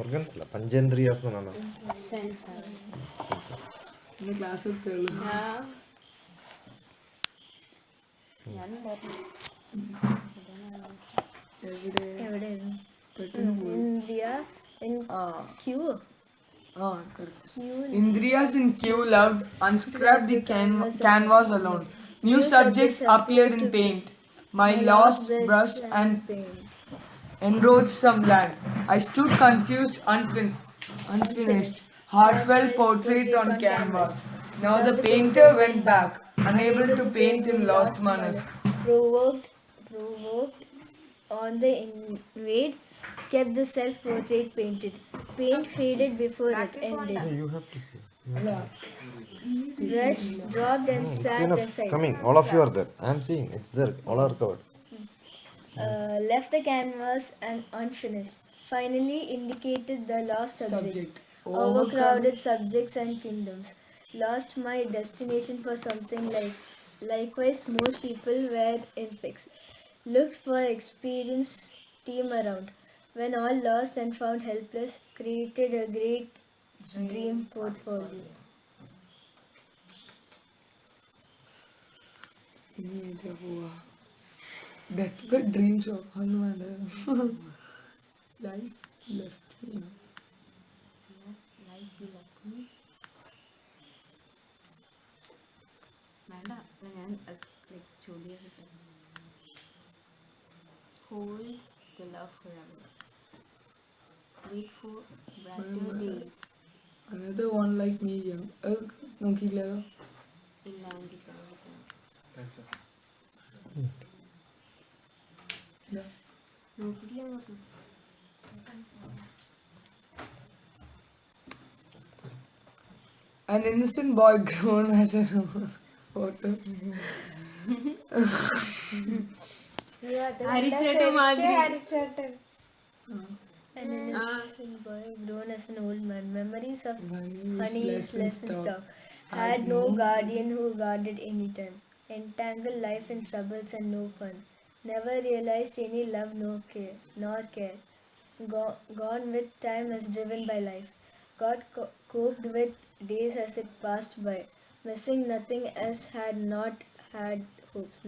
organs la panchendriyas nana Sense. ഇന്ന് class എടുത്തുള്ളൂ. India in Q. Indriyas in queue loved unscrap the canvas alone. New subjects appeared in paint. My lost brush and paint. enroched some land. I stood confused, unfinished, heartfelt portrait on canvas. Now the painter went back, unable to paint in lost manners. Provoked on the invade, kept the self-portrait painted. Paint faded before it ended. you have to see Brush dropped and it's sat enough aside. coming all of you are there I am seeing it's there all are covered Left the canvas and unfinished. Finally indicated the lost subject. Overcrowded subjects and kingdoms. Lost my destination for something like. Likewise, most people were in fix. Looked for experienced team around. When all lost and found helpless, created a great dream portfolio. ഇനി ഏതാ പോവാ? Death bed dreams of life left me. Hold the love forever. Wait for brighter days. Another one like me, young. നോക്കിയില്ല. ഇല്ല എനിക്ക് നോക്കില്ല അങ്ങോട്ട്. An innocent boy grown as a photo. ഹരിച്ചേട്ടൻ മാതിരി. An innocent boy grown as an old man. Memories of honey's lesson stock. Had no guardian who guarded any time. Entangled life in troubles and no fun. Never realized any love nor care. Gone with time as driven by life. Got coped with days as it passed by. Missing nothing as had not had hopes.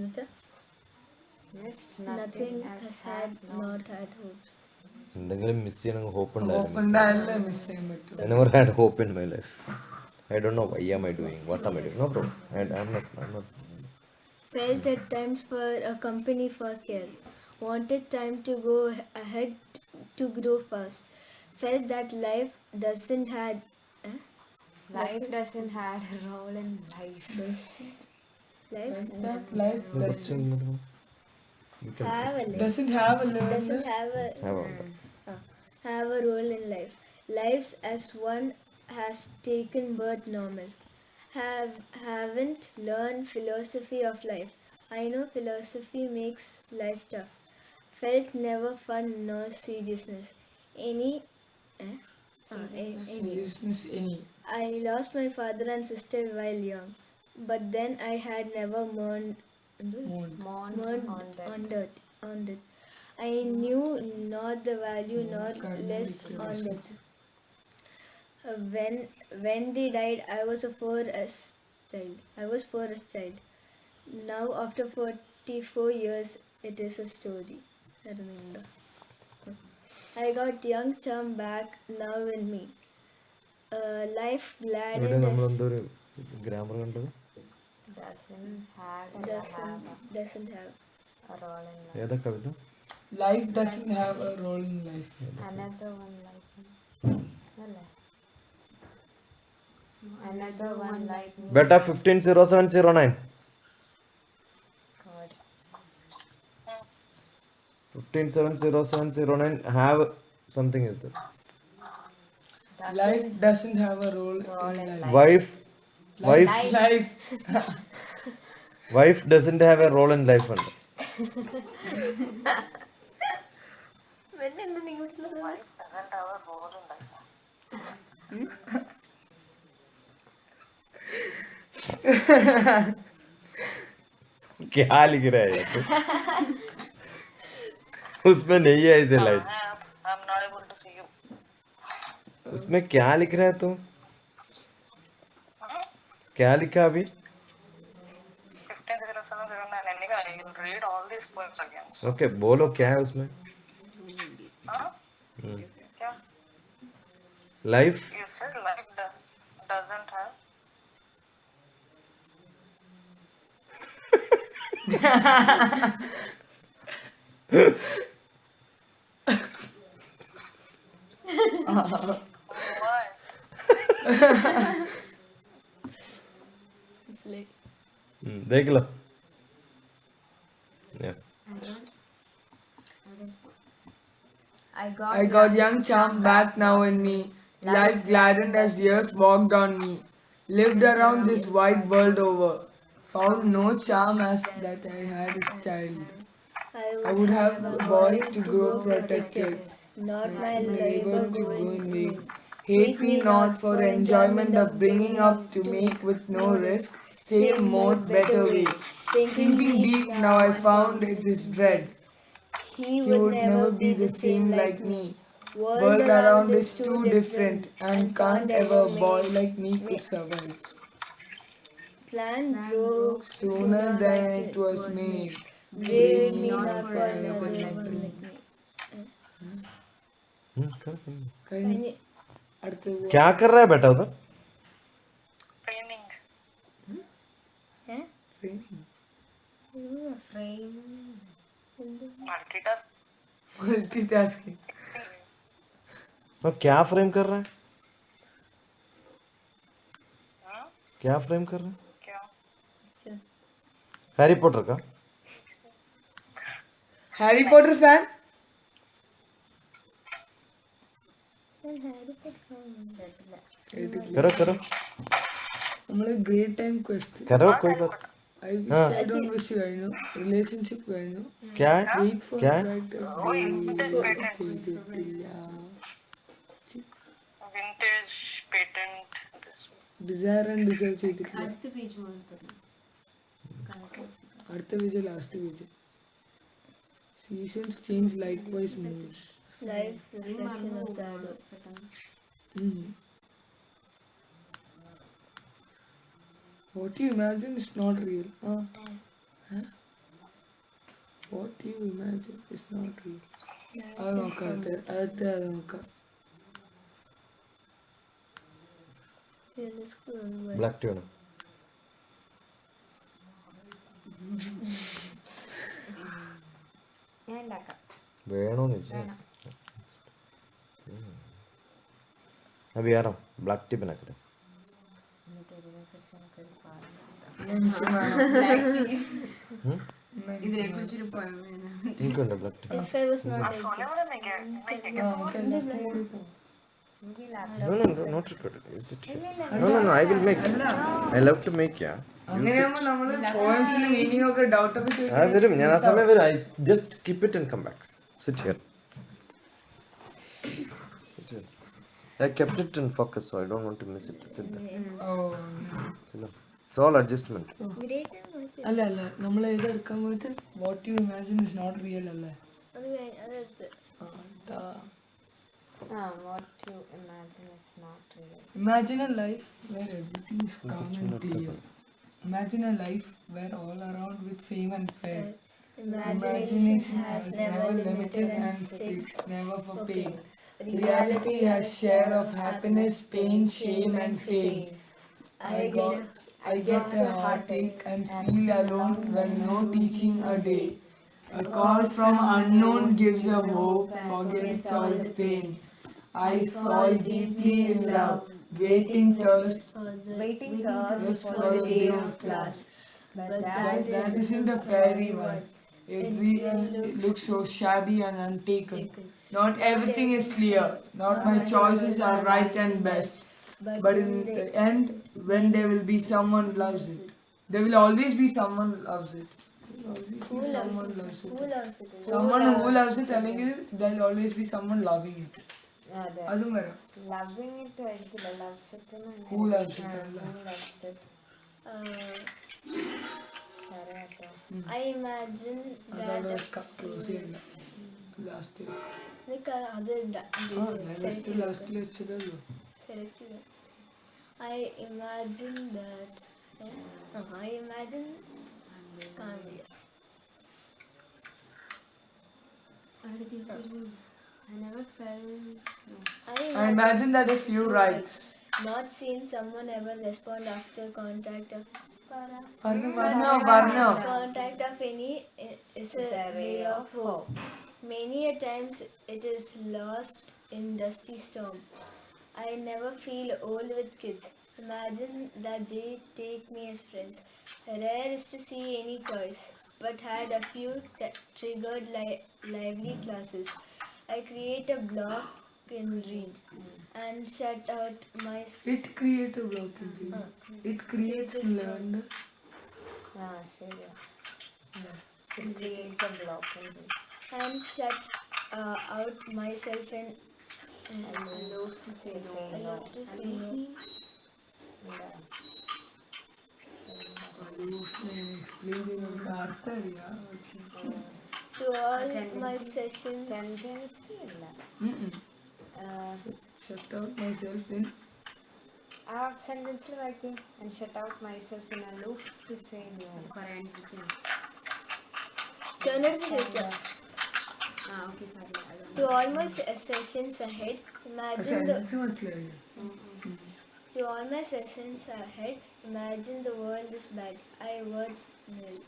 Nothing has had not had hopes. എന്തെങ്കിലും miss ചെയ്യണമെങ്കിൽ hope ഉണ്ടായാലേ miss ചെയ്യാൻ പറ്റും. I never had hope in my life. I don't know why am I doing, what am I doing. No bro, I'm not. Felt at times for a company for care. Wanted time to go ahead to grow fast. Felt that life doesn't have a role in life. Life Doesn't have a level. doesn't have a role in life. Lives as one has taken birth normal. Haven't learned philosophy of life. I know philosophy makes life tough. Felt never fun nor seriousness. Seriousness any. I lost my father and sister while young, but then I had never mourned on it. I knew not the value nor less on it. When they died, I was four as child. Now after 44 years, it is a story. I remember. I got young charm back now in me. Life ഇവിടെ gladdened നമ്മൾ us. എന്തോ ഒരു grammar കണ്ടത് Doesn't have A role in life. ഏതാ കവിത Life doesn't have a role in life. Another one like me. അല്ലേ? Another one like me. Beta 150709 God. 15070709 have something is there. Life doesn't have a role in life. Wife doesn't have a role in life ഉണ്ട് क्या लिख रहा है यार तू? उसमें नहीं है ऐसे light I'm not able to see you. उसमें क्या लिख रहा है तू? क्या लिखा अभी? 150709 I will read all these poems again. Okay बोलो क्या है उसमें? Huh? क्या? Life You said life doesn't have. What? It's like देख लो. Yeah. I got young charm back now in me. Life gladdened as years walked on me. Lived around this wide world over. Found no charm as that I had as child. I would have a boy to grow protected. not my Labor labor to go going in in vain. vain. Hate me not for enjoyment of bringing up to make with no risk. Save more, better way. Thinking deep, now I found it is dread. He He would never be the same like me. World around is too different and can't ever a boy like me could survive. Plan broke Sooner than it was made. Brave me not for another like me. कहीं அடுத்து क्या कर रहा है बेटा उधर? Training. Frame. Multitask. Multitasking तो क्या फ्रेम कर रहा है? क्या फ्रेम कर रहा है? क्या? हैरी पॉटर का? हैरी पॉटर फैन करो करो നമ്മള് ഗ്രേറ്റ് ടൈം ക്വസ്റ്റ് करो कोई बात. I don't wish you കഴിഞ്ഞു റിലേഷൻഷിപ്പ് കഴിഞ്ഞു क्या है? വെയിറ്റ് ഫോർ क्या है? Vintage patent. This. Desire and deserve ചെയ്തിട്ടില്ല അടുത്ത പേജ് മുതൽ അടുത്ത page last page seasons change like wise moves Life reflection of shadow. What you imagine is not real. Huh? What you imagine is not real. അത് നോക്കാം അടുത്ത അത് നോക്കാം black tune ഞാൻ ഉണ്ടാക്കാം വേണോന്ന് വെച്ചാൽ अभी आ रहा हूँ ब्लैक टी बना कर ഇതിനെ കുറിച്ചൊരു poem ആണ്. എനിക്കുണ്ട് black T. If I was not like सोने वाला नहीं क्या? नहीं क्या? No, no, no, not recorded. Is it? No, no, no. I will make. I love to make. Yeah. അങ്ങനെയാകുമ്പോൾ നമ്മള് പോയിന്റ്സിൽ മീനിങ് ഒക്കെ ഡൗട്ട് ഒക്കെ ചോദിക്കും I വരും. ഞാൻ ആ സമയം വരും. I just keep it and come back. Sit here. Sit here. I kept it in focus, so I don't want to miss it. Sit there. Sit there. It's all adjustment. great അല്ല അല്ല നമ്മൾ ഇത് എടുക്കാൻ പോയിട്ട് what you imagine is not real അല്ലേ What you imagine is not real. Imagine a life where everything is calm and clear. Imagine a life where all around with fame and fair. Imagination has never limited and fixed, never for pain. Reality has share of happiness, pain, shame and fame. I get a heartache and feel alone when no teaching a day. A call from unknown gives a hope, forgets all the pain. I fall deeply in love, waiting thirst for the day of class. But that isn't a fairy one. It really looks so shabby and untaken. Not everything is clear, not my choices are right and best. But in the end, when there will be someone loves it, there will always be someone loves it. Someone loves it. Someone who loves it, telling you there will always be someone loving it. അതെ അതും വരാം. Loving it ആയിരിക്കില്ല loves it Who loves it? Loves it I imagine അതവിടെ that close ചെയ്യണ്ട last next last ಲೆಕ್ಚರಲ್ಲು selected. I imagine that. I imagine. Can't be. I never felt. No. I imagine that a few writes. Not seen someone ever respond after contact of Varno. contact of any is a ray of hope. Many a times it is lost in dusty storm. I never feel old with kids. Imagine that they take me as friends. Rare is to see any choice, but had a few triggered lively classes. I create a block in read and shut out my It creates a block in me. It creates learn. ശരിയാ. It creates a block in me. and shut out myself and Aloof to say no. aloof to say no. എന്താ? അർത്ഥം അറിയാം. To all my sessions, Tendency അല്ല. Shut out myself in. ആ സെന്റൻസിൽ വായിക്കും. And shut out myself in aloof to say no. പറയാണ്ടിരിക്കുന്നു. turn it to say Okay, sorry. To all my sessions ahead, imagine the sense മനസ്സിലായില്ല. to all my sessions ahead, imagine the world is bad. I worth nil.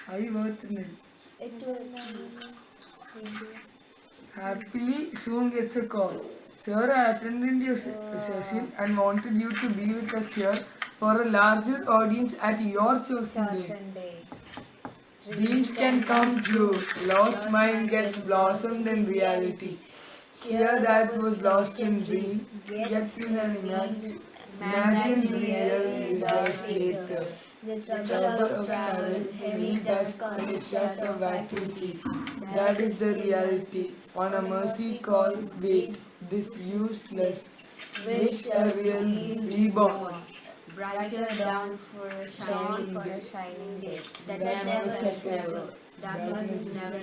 I worth nil. It will Happily soon gets a call. Sir, I attended your session and wanted you to be with us here for a larger audience at your chosen day. Sunday. Dreams can come true. Lost mind gets blossomed in reality. Cheer that was lost in dream gets in an imagined real rejoice later. the trouble of travel, heavy task on the shirt of activity. That is the reality. On a mercy call, wait. This useless wish a real reborn. Brighter down for a shining day. That never says said never. never. Darkness is never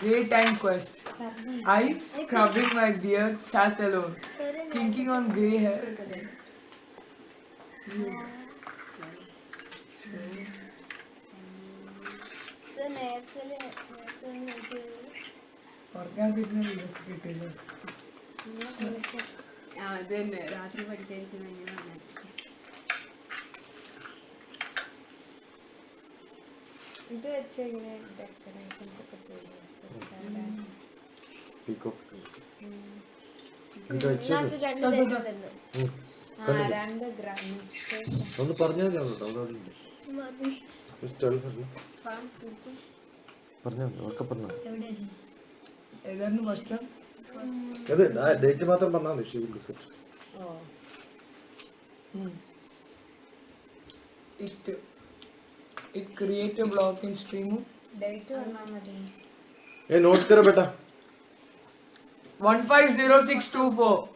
Daytime quest. I, scrubbing my beard, sat alone, thinking on grey hair. So naturally, കിട്ടില്ല. അത് തന്നെ രാത്രി പഠിക്കാതിരിക്കുന്ന ഇത് വെച്ച് ഇങ്ങനെ decorations ഒക്കെ ചെയ്യും. ഇതിനകത്ത് രണ്ട് ദിവസം തന്നു. രണ്ട് ഗ്രാം ഒന്ന് പറഞ്ഞാൽ ഡൗൺലോഡ് മതി. പറഞ്ഞാൽ ഒക്കെ പറഞ്ഞാൽ ഏതായിരുന്നു ഫസ്റ്റ്? അതെ ഡേറ്റ് മാത്രം പറഞ്ഞാൽ മതി. She It create a block in stream. Date പറഞ്ഞാൽ മതി. ए नोट करो बेटा 150624.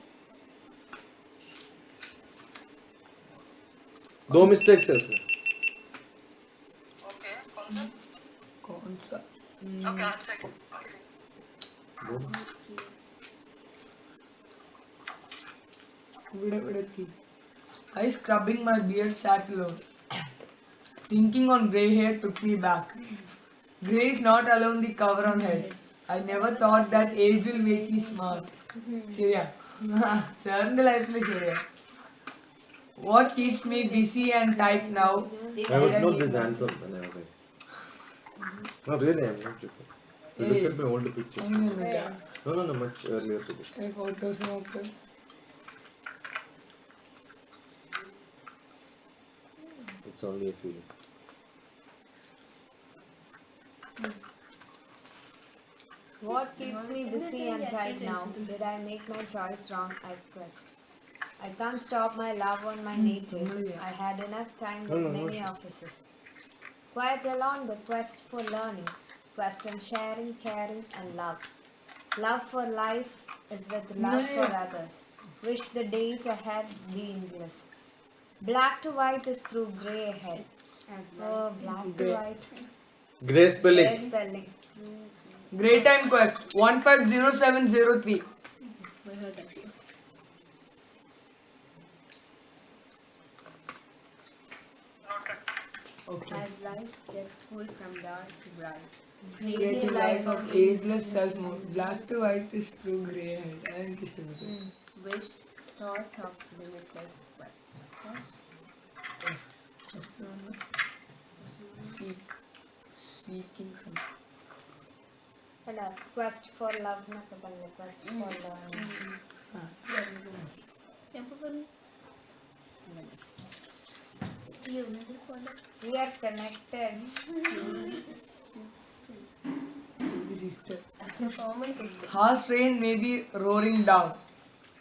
दो मिस्टेक्स है उसमें. Okay, कौन सा? okay, I'll check. I scrubbing my beard sat alone. Thinking on grey hair took me back. Grey is not alone the cover on head. I never thought that age will make me smart. ശരിയാ സാറിന്റെ ലൈഫിൽ ശരിയാ. What keeps me busy and tight now? I was not this handsome when I was like. No, really, I'm not joking. You look at my old picture. No, much earlier to this. Photos നോക്ക്. It's only a feeling. What keeps me busy and tight now? Did I make my choice wrong? I quest. I can't stop my love on my native. I had enough time with many offices. Quite alone, the quest for learning. Quest on sharing, caring, and love. Love for life is with love for others. Wish the days ahead be endless. Black to white is through grey ahead. Oh, black to white. Grey spelling. Grey spelling. Great time quest 150703. Noted. Okay. As life gets pulled from dark to bright. Creative life of ageless self-mode. Black to white is through grey head. I think it's Wish thoughts of limitless quest. seeking something. Alas, quest for love na kapanle, quest for learning. We are connected. Harsh rain may be roaring down.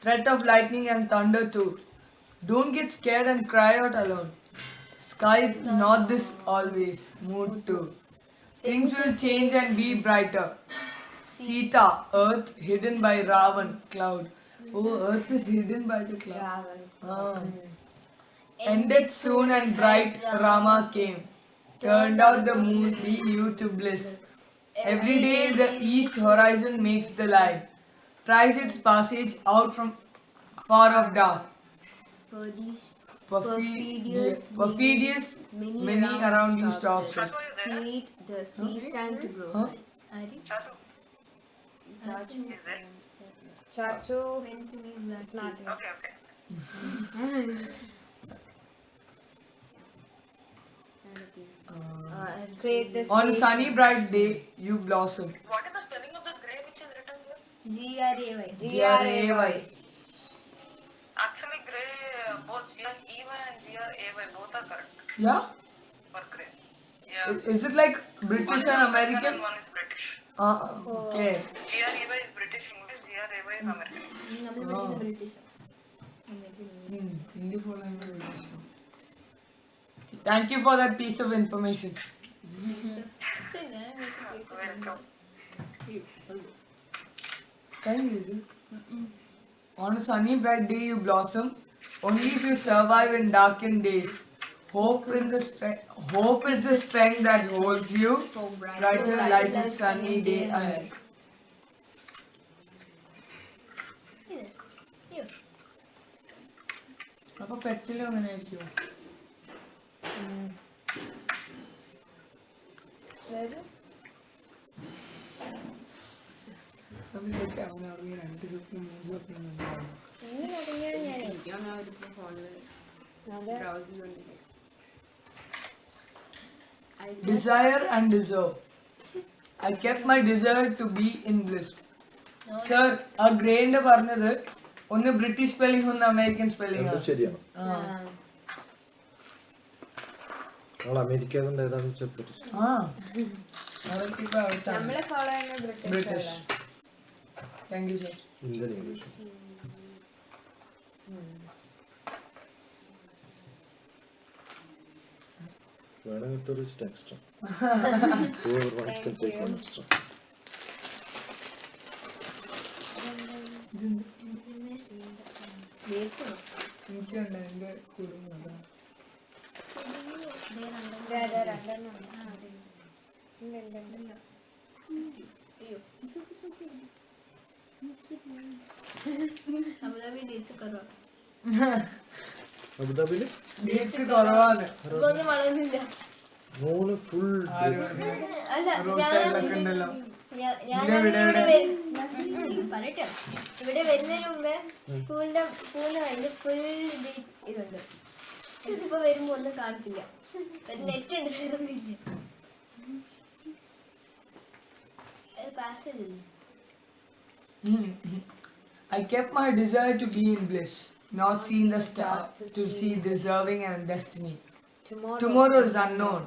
Threat of lightning and thunder too. Don't get scared and cry out alone. Sky is not this always. Mood too. Things will change and be brighter. Sita, earth hidden by Ravan, cloud. Oh, earth is hidden by the cloud. Ah. Ended soon and bright Rama came. Turned out the moon, lead you to bliss. Every day the east horizon makes the light. Tries its passage out from far off dark. Perfidious, many around you stops it. Heat the seas time to grow. Huh? Chachu, is it? Chachu, it's not here. Okay. Create this. On a sunny bright day, you blossom. What is the spelling of the grey which is written here? G-R-A-Y. G-R-A-Y. Actually, grey, both G-R-E-Y and G-R-A-Y, both are correct Yeah? for grey. Yeah. Is it like One British is and American American? and one is British. Okay. G-R-E-Y is British English, G-R-A-Y is American. Hindi phone line में British. Thank you for that piece of information. Welcome. Can you do? On a sunny bright day you blossom, only if you survive in darkened days. Hope is the strength that holds you. Brighter light and sunny day ahead. അപ്പോൾ പെറ്റിലും അങ്ങനെ ആയിരിക്കുമോ? അവനെ ഉറങ്ങി 2 സ്വപ്നം 3 സ്വപ്നം ഉണ്ടാവും. Desire and deserve. I kept my desire to be in bliss. Sir, ആ ഗ്രേന്റെ പറഞ്ഞത് ഒന്ന് ബ്രിട്ടീഷ് സ്പെല്ലിംഗ് ഒന്ന് അമേരിക്കൻ സ്പെല്ലിംഗ് രണ്ടും ശരിയാണ്. നമ്മൾ അമേരിക്ക ഏതാണെന്ന് വെച്ചാൽ ബ്രിട്ടീഷ്. നമ്മളെ ഫോളോ ചെയ്യുന്ന British. Thank you sir. Indian English. വേണമെങ്കിൽ ഒരു extra. Whoever wants can take one extra. എനിക്കുണ്ട് എൻ്റെ കുടുംബം. അബുദാബിയില് ഡേറ്റ്സ് കുറവാണ്. ഇതൊന്നും വളരുന്നില്ല. മോള് ഫുൾ റോഡ് സൈഡിലൊക്കെ ഉണ്ടല്ലോ. പറയട്ടെ, ഇവിടെ വരുന്നതിന് മുമ്പേ സ്കൂളിന്റെ വൈകിട്ട് ഫുൾ ഇതുണ്ട്. ഇപ്പൊ വരുമ്പോ ഒന്നും കാണത്തില്ല. നെറ്റ് ഉണ്ട്, വേറൊന്നുമില്ല. പാസ് ചെയ്തില്ല. I kept my desire to be in bliss, not seen the star to see deserving and destiny. Tomorrow is unknown.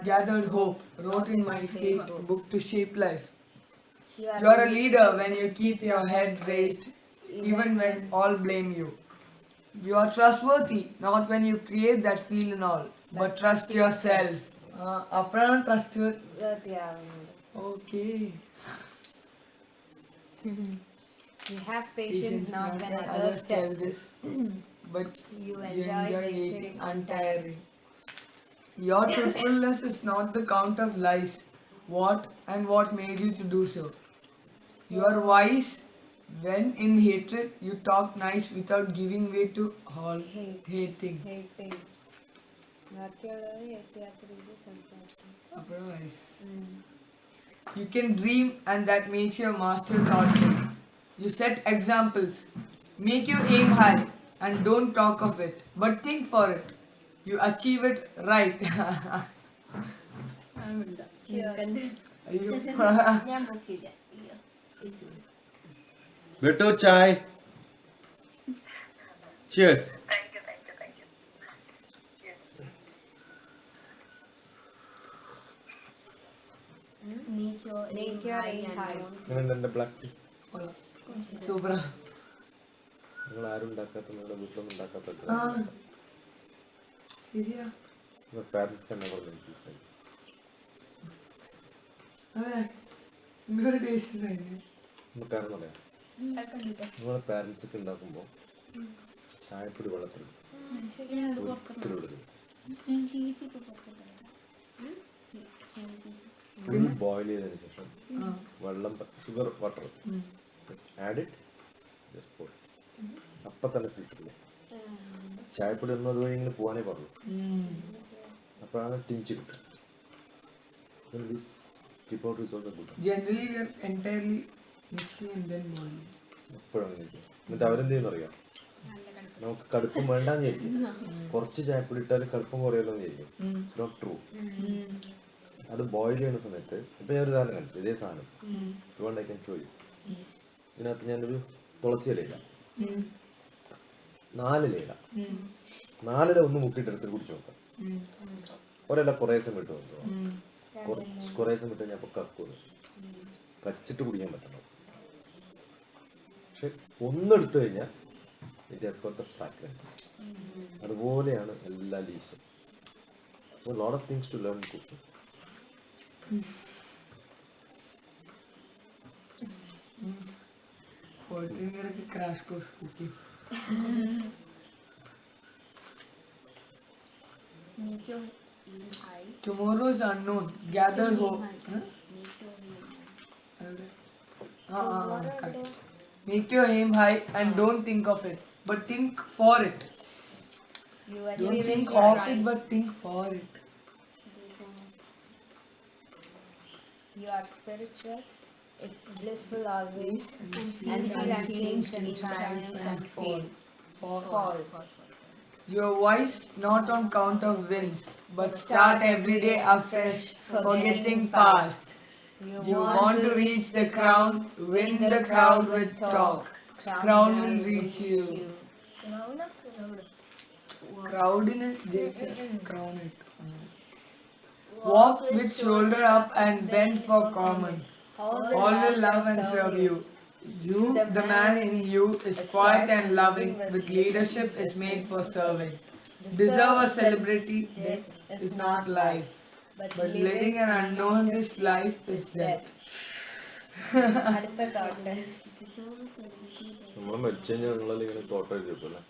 Gathered hope, wrote in my fate book to shape life. You are a leader when you keep your head raised, even when all blame you. You are trustworthy, not when you create that feel and all, but trust yourself. അപ്പോഴാണ് trust. വൃത്തിയാവുന്നത്. Okay. You have patience not when others tell this. But You enjoy waiting untiring. Your truthfulness is not the count of lies. What made you to do so? You are wise when in hatred you talk nice without giving way to all hating. hating. ബാക്കിയുള്ളവരെ ഏറ്റയാത്ത രീതിയിൽ സംസാരിക്കും. അപ്പോഴാണ് wise. You can dream and that makes you a master thoughtful. You set examples. Make your aim high and don't talk of it, but think for it. You achieve it right. ഞാൻ പൊക്കില്ല. Beto chai. Cheers. Thank you. Yes. Make your aim high. അങ്ങനെ എൻ്റെ black tea Super. നിങ്ങൾ ആരും ഉണ്ടാക്കാത്ത നിങ്ങളുടെ വീട്ടിലൊന്നും ഉണ്ടാക്കാത്ത ശരിയാ. Parents തന്നെ പറഞ്ഞു പീസായി. അതെ, നിങ്ങളുടെ ടേസ്റ്റ് ഉണ്ടായിരുന്നു. കാരണം പറയാം, നിങ്ങളുടെ പാരൻസ് ഒക്കെ ഉണ്ടാക്കുമ്പോൾ ചായപ്പൊടി വെള്ളത്തിൽ ഒരിക്കലും ഇടരുത്. ഫുൾ ബോയിൽ ചെയ്തതിന് ശേഷം വെള്ളം sugar water just add it, just പോയി അപ്പം തന്നെ ഫിൽറ്ററില്ല. ചായപ്പൊടി ഒന്നും അതുവഴി ഇങ്ങനെ പോകാനേ പറഞ്ഞു. അപ്പോഴാണ് ടിഞ്ച് കിട്ടുക. Generally we are entirely mixing and then boiling. എപ്പോഴാണ് എന്നിട്ട് അവരെന്ത് ചെയ്യുന്ന അറിയാം, നമുക്ക് കടുപ്പം വേണ്ടാന്ന് വിചാരിക്കും. കുറച്ച് ചായപ്പൊടി ഇട്ടാൽ കടുപ്പം കുറയല്ലോ എന്ന് വിചാരിക്കും. Not true. അത് ബോയിൽ ചെയ്യുന്ന സമയത്ത് ഇപ്പം ഞാനൊരു സാധനം കണ്ടിട്ട്, ഇതേ സാധനം അതുകൊണ്ട് ഐ ക്യാൻ ഷോ യു. ഇതിനകത്ത് ഞാനൊരു തുളസി ഇലയില്ല, 4 ഇല 4 ഇല ഒന്ന് മുക്കിയിട്ടെടുത്ത് കുടിച്ച് നോക്കാം. ഒരല്ല കുറേ സമയം ഇട്ട് നോക്കുക. കുറേ സമയം ഇട്ട് ഞാൻ ഇപ്പോൾ കക്കുന്നു, കച്ചിട്ട് കുടിക്കാൻ പറ്റണം. പക്ഷെ ഒന്നെടുത്തു കഴിഞ്ഞാൽ it has got the fragrance. അതുപോലെയാണ് എല്ലാ ലീവ്സും. So lot of things to learn cooking. Crash course cooking. Make your aim high. Tomorrow is unknown. Gather hope. Make your aim high and don't think of it, but think for it. Don't think of it, but think for it. You are spiritual, blissful always, and feel unchanged in triumph and fall. You are wise not on count of wins, but start every day afresh, forgetting past. You want to reach the crown, win the crowd with talk. Crown will reach you. Crowd in it, crown it. Walk with shoulder up and bend for common. All will love and serve you. You, the man in you, is quiet and loving, with leadership is made for serving. Deserve a celebrity, death is not life. But living an unknown, this life is death. അടുത്ത thought. നമ്മൾ മരിച്ചു കഴിഞ്ഞാൽ നിങ്ങളെല്ലാം ഇങ്ങനെ തോട്ടം എഴുതിയപ്പോലെ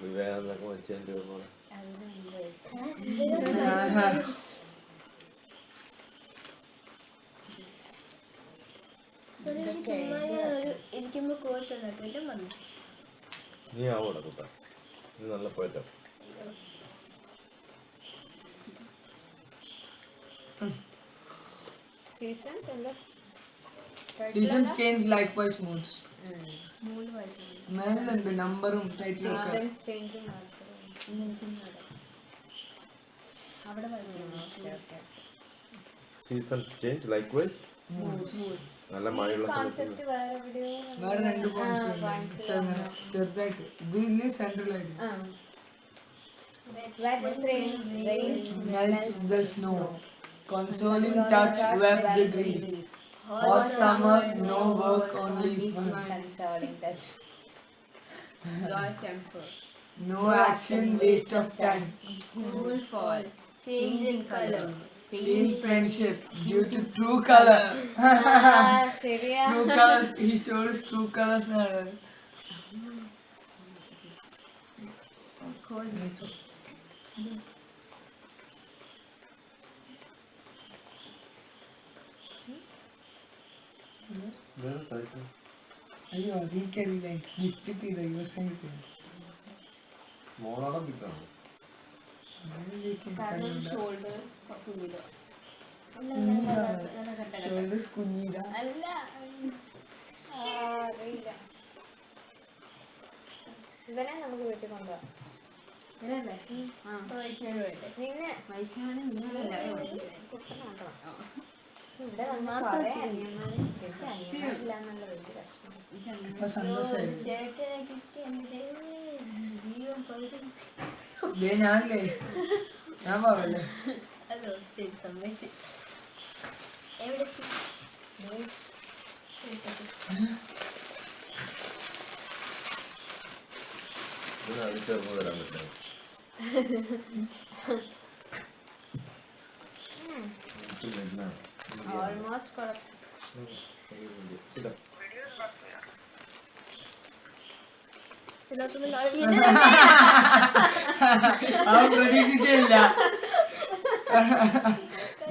വിവേകാനന്ദൊക്കെ മരിച്ചതിൻ്റെ പോലെ ഇരിക്കുമ്പോ കോട്ടുണ്ടാക്കിയിട്ട് വന്നു. നീ ആവോടെ കൂട്ടാ, നീ നല്ല പോയിട്ടോ. Seasons in the Seasons change likewise moods. മൂന്ന് വയസ്സ് മേലുണ്ട് നമ്പറും സൈറ്റിലൊക്കെ. seasons change in അവിടെ വന്നു. Seasons change likewise. നല്ല മഴയുള്ള സമയത്ത് വേറെ 2 പോയിന്റ്സ് ചെറുതായിട്ട് ഇതിന് സെൻട്രലായിട്ട്. wet spring rains Melts the snow, consoling touch wept the grief. Hot summer, no work, only fun. consoling touch. Your temper. No action, waste of time. Cool fall. Change in color. Feel friendship due to true color. ശരിയാ. True colors. He showed us true colors. വേറെ size. അയ്യോ അതെനിക്കറിയില്ല. Gift കിട്ടിയില്ല. Use ചെയ്തിട്ടില്ല. Small ആണോ big ആണോ? Shoulders കുഞ്ഞിതാ. അല്ല അറിയില്ല. ഇവനെ നമുക്ക് വീട്ടിൽ കൊണ്ടുപോകാം. ഇവനല്ലേ? നിന്നെ കുട്ടനാട്ടോ. ഇവിടെ വന്ന് കുറേ അനിയന്മാര് അനിയന്മാരില്ലാന്നുള്ള വലിയ വിഷമം. അപ്പൊ സന്തോഷായി. ചേട്ടനെ കിട്ടി എന്റെ ജീവൻ പോയത്. ഞാനില്ലേ ഞാൻ പോവല്ലേ. അതോ ശരി സമ്മതിച്ചു. എവിടെ ഇതിന് അതിൽ ചേർന്ന് തരാൻ പറ്റില്ല. ഓൾമോസ്റ്റ് കുഴപ്പം. ആ പ്രതീക്ഷിച്ചില്ല.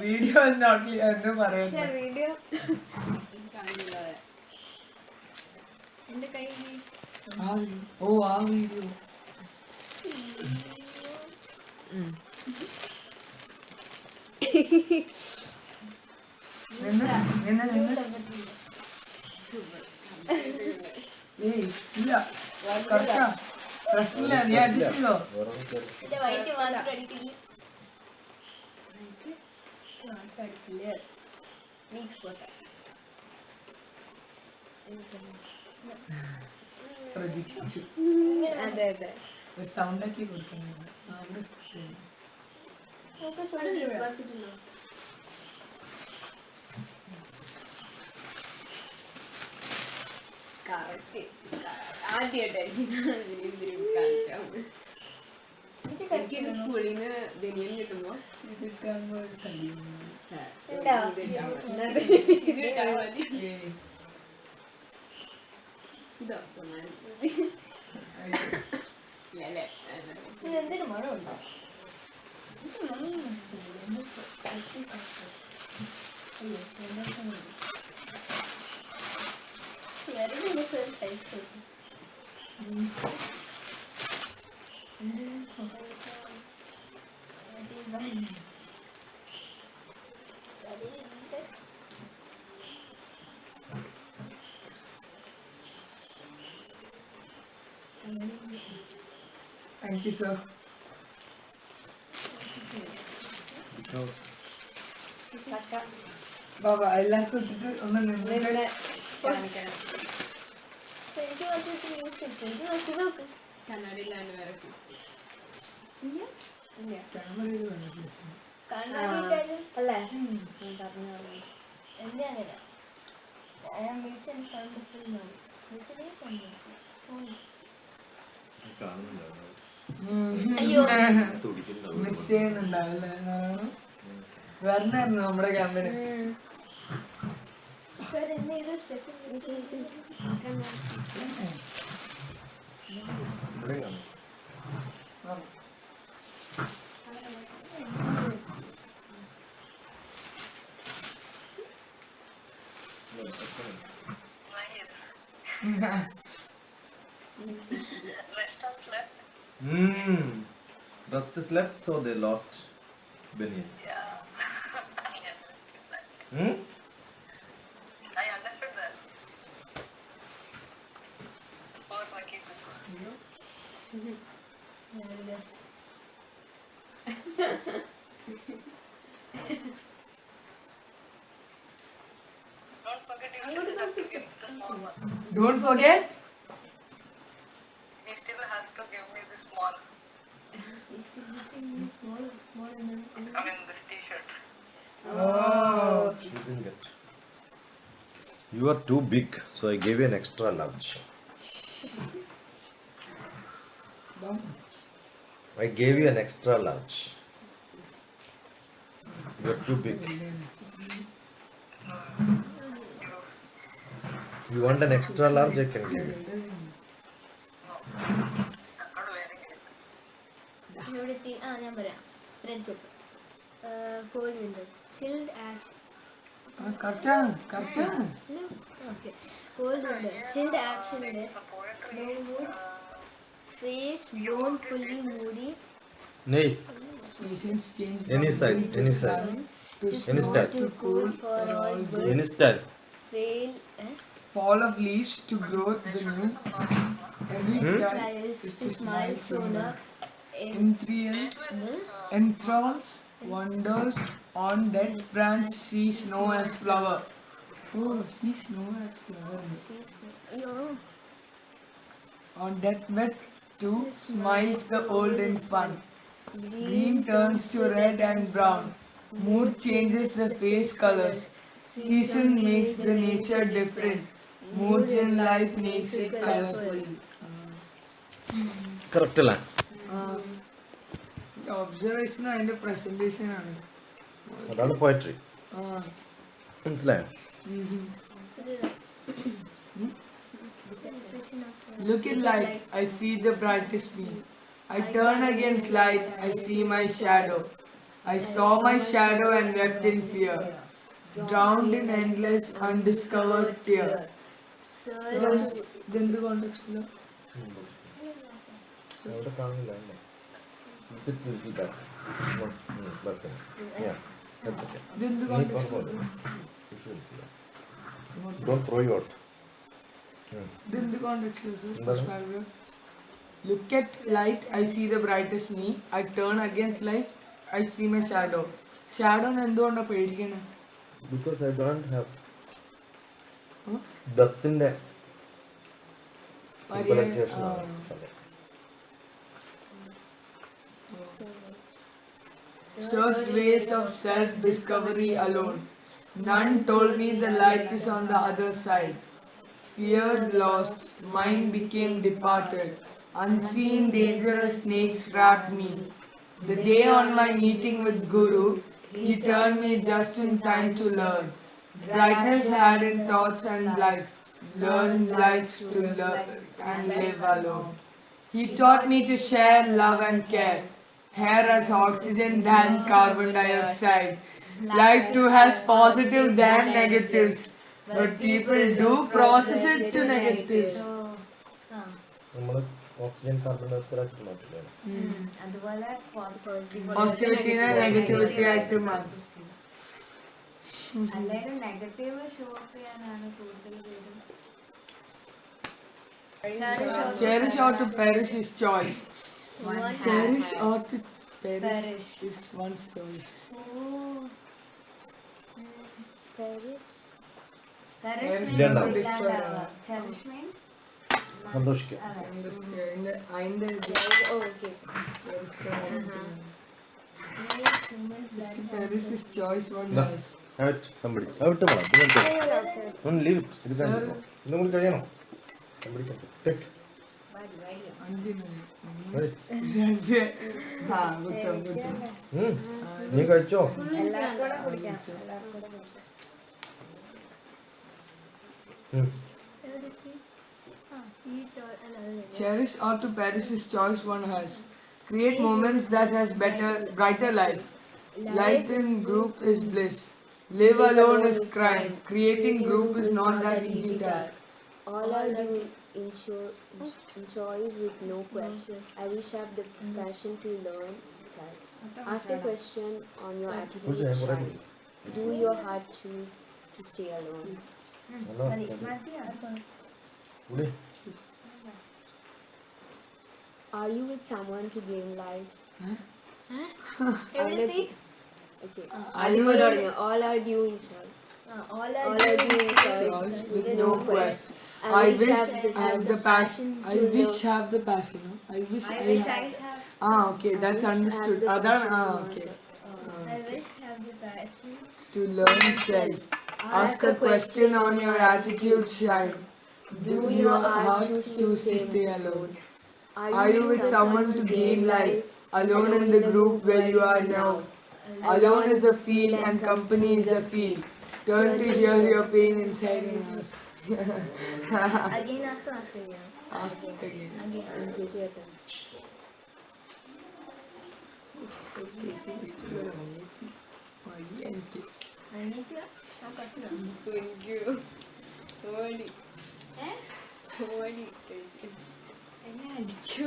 വീഡിയോ എന്ന് പറയുന്നു. വീഡിയോ എന്റെ കയ്യിൽ ആ വീഡിയോ ഏയ് ഇല്ല കറക്റ്റാ. പ്രശ്നമില്ല. നീ അഡ്ജസ്റ്റ് ചെയ്തോ. എന്റെ വയറ്റ് മാത്രം അടിക്കില്ല. മാത്രം അടിക്കില്ല. വീക്സ് പോട്ടെ. പ്രതീക്ഷിച്ചു. അതെ അതെ. ഒരു സൗണ്ട് ആക്കി കൊടുക്കുന്നുണ്ട്. എനിക്ക് സ്കൂളിൽ നിന്ന് ബനിയൻ കിട്ടുമ്പോ എന്തൊരു മണം ഉണ്ടോ? Thank you, sir. ബാബാ എല്ലാവർക്കും ഇട്ടിട്ട് ഒന്ന് നിന്ന് എനിക്ക് വന്നിട്ട് ന്യൂസ് കിട്ടും. എനിക്ക് നോക്കി നോക്ക്. കണ്ണാടിയിലാണ് വേറെ ക്യാമറയിൽ വന്നിട്ട് കണ്ണാടിയിട്ടാലും അല്ലേ? എന്റെ അങ്ങനെ ഞാൻ വിളിച്ച സൗണ്ട് ഫുള്ളാണ്. വിളിച്ചതേ സൗണ്ട് അയ്യോ മിസ് ചെയ്യുന്നുണ്ടാവില്ലേ. വരണായിരുന്നു നമ്മുടെ ക്യാമ്പിന്. എന്നെ ഇത് special Rest slept, so they lost billions. Yeah. I understood that. Poor monkey. Don't forget you still have to give the small one. Don't forget. You still has to give me the small. I mean this t-shirt. Oh. You didn't get. You are too big, so I gave you an extra large. I gave you an extra large. You're too big. You want an extra large? I can give you. എവിടെത്തി ഞാൻ പറയാം red soap cold winter chilled action okay cold winter chilled action no mood face blown fully moody Nay, Seasons change any from size, winter any sun size. to Any snow style. to cool for all birds Any style. fail fall of leaves to growth the new. Every child tries is to smile sooner enthralls wonders on dead branch see snow as flower. Oh, see snow as flower. On death bed too smiles the old in fun. Green turns to red and brown. Mood changes the face colors. Season makes the nature different. Moods in life makes it colorful. Correct അല്ലേ? Observation and presentation. അതാണ് poetry. മനസ്സിലായോ? Look at light, I see the brightest beam. I turn against light, I see my shadow. I saw my shadow and wept in fear, drowned in endless undiscovered tear. Then the context below. അവിടെ കാണുന്നില്ല അല്ലേ? Sit little back. That's it. Yeah, that's okay. Then the നീ context പറഞ്ഞ below. പോലെ. Don't throw you out. Then the context below, sir. Enതാണ്? First paragraph. Look at light, I see the brightest me. I turn against light, I see my shadow. Shadow എന്തുകൊണ്ടാ പേടിക്കണേ? Because I don't have Huh? ദത്തിന്റെ symbolization ആ. ആണ്. അതെ. Searched ways of self-discovery alone. None told me the light is on the other side. Feared lost, mind became departed. Unseen dangerous snakes wrapped me. The day on my meeting with Guru, he turned me just in time to learn. Brightness had in thoughts and life. Learn life to love and live alone. He taught me to share love and care. Hair as oxygen than carbon dioxide. Life too has positive than negatives. But people do process it to negatives. നമ്മള് oxygen carbon dioxide ആക്കി മാറ്റില്ലേ? അതുപോലെ Positivity and negativity ആയിട്ട് മാറ്റി. അല്ലെങ്കിൽ negative show of ചെയ്യാനാണ് കൂടുതൽ പേരും. Cherish or to perish is choice. Cherish or to perish is one's choice. Perish ഇല്ലാണ്ടാവും. means ഇല്ലാണ്ടാവുക. Cherish means സന്തോഷിക്കുക. അതിന്റെ perish is choice one No. has. Have it, somebody. Have it, madam. Don't leave it. It is empty. ഇന്നും കൂടി കഴിയണം. Somebody can take. Ready? നീ കഴിച്ചോ? എല്ലാവർക്കും കൂടെ കുടിക്കാം. എല്ലാവർക്കും കൂടെ കുടിക്കാം. Cherish or to perish is choice one has. Create moments that has brighter life. Life in group is bliss. Live alone is crime. Creating group is not that easy task. All are due enjoys with no question. I wish I have the passion to learn inside. Ask a question on your attitude. Shine. Do your heart choose to stay alone? കുടി. Are you with someone to gain life? എവിടെത്തി? Okay. Are you All are due in choice. All All are due in choice. with no quest? I wish I have the passion. I wish I have the passion. I wish I have. Okay, that's understood. Okay. I wish I have the passion To learn self. Ask a question on your attitude shine. Do your heart choose to stay alone? Are you with someone to gain life? Alone in the group where you are now. Alone is a field and company is a field. Turn to hear your pain inside and ask. Again, ask again. Ask again. ചേച്ചി കേട്ടോ അനിയത്തിയാ? ആ കസിനാ? എന്നെ അടിച്ചു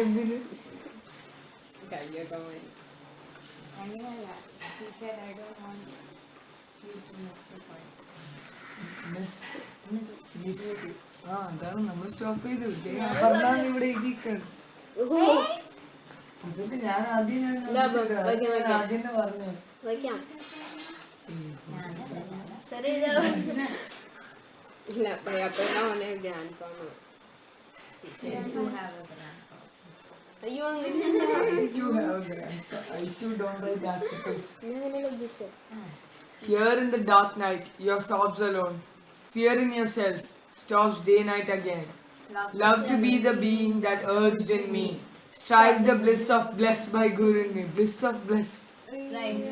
എന്തിന്? അങ്ങനെയല്ല. He said, I don't want you to miss the point. ആ അതാണ് നമ്മൾ സ്റ്റോപ്പ് ചെയ്തു. പറഞ്ഞാൽ ഇവിടെ എഴുതിക്കാണ്. ഇതൊക്കെ ഞാൻ ആദ്യം ആദ്യം പറഞ്ഞു. വയ്ക്കാം സരി ഇതാ. ഇല്ല അപ്പോഴാ അവനെ ഗ്രാൻഡ് ഫാമർ അയ്യോ I too have a grandpa. I too don't write articles. ഞാൻ അങ്ങനെയല്ല ഉദ്ദേശിച്ചത് Here in the dark night, your sobs alone. Fear in yourself stops day night again. Love to be the being that urged in me. Strive the bliss of blessed by Guru in me. Bliss of bliss. Right.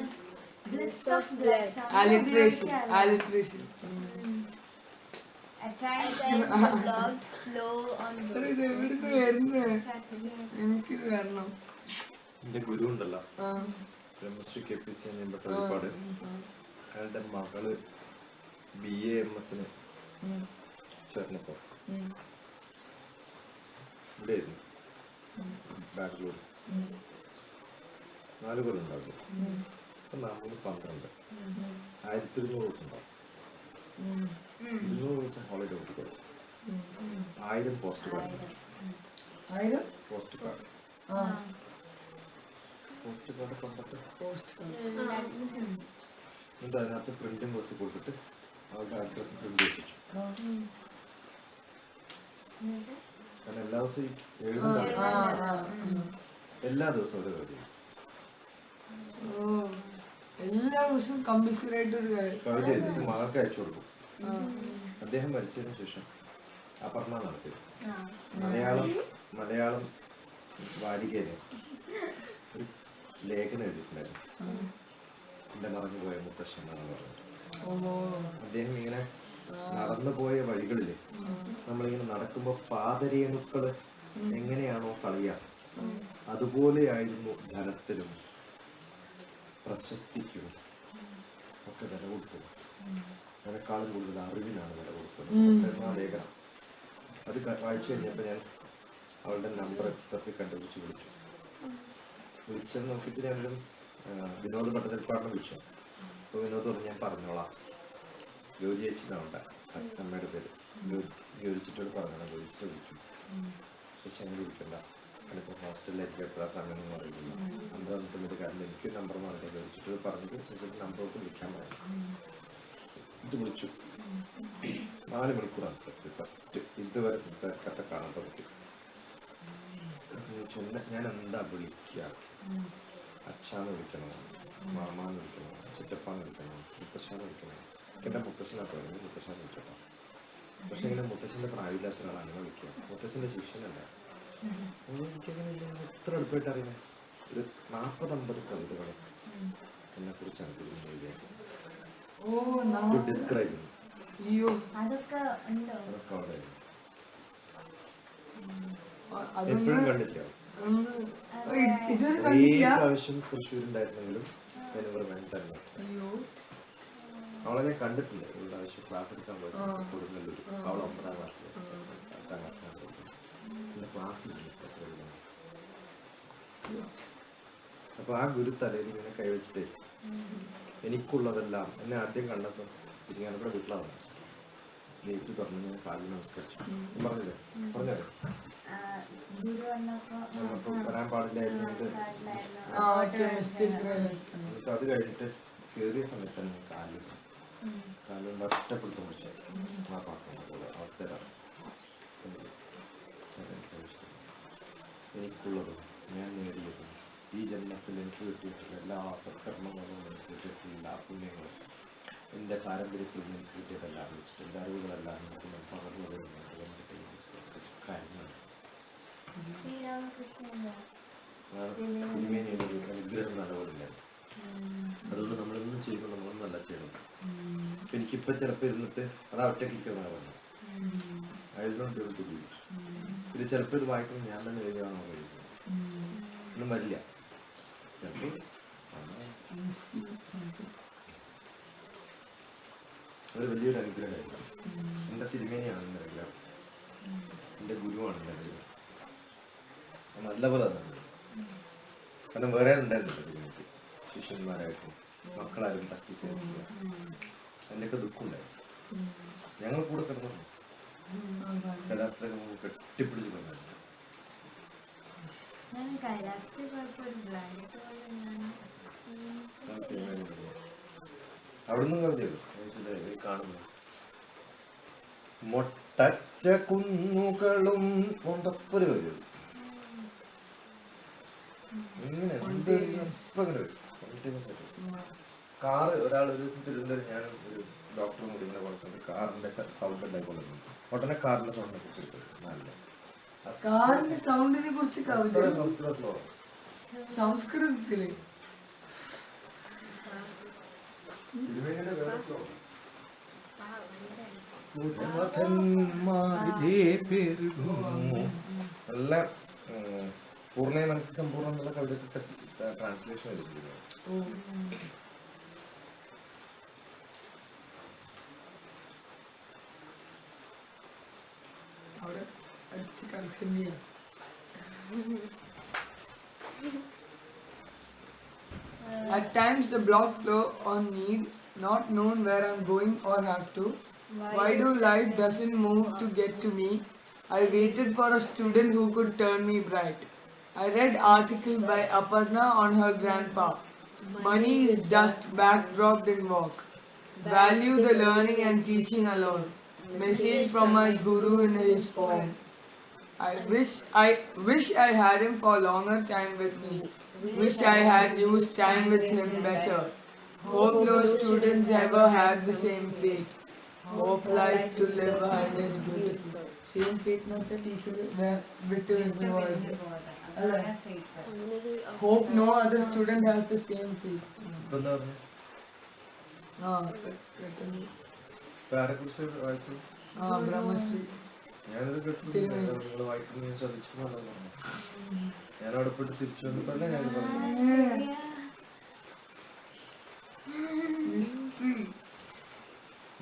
Bliss of bliss. Alliteration. Alliteration. At times, Blocked flow on ഇത് എവിടുന്ന് വരുന്നേ? എനിക്കിത് വരണം. എൻ്റെ ഗുരു ഉണ്ടല്ലോ ആ. Brahmashri KPC ഒരുപാട് അയാളുടെ മകള് BAMS ചേർന്നപ്പോൾ ഇവിടെ ആയിരുന്നു ബാംഗ്ലൂർ 4 കൊല്ലം ഉണ്ടാവും. ഇപ്പം 412 1200 ദിവസം ഉണ്ടാവും. 200 ദിവസം ഹോളിഡേ കൊടുക്കും. 1000 പോസ്റ്റ് കാർഡ് ആയിരം? പോസ്റ്റ് കാർഡ് ആ. പോസ്റ്റ് കാർഡ് കൊണ്ടിട്ട് പോസ്റ്റ് എന്നിട്ട് അതിനകത്ത് പ്രിന്റിംഗ് ബസ് കൊടുത്തിട്ട് അവരുടെ അഡ്രസ്സ് പ്രിന്റ് ചെയ്യിപ്പിച്ചു. കാരണം എല്ലാ ദിവസവും എഴുതുന്ന എല്ലാ ദിവസവും ഒരു കാര്യം എല്ലാ ദിവസവും കമ്പൽസറി ആയിട്ട് ഒരു കവിത എഴുതിയിട്ട് മകൾക്ക് അയച്ചു കൊടുക്കും. അദ്ദേഹം മരിച്ചതിന് ശേഷം അപർണ നടത്തി മലയാളം വാരികയില് ഒരു ലേഖനം എഴുതിയിട്ടുണ്ടായിരുന്നു. എൻ്റെ മറന്നുപോയ മുത്തശ്ശൻ എന്നാണ് പറഞ്ഞിട്ട്. അദ്ദേഹം ഇങ്ങനെ നടന്നുപോയ വഴികളില് നമ്മളിങ്ങനെ നടക്കുമ്പോൾ പാദരേണുക്കള് എങ്ങനെയാണോ കളിയാ അതുപോലെയായിരുന്നു ധനത്തിലും പ്രശസ്തിക്കും ഒക്കെ വില കൊടുത്തത്. അതിനേക്കാളും കൂടുതൽ അറിവിനാണ് വില കൊടുത്തത്. ആ ലേഖനം അത് വായിച്ചു കഴിഞ്ഞപ്പോൾ ഞാൻ അവളുടെ നമ്പർ തപ്പി കണ്ടുപിടിച്ച് വിളിച്ചത് നോക്കിയിട്ട് ഞാനൊരു വിനോദ് പട്ടതിൽപ്പാടിനെ വിളിച്ചു. അപ്പോൾ വിനോദ് പറഞ്ഞു ഞാൻ പറഞ്ഞോളാം. ജോലി ചേച്ചിട്ടുണ്ട് അമ്മയുടെ പേര് ജോലിച്ചിട്ടോട് പറഞ്ഞോളാം. ജോലിച്ചിട്ട് വിളിച്ചു. പക്ഷെ അങ്ങനെ വിളിക്കണ്ട, എനിപ്പോൾ ഹോസ്റ്റലിലേക്ക് എത്ര സമയം എന്ന് പറയുന്നില്ല. നമ്പർ നിൽക്കുന്നത് കാരണം എനിക്ക് നമ്പർ മാറില്ല. ജോലിച്ചിട്ട് പറഞ്ഞിട്ട് ചേച്ചിയുടെ നമ്പറൊക്കെ വിളിക്കാൻ പറഞ്ഞു. ഇത് വിളിച്ചു. 4 മണിക്കൂർ സംസാരിച്ചു. ഫസ്റ്റ് ഇതുവരെ സംസാരിക്കാത്ത കാണാൻ പറ്റും. ഞാൻ എന്താ വിളിക്കുക? അച്ഛാന്ന് വിളിക്കണോ, മാമാന്ന് വിളിക്കണോ, ചിറ്റപ്പാന്ന് വിളിക്കണോ, മുത്തശ്ശാന്ന് വിളിക്കണോ? എൻ്റെ മുത്തശ്ശനാട്ടോ, മുത്തശ്ശാന്ന് വിളിച്ചോട്ടോ. പക്ഷെ ഇങ്ങനെ മുത്തശ്ശൻ്റെ പ്രായമില്ലാത്ത ഒരാളാണ് അങ്ങനെ വിളിക്കുക. മുത്തശ്ശൻ്റെ ശിഷ്യനല്ല. എനിക്കങ്ങനെ എത്ര അടുപ്പായിട്ട് അറിയുന്നത്. ഒരു 40-50 കവിതകൾ എന്നെ കുറിച്ചാണ് തിരിഞ്ഞ് വിചാരിച്ചത്. ഡിസ്ക്രൈബ് അതൊക്കെ ഉണ്ടോ? എപ്പോഴും കണ്ടില്ല. ഇതൊരു പ്രാവശ്യം തൃശ്ശൂരുണ്ടായിരുന്നെങ്കിലും തന്നെ അവളെ ഞാൻ കണ്ടിട്ടില്ല. ഒരു പ്രാവശ്യം ക്ലാസ് എടുക്കാൻ പോയി കൊടുങ്ങല്ലൂർ. അവൾ 9ാം ക്ലാസ്സിൽ 8ാം ക്ലാസ്സിലാണ് എൻ്റെ ക്ലാസ്സിൽ. അപ്പൊ ആ ഗുരു തലയിൽ ഇങ്ങനെ കൈവച്ചിട്ടേ എനിക്കുള്ളതെല്ലാം എന്നെ ആദ്യം കണ്ട തിരിഞ്ഞാലൂടെ വീട്ടിലാണ് നേരിട്ട് പറഞ്ഞു. ഞാൻ കാലിൽ നമസ്കരിച്ചു. പറഞ്ഞില്ലേ പറഞ്ഞല്ലേ നമുക്ക് വരാൻ പാടില്ലായിരുന്നു. എന്നിട്ട് അത് കഴിഞ്ഞിട്ട് കയറിയ സമയത്ത് തന്നെ കാലിൽ ഒറ്റപ്പെടുത്തും. പക്ഷേ ആ പാക്കുന്ന പോലെ അവസ്ഥയിലാണ്. എനിക്കുള്ളതും ഞാൻ നേടിയതും ഈ ജന്മത്തിൽ എനിക്ക് കിട്ടിയിട്ടുള്ള എല്ലാ സത്കർമ്മങ്ങളും എനിക്ക് കിട്ടിയിട്ടുള്ള എല്ലാ പുണ്യങ്ങളും എൻ്റെ പാരമ്പര്യത്തിൽ നിന്ന് എനിക്ക് കിട്ടിയതെല്ലാം വിളിച്ചിട്ട് എൻ്റെ അറിവുകളെല്ലാം നമുക്ക് ഞാൻ പകർന്നു വരുന്നുണ്ട്. കാര്യങ്ങൾ തിരുമേനിയുടെ ഒരു അനുഗ്രഹം നല്ലപോലെ. അതുകൊണ്ട് നമ്മളൊന്നും ചെയ്യുമ്പോൾ നമ്മളൊന്നും നല്ല ചെയ്യണം. അപ്പൊ എനിക്കിപ്പോ ചിലപ്പോൾ ഇരുന്നിട്ട് അതാ ഒറ്റയ്ക്ക് പറഞ്ഞു ആയതുകൊണ്ട് ഇത് ചിലപ്പോൾ ഇത് വായിക്കുമ്പോൾ ഞാൻ തന്നെ എഴുതാണോ കഴിക്കുന്നത് ഒന്നും വരില്ല. അത് വലിയൊരു അനുഗ്രഹമായിരുന്നു. എൻ്റെ തിരുമേനിയാണ് എൻ്റെ അനുഗ്രഹം, എൻ്റെ ഗുരുവാണ് എൻ്റെ അനുഗ്രഹം. നല്ലപോലെ തന്നെ. കാരണം വേറെ ഉണ്ടായിരുന്നില്ല തിരുമേനിക്ക് ശിഷ്യന്മാരായിട്ടും മക്കളാരും പ്രാക്ടീസ് ചെയ്തിട്ടില്ല. അതിൻ്റെയൊക്കെ ദുഃഖമുണ്ടായിരുന്നു. ഞങ്ങൾ കൂടെ കിടന്നു കലാസ്ത്രം കെട്ടിപ്പിടിച്ച് കൊണ്ടായിരുന്നു. അവിടുന്ന് കവിതയുള്ളൂ കാണുന്നു. മൊട്ടറ്റ കുന്നുകളും കൊണ്ടപ്പൊരു കവിതയുള്ളൂ. ഇങ്ങനെ കാറ് ഒരാൾ ഒരു ദിവസം തിരുവനന്തപുരം ഞാൻ ഒരു ഡോക്ടറും കൂടി ഇങ്ങനെ കൊടുക്കുന്നത് കാറിന്റെ സൗണ്ട് ഉണ്ടായിക്കൊണ്ടിരുന്നു. ഉടനെ കാറിന്റെ സൗണ്ടിനെ കുറിച്ച് നല്ല സൗണ്ടിനെ കുറിച്ച് സംസ്കൃതത്തില് നല്ല പൂർണ്ണ മനസ്സ് സമ്പൂർണ്ണം എന്നുള്ള കവിതയ്ക്ക് ട്രാൻസ്ലേഷൻ എടുത്തിരിക്കുന്നത്. At times the block flow on need, not known where I'm going or have to. Why do life doesn't move to get to me? I waited for a student who could turn me bright. I read article by Aparna on her grandpa. Money is dust backdropped in walk. Value the learning and teaching alone. Message from my guru in his poem. I wish I had him for longer time with me. Wish I had used time with him better. Hope no students ever have the same fate. Hope life to live behind is beautiful. Same fate not the teacher with the world. Hope no other student has the same fate. Brahmasri. ഞാനത് കേട്ടിട്ടുണ്ട്. നിങ്ങൾ വായിക്കുന്ന ഞാൻ ശ്രദ്ധിച്ചു. ഞാനവിടെ പോയിട്ട് തിരിച്ചു വന്നിട്ടല്ലേ ഞാൻ പറഞ്ഞു.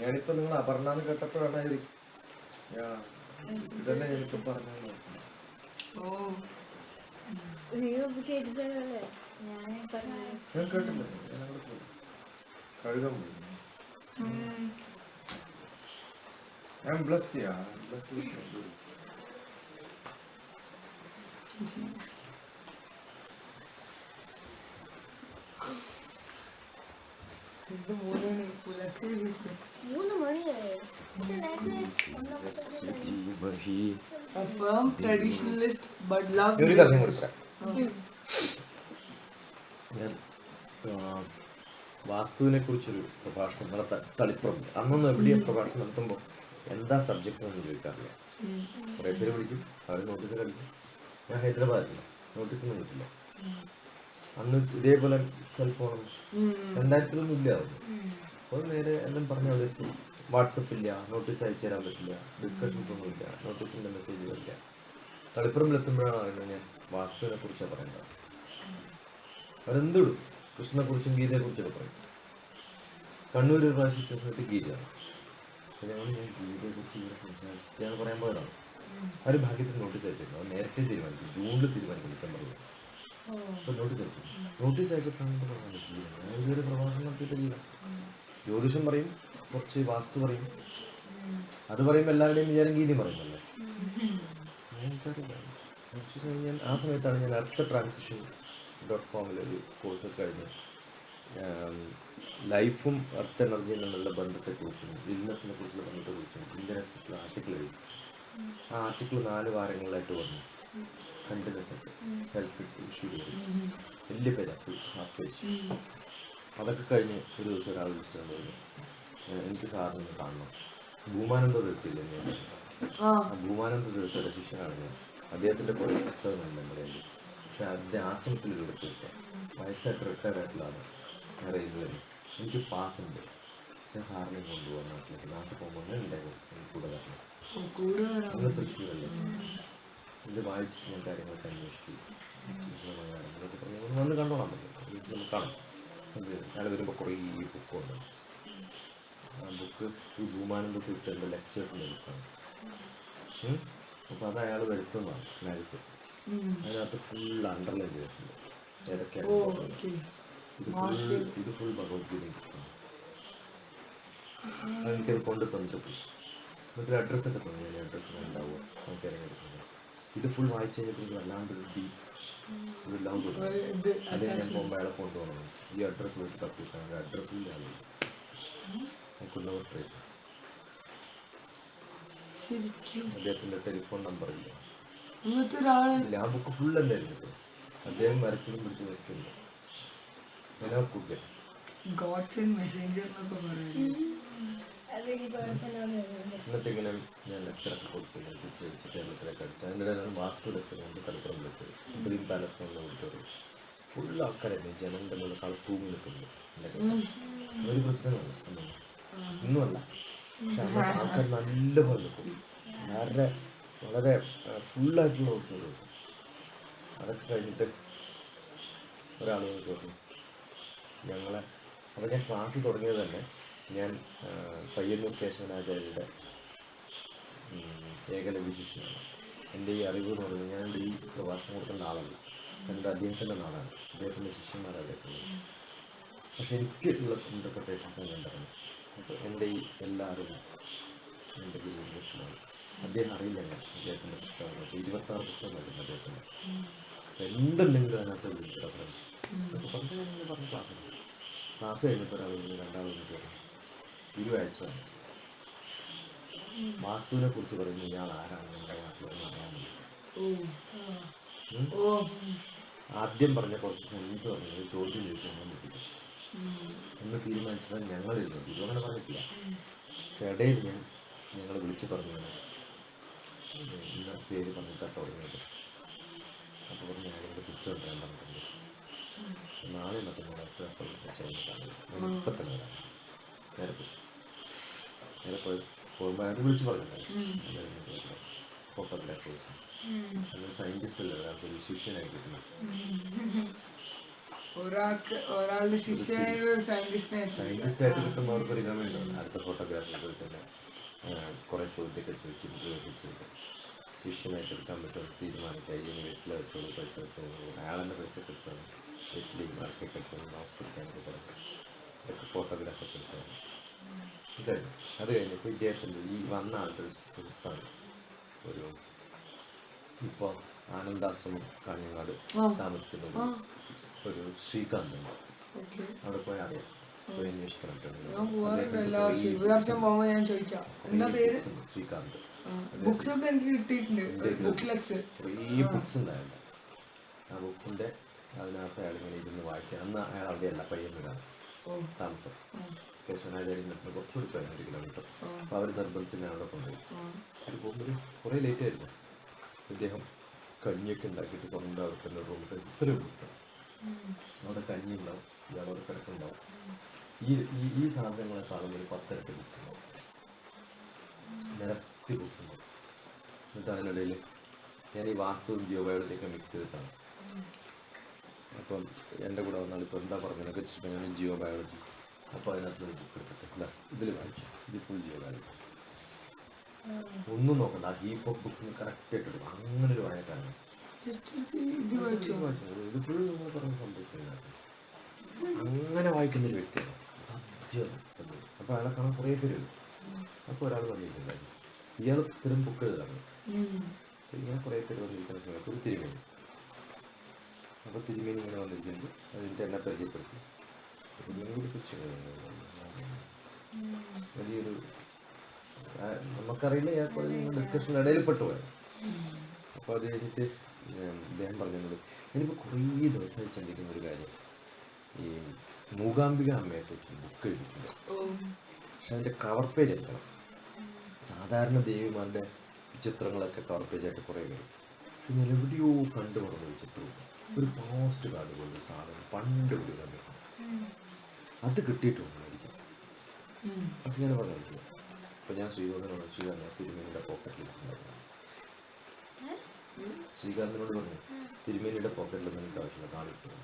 ഞാനിപ്പോ നിങ്ങൾ അപർണാന്ന് കേട്ടപ്പോഴാണ് ഇതന്നെ ഞാനിപ്പോ പറഞ്ഞു. ഞാൻ കേട്ടില്ല. ഞാനവിടെ പോയി കഴുകാൻ പോയി. I'm blessed, yeah. I'm blessed with my guru. A firm traditionalist but love. വാസ്തുവിനെ കുറിച്ചൊരു പ്രഭാഷണം നമ്മളെ തളിപ്പുറം അന്നൊന്നും എവിടെയും പ്രഭാഷണം നടത്തുമ്പോൾ എന്താ സബ്ജക്റ്റ് എന്ന് ചോദിക്കാറില്ല. കുറേ പേര് വിളിക്കും, അവർ നോട്ടീസ് കളിക്കും. ഞാൻ ഹൈദരാബാദില്ല, നോട്ടീസൊന്നും കിട്ടില്ല. അന്ന് ഇതേപോലെ സെൽഫോണും 2000 ഇല്ല. അപ്പോൾ നേരെ എല്ലാം പറഞ്ഞാൽ അവിടെ എത്തും. വാട്സപ്പില്ല, നോട്ടീസ് അയച്ചു തരാൻ പറ്റില്ല, ഡിസ്കഷൻസ് ഒന്നും ഇല്ല, നോട്ടീസിൻ്റെ മെസ്സേജുകളില്ല. തളിപ്പുറമ്പിലെത്തുമ്പോഴാണ് അറിയുന്നത് ഞാൻ വാസ്തുവിനെ കുറിച്ചാണ് പറയേണ്ടത്. അവരെന്തിടും കൃഷ്ണനെക്കുറിച്ചും ഗീതയെക്കുറിച്ചൊക്കെ പറയും. കണ്ണൂർ ഒരു പ്രാവശ്യം ഗീതയാണ്. ഞാൻ ഗീതയെക്കുറിച്ച് ഇങ്ങനെ സംസാരിച്ചിട്ടാണ് പറയാൻ പോയതാണ്. അവർ ഭാഗ്യത്തിൽ നോട്ടീസ് അയച്ചിരുന്നു. അവർ നേരത്തെ തീരുമാനിക്കും, ജൂണിൽ തീരുമാനിക്കും, ഡിസംബറിൽ. അപ്പോൾ നോട്ടീസ് അയച്ചു. നോട്ടീസ് അയച്ചിട്ടാണ് പറഞ്ഞത് ഗീത. ഞാൻ ഇതുവരെ പ്രഭാഷണം നടത്തിയിട്ട് ഗീത. ജ്യോതിഷം പറയും, കുറച്ച് വാസ്തു പറയും. അത് പറയുമ്പോൾ എല്ലാവരുടെയും വിചാരം ഗീതി പറയുമല്ലേ. എനിക്കറിയില്ല. ഞാൻ ആ സമയത്താണ് ഞാൻ അടുത്ത transition.com ഒരു കോഴ്സ് കഴിഞ്ഞ് ലൈഫും എർത്ത് എനർജിയും തമ്മിലുള്ള ബന്ധത്തെക്കുറിച്ചും ബിസിനസ്സിനെ കുറിച്ചുള്ള ബന്ധത്തെക്കുറിച്ചും ഇന്ത്യനെ സ്പെഷ്യൽ ആർട്ടിക്കിൾ എഴുതി. ആ ആർട്ടിക്കിൾ 4 വാരങ്ങളിലായിട്ട് വന്നു. കണ്ടിന്യൂസ് ആയിട്ട് ഹെൽത്ത് ഇഷ്യൂ ചെയ്തു. വലിയ പേര് ഹാഫ് പേജ്. അതൊക്കെ കഴിഞ്ഞ് ഒരു ദിവസം ഒരാൾ വിളിച്ചിട്ട് പറഞ്ഞു, എനിക്ക് സാറിന് കാണണം. ഭൂമാനന്ദ തീർത്തില്ലേ ഞാൻ? ആ ഭൂമാനന്ദ തീർത്തയുടെ ശിഷ്യനാണ് ഞാൻ. അദ്ദേഹത്തിൻ്റെ കുറേ പുസ്തകങ്ങളുണ്ട് നമ്മുടെ കയ്യിൽ. പക്ഷെ അതിൻ്റെ ആശ്രമത്തിൽ എടുത്തിട്ട് വയസ്സായിട്ട് റിട്ടയർഡ് ആയിട്ടുള്ളതാണ് ഞാൻ റെയിൽവേയിൽ. എനിക്ക് പാസ് ഉണ്ട്, ഞാൻ സാറിനെ കൊണ്ടുപോകാൻ നാട്ടിലേക്ക്. നാട്ടിൽ പോകുമ്പോൾ ഉണ്ടായിരുന്നു കൂടെ വരണം. നിങ്ങൾ തൃശ്ശൂരല്ലേ, ഇത് വായിച്ചിട്ട് ഞാൻ കാര്യങ്ങളൊക്കെ അന്വേഷിച്ചു വിശദമായ കാര്യങ്ങളൊക്കെ പറഞ്ഞു വന്ന് കണ്ടോളാൻ പറ്റും. നമുക്ക് കാണാം. ഞാൻ വരുമ്പോൾ കുറേ ബുക്കുണ്ട്. ആ ബുക്ക് ഈ ഭൂമാനന്ദത്തിൽ ഇട്ട ലെക്ചേഴ്സിൻ്റെ ബുക്കാണ്. അപ്പോൾ അത് അയാൾ വരുത്തുന്നതാണ് മാഗസിൻ. അതിനകത്ത് ഫുൾ അണ്ടർലൈൻ ചെയ്തിട്ടുണ്ട് ഏതൊക്കെയാണ്. ഇത് ഫുൾ ഭഗവത്ഗീത ബുക്കാണ്. അതെനിക്കത് കൊണ്ട് തന്നിട്ട് പോയി. എന്നിട്ടൊരു അഡ്രസ്സൊക്കെ തന്നു. ഞാൻ അഡ്രസ്സ് ഉണ്ടാവുക നമുക്ക് ഇറങ്ങിയെടുക്കുന്നത്. ഇത് ഫുൾ വായിച്ചു കഴിഞ്ഞപ്പോൾ എനിക്ക് വല്ലാണ്ടൊരു ഇതെല്ലാം തോന്നുന്നു. അതേ ഞാൻ പോകുമ്പോൾ അയാളെ കൊണ്ടുപോകണം. ഈ അഡ്രസ്സ് വെച്ച് തപ്പിട്ടാണ് അഡ്രസ്സിൽ നോക്കുന്ന ട്രേസ്. അദ്ദേഹത്തിൻ്റെ ടെലിഫോൺ നമ്പറില്ല. ആ ബുക്ക് ഫുൾ എന്തായിരുന്നു അദ്ദേഹം വരച്ചതും പിടിച്ചു വെക്കുന്നത്. എന്നിട്ട് ഇങ്ങനെ ഞാൻ ലെക്ചറൊക്കെ കൊടുത്തിട്ടുണ്ട്. കേരളത്തിലേക്ക് അടിച്ചു. അതിൻ്റെ വാസ്തു ലെക്ചർ കൊണ്ട് തലപ്പുറം വെച്ചത് ഡ്രീം പാലസ് എന്നുള്ള ഓഡിറ്റോറിയം ഫുൾ ആൾക്കാരായിരുന്നു. ജനങ്ങളുടെ മുകളിൽ തൂങ്ങി നിൽക്കുന്നത്. ഒരു പ്രശ്നമാണ് ഒന്നുമല്ല. പക്ഷെ ആൾക്കാർ നല്ലപോലെ നിൽക്കും. വളരെ വളരെ ഫുള്ളായിട്ടുള്ള ഓഡിറ്റോറിയം. അതൊക്കെ കഴിഞ്ഞിട്ട് ഒരാൾ പറഞ്ഞു ഞങ്ങളെ. അപ്പോൾ ഞാൻ ക്ലാസ് തുടങ്ങിയത് തന്നെ ഞാൻ പയ്യന്നൂർ കേശവനാചാര്യയുടെ ഏകലവ്യ ശിഷ്യനാണ്. എൻ്റെ ഈ അറിവ് എന്ന് പറയുന്നത് ഞാൻ ഈ പ്രഭാഷണം കൊടുക്കേണ്ട ആളല്ല. എൻ്റെ അദ്ദേഹത്തിൻ്റെ നാടാണ്, അദ്ദേഹത്തിൻ്റെ ശിഷ്യന്മാരാണ് അദ്ദേഹത്തിൻ്റെ. പക്ഷെ എനിക്ക് ഉള്ള ഇൻ്റർപ്രിട്ടേഷൻസ് ഞാൻ പറഞ്ഞു. അപ്പോൾ എൻ്റെ ഈ എല്ലാ അറിവും എൻ്റെ ഗുരുവിനാണ്. അദ്ദേഹം അറിയില്ല ഞാൻ അദ്ദേഹത്തിൻ്റെ പുസ്തകങ്ങൾ. 26 പുസ്തകമായിരുന്നു അദ്ദേഹത്തിൻ്റെ. എന്തുണ്ടെങ്കിലും അതിനകത്ത് റെഫറൻസ് അതൊക്കെ പറഞ്ഞ ക്ലാസ് കഴിഞ്ഞപ്പോൾ ഒരാൾ രണ്ടാമത് പറഞ്ഞു ഇരുവാഴ്ച വാസ്തുവിനെ കുറിച്ച് പറയുന്നു. ഇയാൾ ആരാണ് നമ്മുടെ നാട്ടിലൊന്നും അറിയാൻ. ആദ്യം പറഞ്ഞ കുറച്ച് സെൻസ് പറഞ്ഞത് ചോദ്യം ചോദിച്ചാൽ പറ്റില്ല എന്ന് തീരുമാനിച്ചത് ഞങ്ങളിരുന്നു. ഇതുവങ്ങനെ പറഞ്ഞിട്ടില്ല. പക്ഷെ ഇടയിൽ ഞങ്ങൾ വിളിച്ച് പറഞ്ഞു ഇന്ന പേര് പറഞ്ഞിട്ടാണ് തുടങ്ങിയത്. അപ്പോൾ പറഞ്ഞ് ഞങ്ങളുടെ തിരിച്ചുകൊണ്ടുവരാൻ പറഞ്ഞിട്ടുണ്ട്. നാളെ മറ്റന്നാൾ ഇപ്പം തന്നെ വരാം. നേരെ പോകുമ്പോൾ അത് വിളിച്ച് പറഞ്ഞിട്ടുണ്ടായിരുന്നു. ഫോട്ടോഗ്രാഫേഴ്സ് അങ്ങനെ സയൻറ്റിസ്റ്റ് അല്ലേ ഒരാൾക്ക് ഒരു ശിഷ്യനായി കിട്ടുന്നത്. സയൻറ്റിസ്റ്റായിട്ട് കിട്ടുന്നവർക്ക് ഒരു ഇനം വേണ്ടത്. അടുത്ത ഫോട്ടോഗ്രാഫേഴ്സ് തന്നെ കുറേ ചോദ്യമൊക്കെ ചോദിച്ച് ചോദിച്ചിട്ട് ശിഷ്യനായിട്ട് എടുക്കാൻ പറ്റുമെന്ന് തീരുമാനിക്കുക. ഇതിന് വീട്ടിൽ വെച്ചോളൂ, പൈസ വെച്ചോളൂ. അയാളെന്നെ പൈസ കിട്ടുന്നു. വീട്ടിൽ മാർക്കറ്റ് എടുക്കുന്നു, മാസ്കെടുക്കാനൊക്കെ പറഞ്ഞു. ഇതൊക്കെ ഫോട്ടോഗ്രാഫൊക്കെ എടുത്താണ്. ഇതായിരുന്നു. അത് കഴിഞ്ഞപ്പോൾ ഇദ്ദേഹത്തിൻ്റെ ഈ വന്ന ആളുടെ സുഹൃത്താണ് ഒരു ഇപ്പോൾ ആനന്ദാശ്രമം കാഞ്ഞങ്ങാട് താമസിക്കുന്നത് ഒരു ശ്രീകാന്ത് ഉണ്ട്. അവിടെ പോയി അറിയാം, പോയി അന്വേഷിക്കണം. ശ്രീകാന്ത് കുറേ ബുക്സ് ഉണ്ടായിരുന്നു. ആ ബുക്സിൻ്റെ അതിനകത്ത് അയാൾ ഇങ്ങനെ ഇരുന്ന് വായിക്കുക. അന്ന് അയാൾ അവിടെയല്ല, പയ്യന്നൂരാണ് താമസം. കേശവനാചാര്യം നിന്ന് കുറച്ചുകൂടി 15 കിലോമീറ്റർ. അപ്പോൾ അവർ നിർബന്ധിച്ച് ഞാൻ അവിടെ കൊണ്ടുപോയി. അത് പോകുമ്പോൾ കുറേ ലേറ്റ് ആയിരുന്നു. ഇദ്ദേഹം കഞ്ഞിയൊക്കെ ഉണ്ടാക്കിയിട്ട് സ്വന്തം അവർക്കുള്ള റൂമിൽ ഇത്രയും പുസ്തകം അവിടെ കഞ്ഞി ഉണ്ടാവും, ഇയാളോട് കിടക്കുണ്ടാവും. ഈ സാധനങ്ങളെ കാണുമ്പോൾ ഒരു 10 ഇരട്ടി ബുക്സ് ഉണ്ടാവും, നിരത്തി ബുക്സ് ഉണ്ടാവും. എന്നിട്ട് അതിനിടയിൽ ഞാൻ ഈ വാസ്തുവും ജിയോബയോളജിയൊക്കെ മിക്സ് ചെയ്തിട്ടാണ്. അപ്പം എൻ്റെ കൂടെ വന്നാൽ ഇപ്പോൾ എന്താ പറഞ്ഞതൊക്കെ വെച്ചിട്ട് ഞാൻ ജിയോബയോളജി. അപ്പോൾ അതിനകത്ത് ഒരു ബുക്ക് എടുത്തിട്ട് ഇല്ല ഇതിൽ വായിച്ചു. ഇത് ഫുൾ ജിയോബയോളജി, ഒന്നും നോക്കണ്ട. ആ ഹീപ്പ് ഓഫ് ബുക്സിന് കറക്റ്റായിട്ട് എടുക്കും. അങ്ങനെ ഒരു വായനക്കാരാണ്. ഇത് ഫുൾ നമ്മൾ പറഞ്ഞ സംഭവിക്കുന്നത് അങ്ങനെ വായിക്കുന്നൊരു വ്യക്തിയാണ് സത്യം. അപ്പോൾ അയാളെ കാണാൻ കുറേ പേര് വരും. അപ്പോൾ ഒരാൾ വന്നിട്ടുണ്ടായിരുന്നു, ഇയാൾ സ്ഥിരം ബുക്ക് എഴുതാണ്. ഇങ്ങനെ കുറേ പേര് വന്നിരിക്കുന്ന സമയത്ത് ഒരു തിരുമേനി. അപ്പോൾ തിരുമേനി ഇങ്ങനെ വന്നിരിക്കുമ്പോൾ അതിൻ്റെ എന്നെ പരിചയപ്പെടുത്തി. തിരുമേനിയെക്കുറിച്ച് വലിയൊരു നമുക്കറിയില്ല, ഞാൻ ഡിസ്കഷൻ ഇടയിൽ പെട്ടുപോയത്. അപ്പോൾ അത് കഴിഞ്ഞിട്ട് അദ്ദേഹം പറഞ്ഞത് എനിക്കിപ്പോൾ കുറേ ദിവസമായി ചിന്തിക്കുന്ന ഒരു കാര്യം, ഈ മൂകാംബിക അമ്മയെക്കുറിച്ച് ബുക്ക് എഴുതിയിട്ടുണ്ട്. പക്ഷെ അതിൻ്റെ കവർ പേജ് എടുക്കണം. സാധാരണ ദേവിമാരുടെ ചിത്രങ്ങളൊക്കെ കവർ പേജായിട്ട് കുറേ വരും. ഞാൻ എവിടെയോ കണ്ടു പറഞ്ഞു ചിത്രം ഒരു പോസ്റ്റ് കാർഡ് പോലൊരു സാധനം പണ്ട് ഇവിടെ കണ്ടിട്ടുണ്ട്. അത് കിട്ടിയിട്ടുണ്ട് മേടിക്കാൻ. അപ്പം ഞാൻ പറഞ്ഞു അപ്പം ഞാൻ ശ്രീകാന്തിനോട് തിരുമേനിയുടെ പോക്കറ്റിലുണ്ടായിരുന്നു. ശ്രീകാന്തിനോട് പറഞ്ഞു തിരുമേനിയുടെ പോക്കറ്റിലൊന്നും എനിക്ക് ആവശ്യമില്ല, കാണിട്ടുണ്ട്.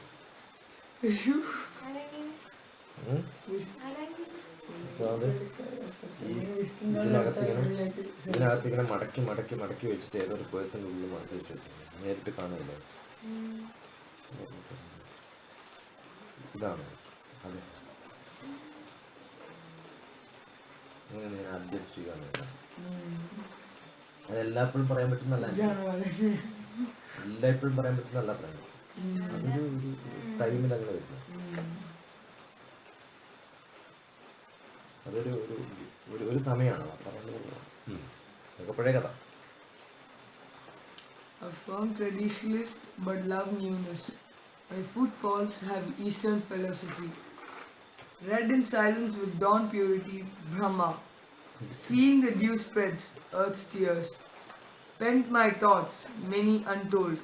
അത് ഇതിനകത്തിങ്ങനെ മടക്കി മടക്കി മടക്കി വെച്ചിട്ട് ഏതൊരു പേഴ്സൻ്റെ ഉള്ളിൽ മടക്കി വെച്ച് നേരിട്ട് കാണില്ല. ഇതാണ് അതെ, അങ്ങനെ ഞാൻ ആദ്യം ചെയ്യാറുണ്ട്. അതെല്ലായ്പ്പോഴും പറയാൻ പറ്റുന്നല്ല, എല്ലായ്പ്പോഴും പറയാൻ പറ്റുന്നല്ല പറയാൻ. അതൊരു ഒരു ടൈമിൽ അങ്ങനെ വരുന്നു. അതൊരു ഒരു ഒരു സമയമാണ് പറയുന്നത്. അതൊക്കെ പഴയ കഥ. A firm traditionalist but love newness. My footfalls have Eastern philosophy. Read in silence with dawn purity, Brahma. Seeing the dew spreads, earth's tears. Pent my thoughts, many untold.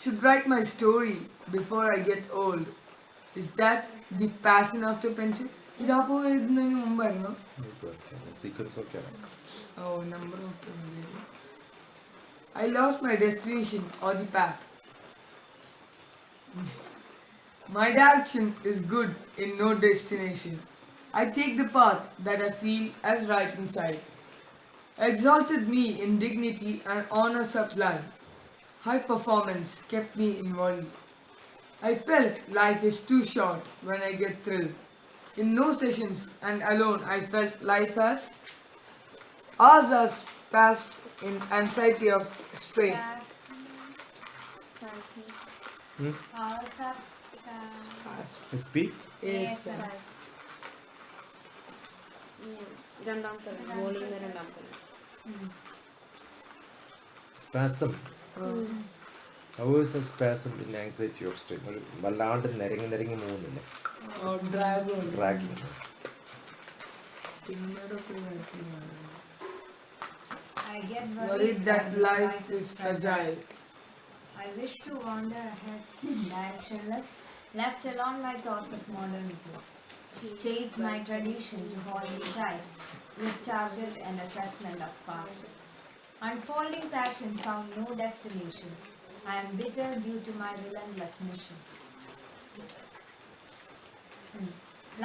Should write my story before I get old. Is that the passion after pension? ഇതാപ്പോ എഴുതുന്നതിന് മുമ്പായിരുന്നോ? Sequence ഒക്കെയാണ്. ഓ, number ഒക്കെ. I lost my destination or the path. My direction is good in no destination. I take the path that I feel as right inside. Exalted me in dignity and honor sublime. High performance kept me involved. I felt life is too short when I get thrilled. In no sessions and alone I felt life as hours as passed in anxiety of strain. Speak. Yes, sir. രണ്ടാമത്തെ മോളിന്ന് രണ്ടാമത്തെ Spasm. Hours a spasm in anxiety of strain. ഒരു വല്ലാണ്ട് നിരങ്ങി മൂന്നില്ലേ, Or dragon. Dragging. I get Worried that life is fragile. I wish to wander ahead, directionless, left alone my thoughts of modernity. Chase my tradition to hold me tight, with charges and assessment of past. Unfolding passion found no destination. I am bitter due to my relentless mission.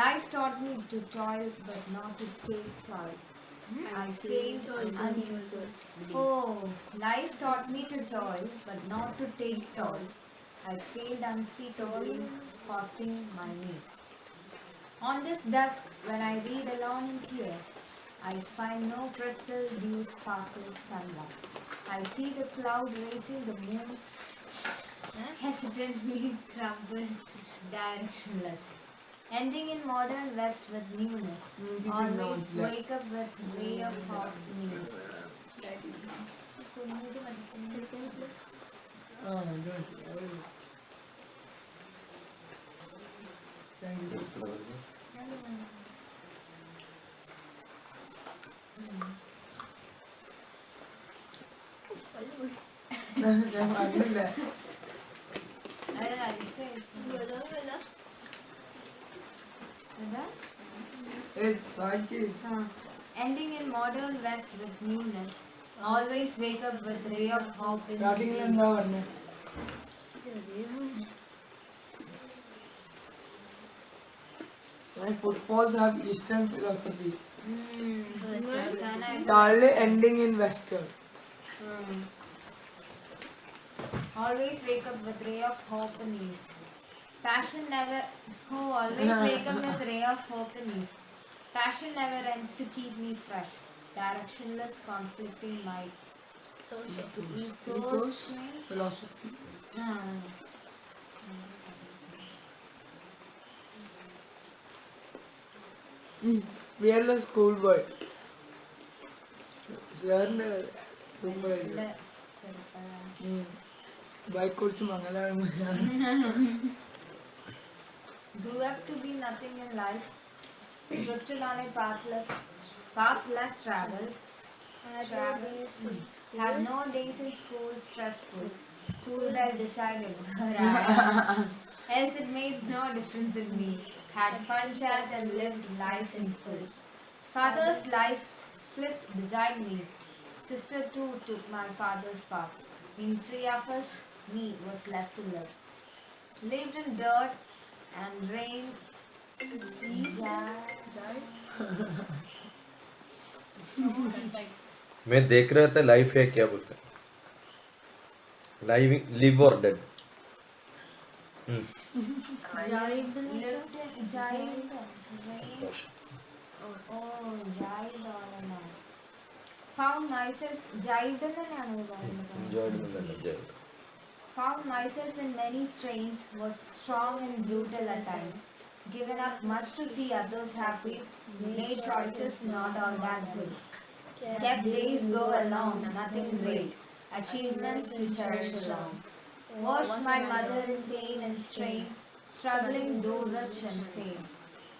Life taught me to toil, but not to take toil. I failed Oh, life taught me to toil, but not to take toil. I failed unspeakably, costing my needs. On this dusk, when I read alone in tears, I find no crystal dew sparkle sunlight. I see the cloud racing the moon, hesitantly crumbled, directionless. Ending in modern west with newness, always wake up with ray of hot news. Ending in modern west with newness, always wake up with ray of hope in news. My footfalls have Eastern philosophy. Darle ending in Western. Always wake up with ray of hope in east. Passion never. Oh, always wake up with ray of hope in east. Passion never ends to keep me fresh. Directionless, conflicting my ethos. Philosophy. Fearless schoolboy. സാറിൻ്റെ സൂപ്പറായിട്ട് bike കുറിച്ച് മംഗളാണ്. Grew up to be nothing in life. Drifted on a path less traveled. Had no days in school stressful. School I decided where I am. Else it made no difference in me. Had fun chat and lived life in full. Father's life slipped beside me. Sister too took my father's part. In three of us, me was left to live. Lived in dirt and rain. मैं देख रहा था life है क्या बोलते live live और dead Lived in giant rain. Oh, jived all along. Found myself jived in Found myself in many strains, was strong and brutal at times. Given up much to see others happy, made choices not all that good. Kept days go along, nothing great, achievements to cherish along. Watched my mother in pain and strain, struggling though rich and fame.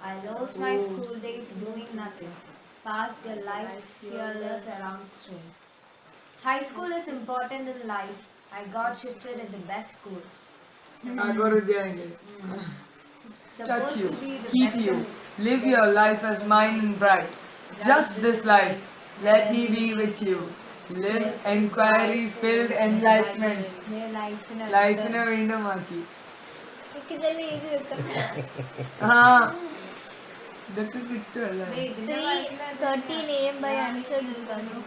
I lost my school days doing nothing, passed a life fearless around strain. High school is important in life. I got shifted at the best school. Touch Supposed you, to be the keep best you, of- live your life as mine and bright. Just this life, let me be with you. Live enquiry filled enlightenment. ലൈഫിനെ വീണ്ടും മാറ്റി എനിക്കിതെല്ലാം എഴുതി വെക്കണം. ആ ഇതൊക്കെ കിട്ടുമല്ലേ Wait, ഇതിന്റെ 3:13 AM by Anisha Dulgani.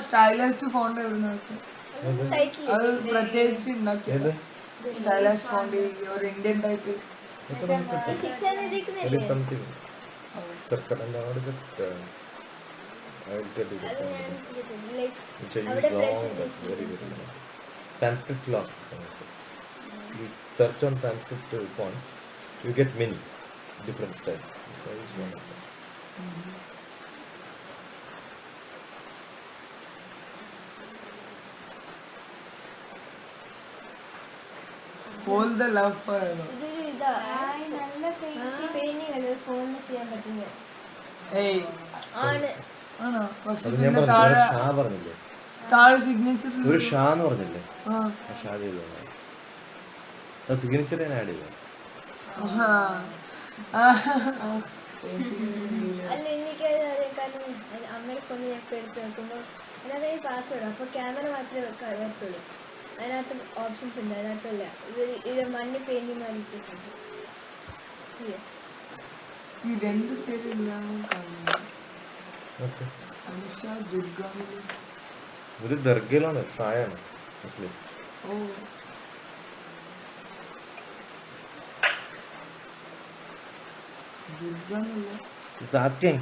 Stylised font എവിടുന്ന സൈറ്റിൽ അത് പ്രത്യേകിച്ച് ഉണ്ടാക്കിയത് സ്റ്റൈലൈസ്ഡ് ഫോണ്ട് ഒരു ഇന്ത്യൻ ടൈപ്പ് ശിക്ഷ എഴുതിക്കുന്നില്ലേ? It is something. Circle and all that. I'll tell you അത് that. ഞാൻ കേട്ടിട്ടുണ്ട്. Like, Which I അവിടെ use long, presentation. very long. Sanskrit law. You search on Sanskrit fonts, you get many different styles. So I use one of them. Hold the love forever. ഇതൊരു ഇതാ നല്ല painting അല്ലേ ഫോണിൽ ചെയ്യാൻ പറ്റുന്നത് ഏയ് ആണ്. ആണോ പക്ഷെ അത് ഞാൻ പിന്നെ പറഞ്ഞു താഴെ ഷാ പറഞ്ഞില്ലേ താഴെ സിഗ്നേച്ചർ ഒരു ഷാ എന്ന് പറഞ്ഞില്ലേ ആ ആ ഷാ ചെയ്തു സിഗ്നേച്ചർ ഞാൻ ആഡ് ചെയ്തു അല്ല എനിക്ക് കാരണം അമ്മയുടെ ഫോണിൽ ഞാൻ ഇപ്പോൾ എടുത്ത് നോക്കുമ്പോൾ അതിനകത്ത് ഈ പാസ്വേഡ് അപ്പോൾ ക്യാമറ മാത്രമേ വരത്തുള്ളൂ. അതിനകത്ത് ഓപ്ഷൻസ് ഉണ്ട്, അതിനകത്തല്ല ഇത് മണ്ണി പെയിന്റിങ് മാറിയിട്ട് ഈ രണ്ട് പേരില്ലാന്ന് കാണുന്നു ഓക്കെ അനുഷ ദുർഗാമിലി ഒരു ദർഗയിലാണ് ഷായാണ് മുസ്ലിം ഓ ദുർഗാമില്ല He's asking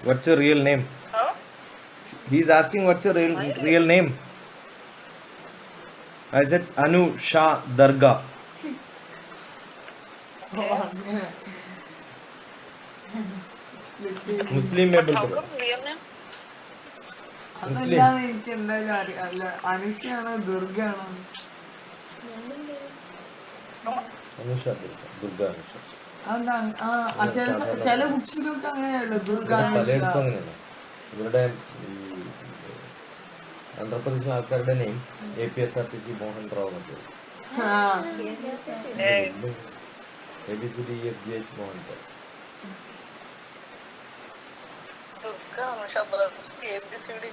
what's your real name. He's asking what's your real name. I said Anu Shah Darga. Muslim में बोलते हैं. Real name? അതല്ലാതെ എനിക്ക് എന്തായാലും അറിയാം അല്ല അനുഷയാണോ ദുർഗയാണോ Anusha Durga Anusha. അതാണ് ആ ചില ബുക്സിലൊക്കെ അങ്ങനെയല്ലോ ദുർഗ പലയിടത്തും അങ്ങനെയല്ല. ഇവരുടെ ആന്ധ്രാപ്രദേശിലെ ആൾക്കാരുടെ നെയിം APSRTC മോഹൻ റാവു മറ്റേ ABCDEFGH Mohan Rao. Durga, Anusha, ABCD,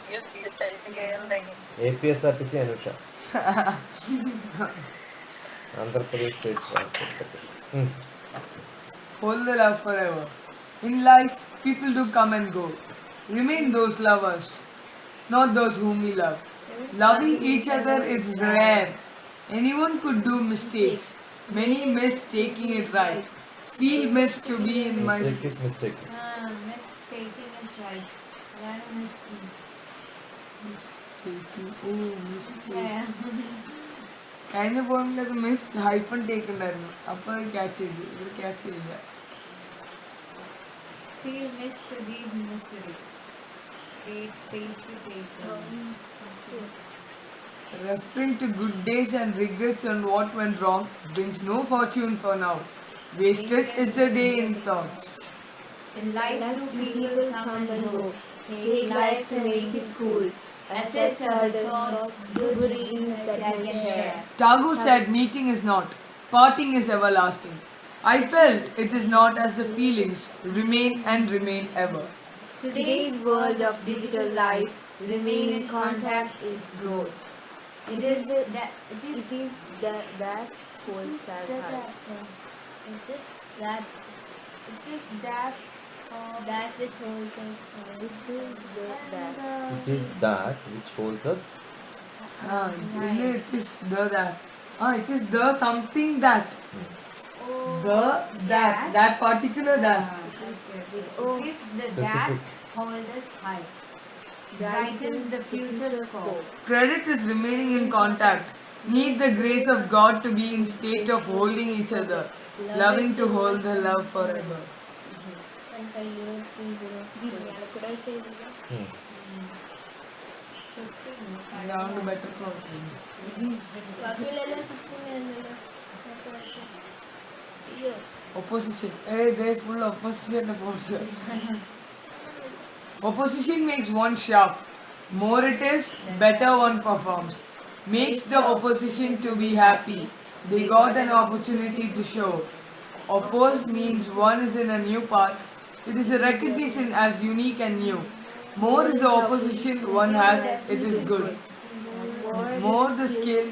APSRTC Anusha. Andhra Pradesh state transport. Hold the love forever. In life, people do come and go. Remain those lovers, not those whom we love. Loving each other is rare. Anyone could do mistakes. Many miss taking it right. Feel missed to be in my... Mistake is mistake. mistaking it right. അതാണ് mistake. കഴിഞ്ഞ പോയിന്റിൽ അത് miss hyphen take ഉണ്ടായിരുന്നു അപ്പൊ അത് catch ചെയ്തു ഇത് catch ചെയ്തില്ല Feel missed to be mystery. Create space to take on. Referring to good days and regrets on what went wrong brings no fortune for now. Wasted is the day in thoughts. In life, two people come and go. Take life to make it cool. Assets are the thoughts, good dreams that can share. Tagore said meeting is not, parting is everlasting. I felt it is not as the feelings remain and remain ever. Today's world of digital life, remain in contact is growth. It is that holds us high. It is that which holds us high. It is that. It is that which holds us. Really it is the that. It is the something that. The that particular that. It is the that hold us high. Brightens the future scope. Credit is remaining in contact. Need the grace of God to be in state of holding each other, loving to hold the love forever. 15030. Round better for ബാക്കിയുള്ളെല്ലാം 15 ആയിരുന്നല്ലോ. അയ്യോ. opposition. Hey, they full opposition force. Opposition makes one sharp. More it is, better one performs. Makes the opposition to be happy. They got an opportunity to show. Opposed means one is in a new path. It is a recognition as unique and new. More is the opposition one has, it is good. More the skill,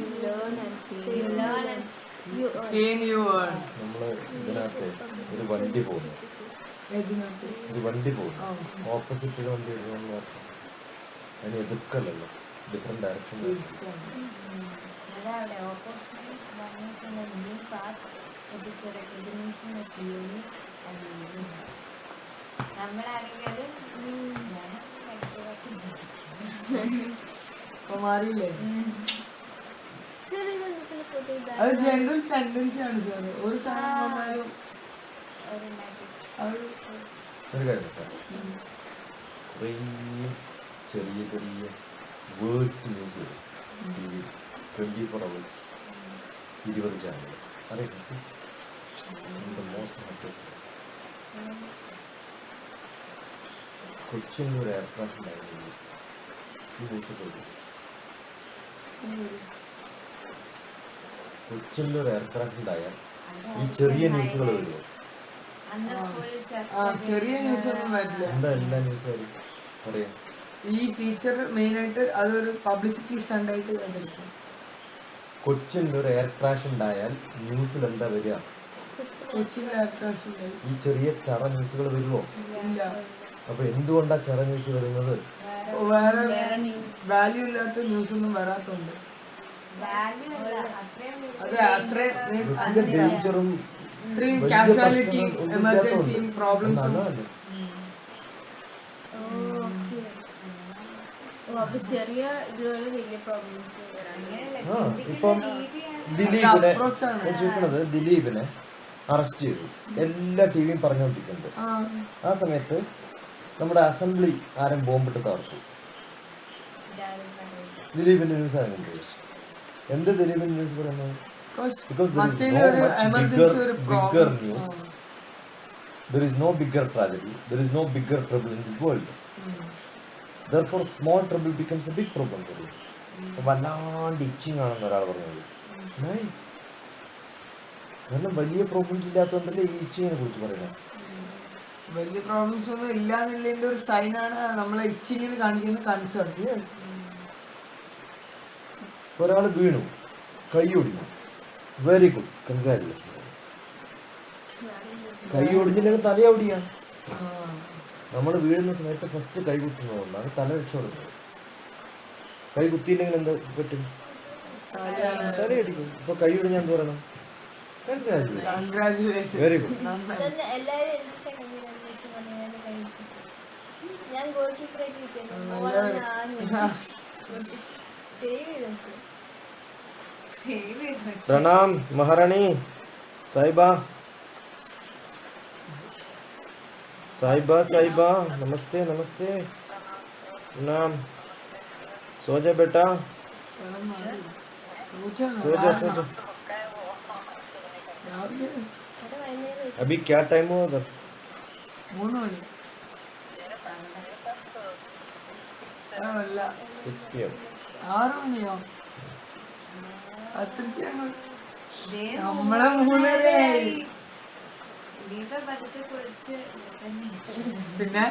pain you earn. നമ്മൾ ഇതിനകത്ത് ഒരു വണ്ടി പോകുന്നു, ഒരു വണ്ടി പോകുന്നു, opposite വണ്ടി വരുന്നു, അതിന് എതിർക്കല്ലല്ലോ, ഡിഫറെന്റ് ഡയറക്ഷൻ. മാറിയില്ലേ? അത് ജനറൽ ടെൻഡൻസി ആണ് സാർ. ഒരു സാധനം വന്നാലും ഒരു കാര്യം കുറേ ചെറിയ ചെറിയ വേഴ്സ്റ്റ് ന്യൂസ് വരും ടി വി 24 hours 20 ചാനൽ. അറിയാം മോസ്റ്റ് കൊച്ചിനൊരു എയർക്രാഫ്റ്റ് ഉണ്ടായിരുന്നു. ഈ ന്യൂസ് പോയി കൊച്ചിനൊരു എയർക്രാഫ്റ്റ് ഉണ്ടായാൽ ഈ ചെറിയ ന്യൂസുകൾ വരുമോ? ചെറിയ ന്യൂസ് ഒന്നും വരില്ല. എന്താ എല്ലാ ന്യൂസും വരും അറിയാം. ഈ ഫീച്ചർ മെയിനായിട്ട് അതൊരു പബ്ലിസിറ്റി സ്റ്റണ്ടായിട്ട് കണ്ടെടുക്കും. കൊച്ചിനൊരു എയർ ക്രാഷ് ഉണ്ടായാൽ ന്യൂസിൽ എന്താ വരിക? കൊച്ചിയിൽ എയർ ക്രാഷ് ഉണ്ടായി. ഈ ചെറിയ ചറ ന്യൂസുകൾ വരുമോ? ഇല്ല. അപ്പൊ എന്തുകൊണ്ടാ ചറ ന്യൂസ് വരുന്നത്? വേറെ വാല്യൂ ഇല്ലാത്ത ന്യൂസ് ഒന്നും വരാത്തോണ്ട്. അതെ, അത്രയും ഡേഞ്ചറും ഇത്രയും കാഷ്വാലിറ്റിയും എമർജൻസിയും പ്രോബ്ലംസും. അപ്പൊ ചെറിയ ഇതുപോലെ വലിയ പ്രോബ്ലംസ് ഇപ്പം ദിലീപിനെ ഞാൻ ചോദിക്കണത്, ദിലീപിനെ അറസ്റ്റ് ചെയ്തു, എല്ലാ ടി വിയും പറഞ്ഞുകൊണ്ടിരിക്കുന്നുണ്ട്. ആ സമയത്ത് നമ്മുടെ അസംബ്ലി ആരും ബോംബിട്ട് തകർത്തു. ദിലീപിന്റെ ന്യൂസ് ആയിരുന്നു. എന്ത് ദിലീപിന്റെ ന്യൂസ് പറയുന്നത്? Because there is no much bigger news. There is no bigger tragedy. There is no bigger trouble in this world. Therefore, small trouble becomes a big problem for you. വല്ലാണ്ട് etching ആണെന്ന് ഒരാൾ പറഞ്ഞത്. Nice. കാരണം വലിയ problems ഇല്ലാത്തതുകൊണ്ടല്ലേ ഈ ഇച്ചിങ്ങിനെ കുറിച്ച് പറയുന്നത്. വലിയ പ്രോബ്ലംസ് ഒന്നും ഇല്ലാന്നുള്ളതിന്റെ ഒരു സൈനാണ് നമ്മളെ ഇച്ചിങ്ങിന് കാണിക്കുന്ന കൺസേൺ. ഒരാൾ വീണു, കൈ ഒടിഞ്ഞു, വെരി ഗുഡ്, കൺഗ്രാജുലേഷൻ. കൈ ഒടിഞ്ഞില്ലെങ്കിൽ തല ഒടിയാണ്. നമ്മൾ വീഴുന്ന സമയത്ത് ഫസ്റ്റ് കൈ കുത്തുന്നതുകൊണ്ടാണ് തല രക്ഷപ്പെടുന്നത്. കൈ കുത്തിയില്ലെങ്കിൽ എന്താ പറ്റും? തലയടിക്കും. ഇപ്പൊ കൈ ഒടിഞ്ഞാൽ എന്ത് പറയണം? Congratulation, very good. ഞാൻ ഗോൾ കീപ്പറായിട്ട് प्रणाम महारानी साहिबा, साहिबा साहिबा, नमस्ते नमस्ते, प्रणाम. सो जा बेटा, सो जा सो जा. अभी क्या टाइम हुआ उधर? 3 മണി. അല്ല 6 p.m. 6 മണിയോ അത്രയ്ക്ക് നമ്മളെ 3:30 ഇനിയിപ്പോ പതുക്കെ കുളിച്ച് പിന്നെ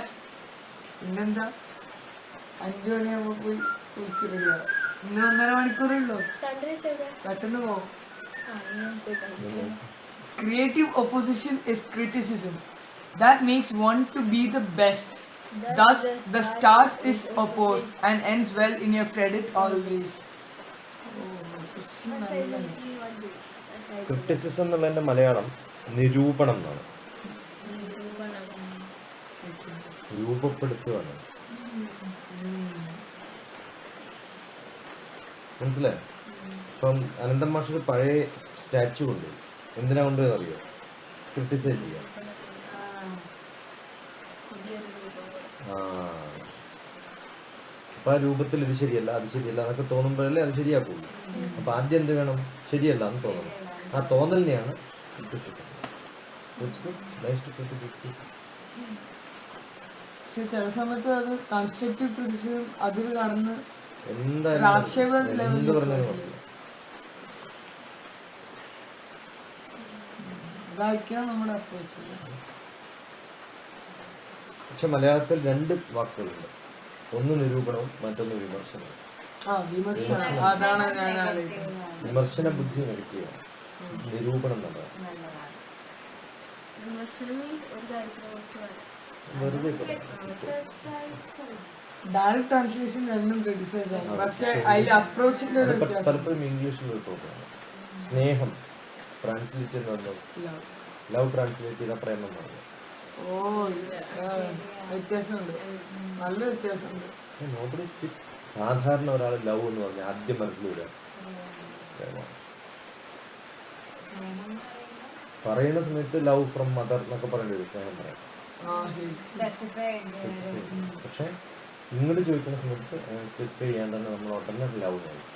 പിന്നെന്താ 5 മണിയാകുമ്പോ പോയി കുളിച്ച് റെഡിയാവും. ഇന്ന് 1.5 മണിക്കൂറുള്ളൂ, Sunrise എവിടെ? പെട്ടെന്ന് പോകും. ഞാൻ പോയി കളിക്കാം. Creative opposition is criticism that makes one to be the best. Thus, the start is opposed and ends well in your credit always. Criticism എന്നുള്ളതിന്റെ മലയാളം നിരൂപണം എന്നാണ്. രൂപപ്പെടുത്തുകയാണ്. മനസ്സിലായോ? ഇപ്പം അനന്തൻ മാഷൊരു പഴയ സ്റ്റാച്ചു കൊണ്ട് എന്തിനാ കൊണ്ട് അറിയോ? ക്രിട്ടിസൈസ് ചെയ്യാം. അപ്പൊ ആ രൂപത്തിൽ ഇത് ശരിയല്ല, അത് ശരിയല്ല എന്നൊക്കെ തോന്നുമ്പോഴല്ലേ അത് ശരിയാക്കുള്ളൂ. അപ്പൊ ആദ്യം എന്ത് വേണം? ശരിയല്ല എന്ന് തോന്നണം. ആ തോന്നലിനെയാണ് ക്രിറ്റിസിസം. പക്ഷെ ചില സമയത്ത് അത് കൺസ്ട്രക്റ്റീവ് ക്രിറ്റിസിസം അതിൽ കടന്ന് എന്തായാലും എന്ത് പറഞ്ഞാലും കുഴപ്പമില്ല. അതായിരിക്കണം നമ്മുടെ അപ്രോച്ച്. പക്ഷെ മലയാളത്തിൽ 2 വാക്കുകളുണ്ട്. ഒന്ന് നിരൂപണവും മറ്റൊന്ന് വിമർശനവും. വിമർശനം, അതാണ് ഞാൻ ആലോചിക്കുന്നത്. വിമർശന ബുദ്ധി നടിക്കുക, നിരൂപണം നല്ലതാണ്. വെറുതെ ഡയറക്റ്റ് ട്രാൻസ്ലേഷൻ രണ്ടും ക്രിറ്റിസൈസ് ആണ്, പക്ഷെ അതിൽ അപ്രോച്ചിന്റെ പലപ്പോഴും ഇംഗ്ലീഷിൽ ഒരു പ്രോഗ്രാം. സ്നേഹം ട്രാൻസ്ലേറ്റ് എന്ന് പറഞ്ഞു, ലവ് ട്രാൻസ്ലേറ്റ് ചെയ്ത പ്രേമം പറഞ്ഞു. വ്യത്യാസമുണ്ട്, നല്ല വ്യത്യാസമുണ്ട്. സാധാരണ ഒരാൾ ലവ് എന്ന് പറഞ്ഞാൽ ആദ്യം മനസ്സിലൂടെ പറയുന്ന സമയത്ത് ലവ് ഫ്രം മദർ എന്നൊക്കെ പറയേണ്ടി വരും, സ്നേഹം പറയാം. പക്ഷെ ഇങ്ങോട്ട് ചോദിക്കുന്ന സമയത്ത് സ്പെസിഫൈ ചെയ്യാൻ തന്നെ നമ്മൾ ഉടനെ ലവ് നോക്കും.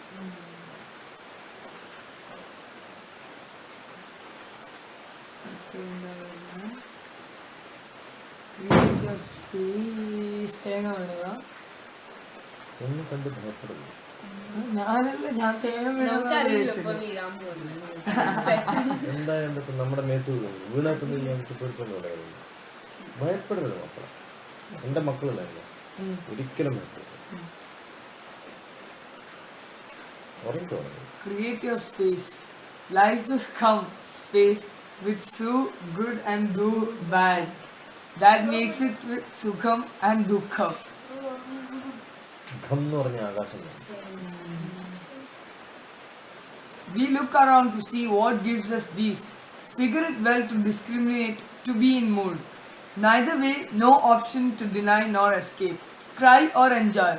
ഒന്ന് കണ്ട് ഭയപ്പെടുന്നു. ഞാനല്ല, ഞാൻ തേങ്ങ എന്തായാലും ഇപ്പം നമ്മുടെ മേത്ത് വീണായിട്ടൊന്നും ഞാൻ പേടിച്ചൊന്നും ഉണ്ടായിരുന്നു. ഭയപ്പെടരുത് മക്കളെ, എൻ്റെ മക്കളല്ല, ഒരിക്കലും ഭയപ്പെടരുത്. ഉറങ്ങിക്കോ. Create your space. Life is come space with so good and do bad. That makes it with sukham and dukkham. ഘം എന്ന് പറഞ്ഞ ആകാശം. We look around to see what gives us these. Figure it well to discriminate, to be in mood. Neither way, no option to deny nor escape. Cry or enjoy,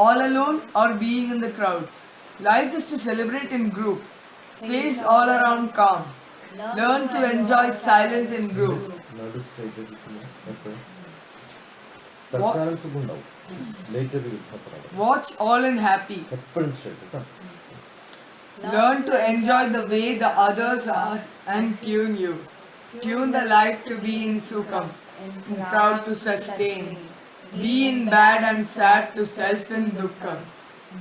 all alone or being in the crowd. Life is to celebrate in group. Face all around calm. Learn to enjoy silent in group. തൽക്കാലം സുഖം ഉണ്ടാവും, later സഫറാവും. Watch all in happy. എപ്പോഴും straight. Learn to enjoy the way the others are and tune you. Tune the life to be in sukham, proud to sustain. Be in bad and sad to self in dukkham.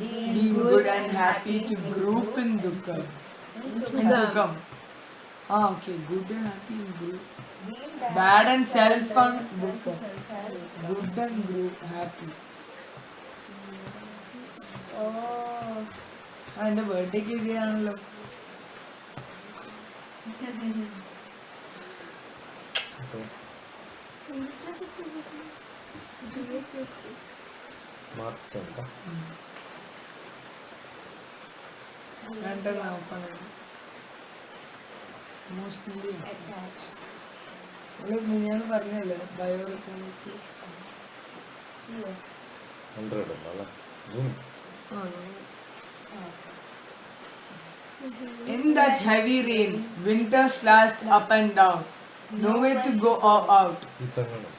Be good and happy to group in dukkham. In sukham. Okay. Good and happy in group. Bad and self and dukkham. Good and group happy. എൻ്റെ ബർത്ത്ഡേക്ക് എഴുതിയാണല്ലോ. Marks എന്താ? രണ്ടെണ്ണം open emotionally ഞാൻ പറഞ്ഞല്ലേ biology 100 അല്ലേ? Zoom. In that heavy rain, winter slashed up and down. Nowhere to go or out. ഇത്തങ്ങനെ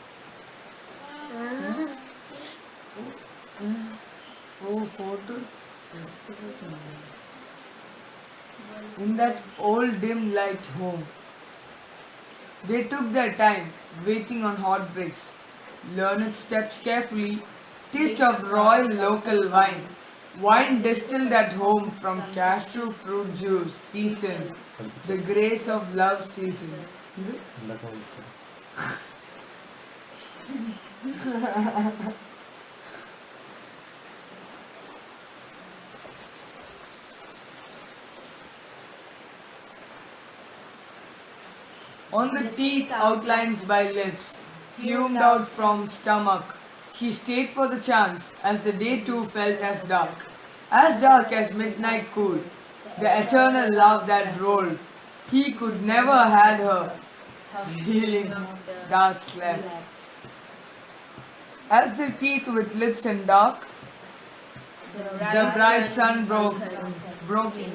Oh, photo. In that old dim light home, they took their time, waiting on hot bricks. Learned steps carefully, Taste of royal local wine. Wine distilled at home from cashew fruit juice seasoned. The grace of love seasoned. ഉണ്ടാക്കാൻ പറ്റും. On the teeth outlines by lips, fumed out from stomach. She stayed for the chance, as the day too felt as dark as midnight cool, the eternal love that rolled. He could never had her, feeling dark slept. As the teeth with lips and dark, the bright sun broke in,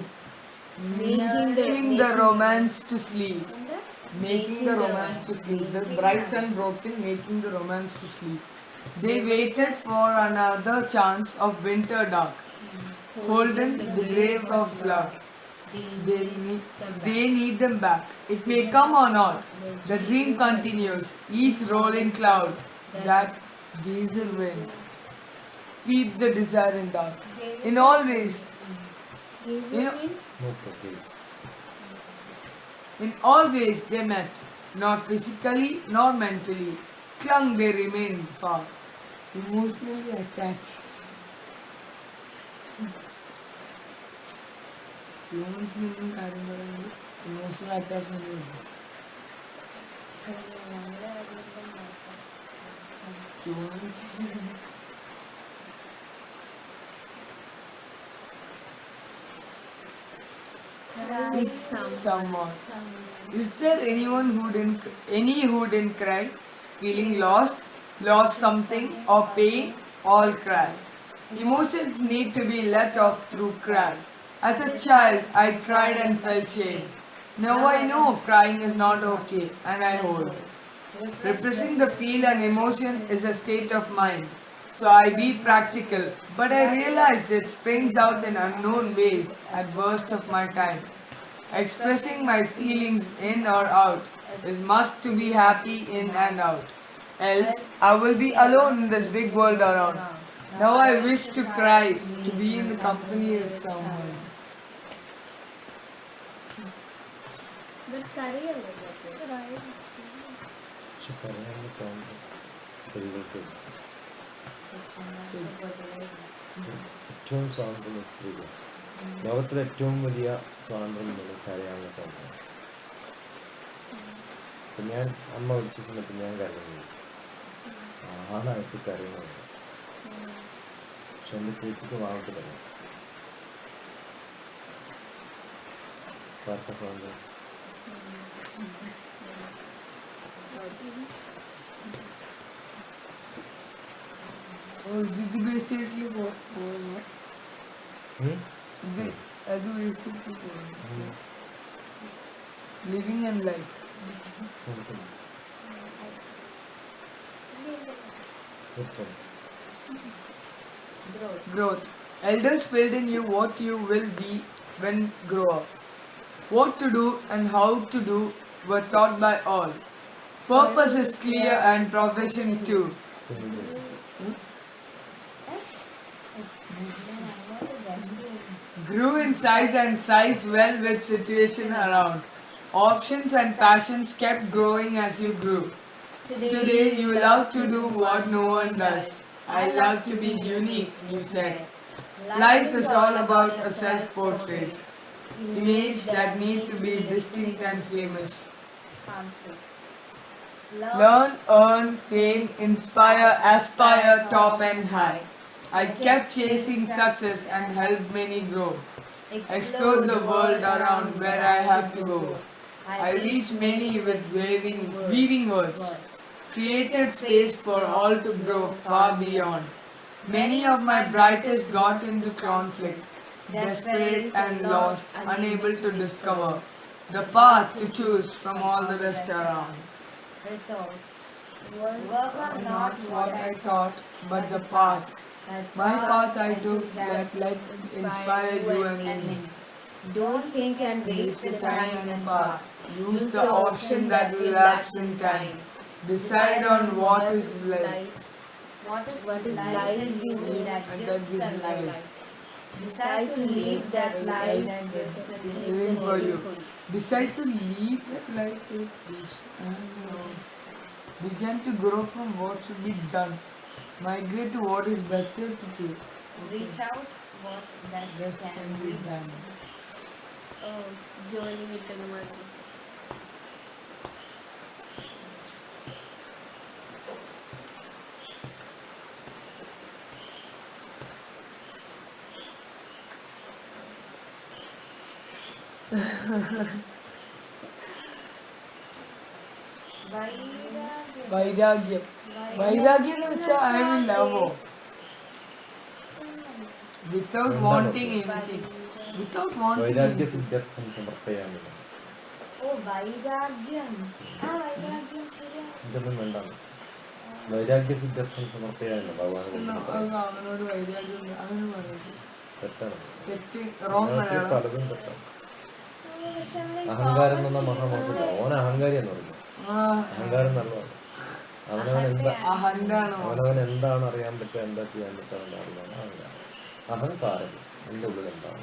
making the romance to sleep. Making the romance to sleep. The bright sun broke in, making the romance to sleep. They waited for another chance of winter dark, holding the grave of love. They need them back. It may come or not. The dream continues, each rolling cloud that geyser wind peep the desire in dark. In all ways, No purpose. in all ways they met, not physically nor mentally. Clung they remained far, emotionally attached. Humans കാര്യം പറയുന്നത് emotional attachment ഉണ്ട്. Humans is someone. Is there anyone who didn't cry, feeling lost something, or pain? All cry. Emotions need to be let off through cry. As a child, I cried and felt shame. Now I know crying is not okay, and I hold. Repressing the feel and emotion is a state of mind. So I be practical, but I realized it springs out in unknown ways at worst of my time. Expressing my feelings in or out is must to be happy in and out. Else I will be alone in this big world around. Now I wish to cry, to be in the company with someone. പക്ഷെ പറയാനുള്ള സ്വാതന്ത്ര്യം സ്ത്രീകൾക്ക് ഏറ്റവും സ്വാതന്ത്ര്യം സ്ത്രീകൾ. ലോകത്തിലെ ഏറ്റവും വലിയ സ്വാതന്ത്ര്യം എന്നുള്ളത് കരയാനുള്ള സ്വാതന്ത്ര്യം. അപ്പം ഞാൻ അമ്മ വിളിച്ച സമയത്ത് ഞാൻ കരയുന്നത് ആണായിട്ട് കരയുന്നുണ്ട്. പക്ഷെ എൻ്റെ ചേച്ചിക്ക് വാങ്ങിട്ട് പറയാം വാർത്ത സ്വാതന്ത്ര്യം. Oh, ഇത് basically പോകുന്നു. അത് basically പോകുന്നു. Living and life. Growth. Elders filled in you what you will be when grow up. What to do and how to do were taught by all. Purpose is clear and profession too. Grew in size and sized well with situation around. Options and passions kept growing as you grew. Today you love to do what no one does. I love to be unique, you said. Life is all about a self-portrait. Image that need to be distinct and famous. Learn, earn, fame, inspire, aspire, top and high. I kept chasing success and helped many grow. Explore the world around where I have to go. I reached many with weaving words. Created space for all to grow far beyond. Many of my brightest got into conflict, desperate and lost, unable to discover the path to choose from all the best around. Resolve. Work on Not what I thought, but the path. My path I took that let inspire you and me. Don't think and waste the time and path. Use the option that will lapse in time. Decide on what is life. What is life you need that gives a life? Decide to live that life that gives a Living for you. Decide to leave that life with peace. Begin to grow from what should be done. Migrate to what is better to do. Reach out what Best best can be done. ജോലി കിട്ടുന്ന മാതിരി. വൈരാഗ്യം. വൈരാഗ്യം എന്ന് വെച്ചാൽ I will love without wanting anything. Without wanting വൈരാഗ്യ സിദ്ധാർത്ഥം സമർപ്പയാമി. വൈരാഗ്യം. വൈരാഗ്യം ശരിയാണ്. ഇതൊന്നും വേണ്ടാണ്. വൈരാഗ്യ സിദ്ധാർത്ഥം സമർപ്പയാമി ഭഗവാൻ. അവനോട് വൈരാഗ്യം അങ്ങനെ പറയുന്നത് തെറ്റാണ്. തെറ്റ്. റോങ് മലയാളം. പലതും തെറ്റാണ്. അഹങ്കാരം എന്ന മഹാമോഹം. ഓൻ അഹങ്കാരി എന്ന് പറയുന്നത്. അഹങ്കാരം നല്ലതാണ്. അവനവൻ എന്താണ് അറിയാൻ പറ്റുക, എന്താ ചെയ്യാൻ പറ്റുക എന്നറിയാൻ അഹങ്കാരം. അഹങ്കാരം എൻ്റെ ഉള്ളിൽ എന്താണ്?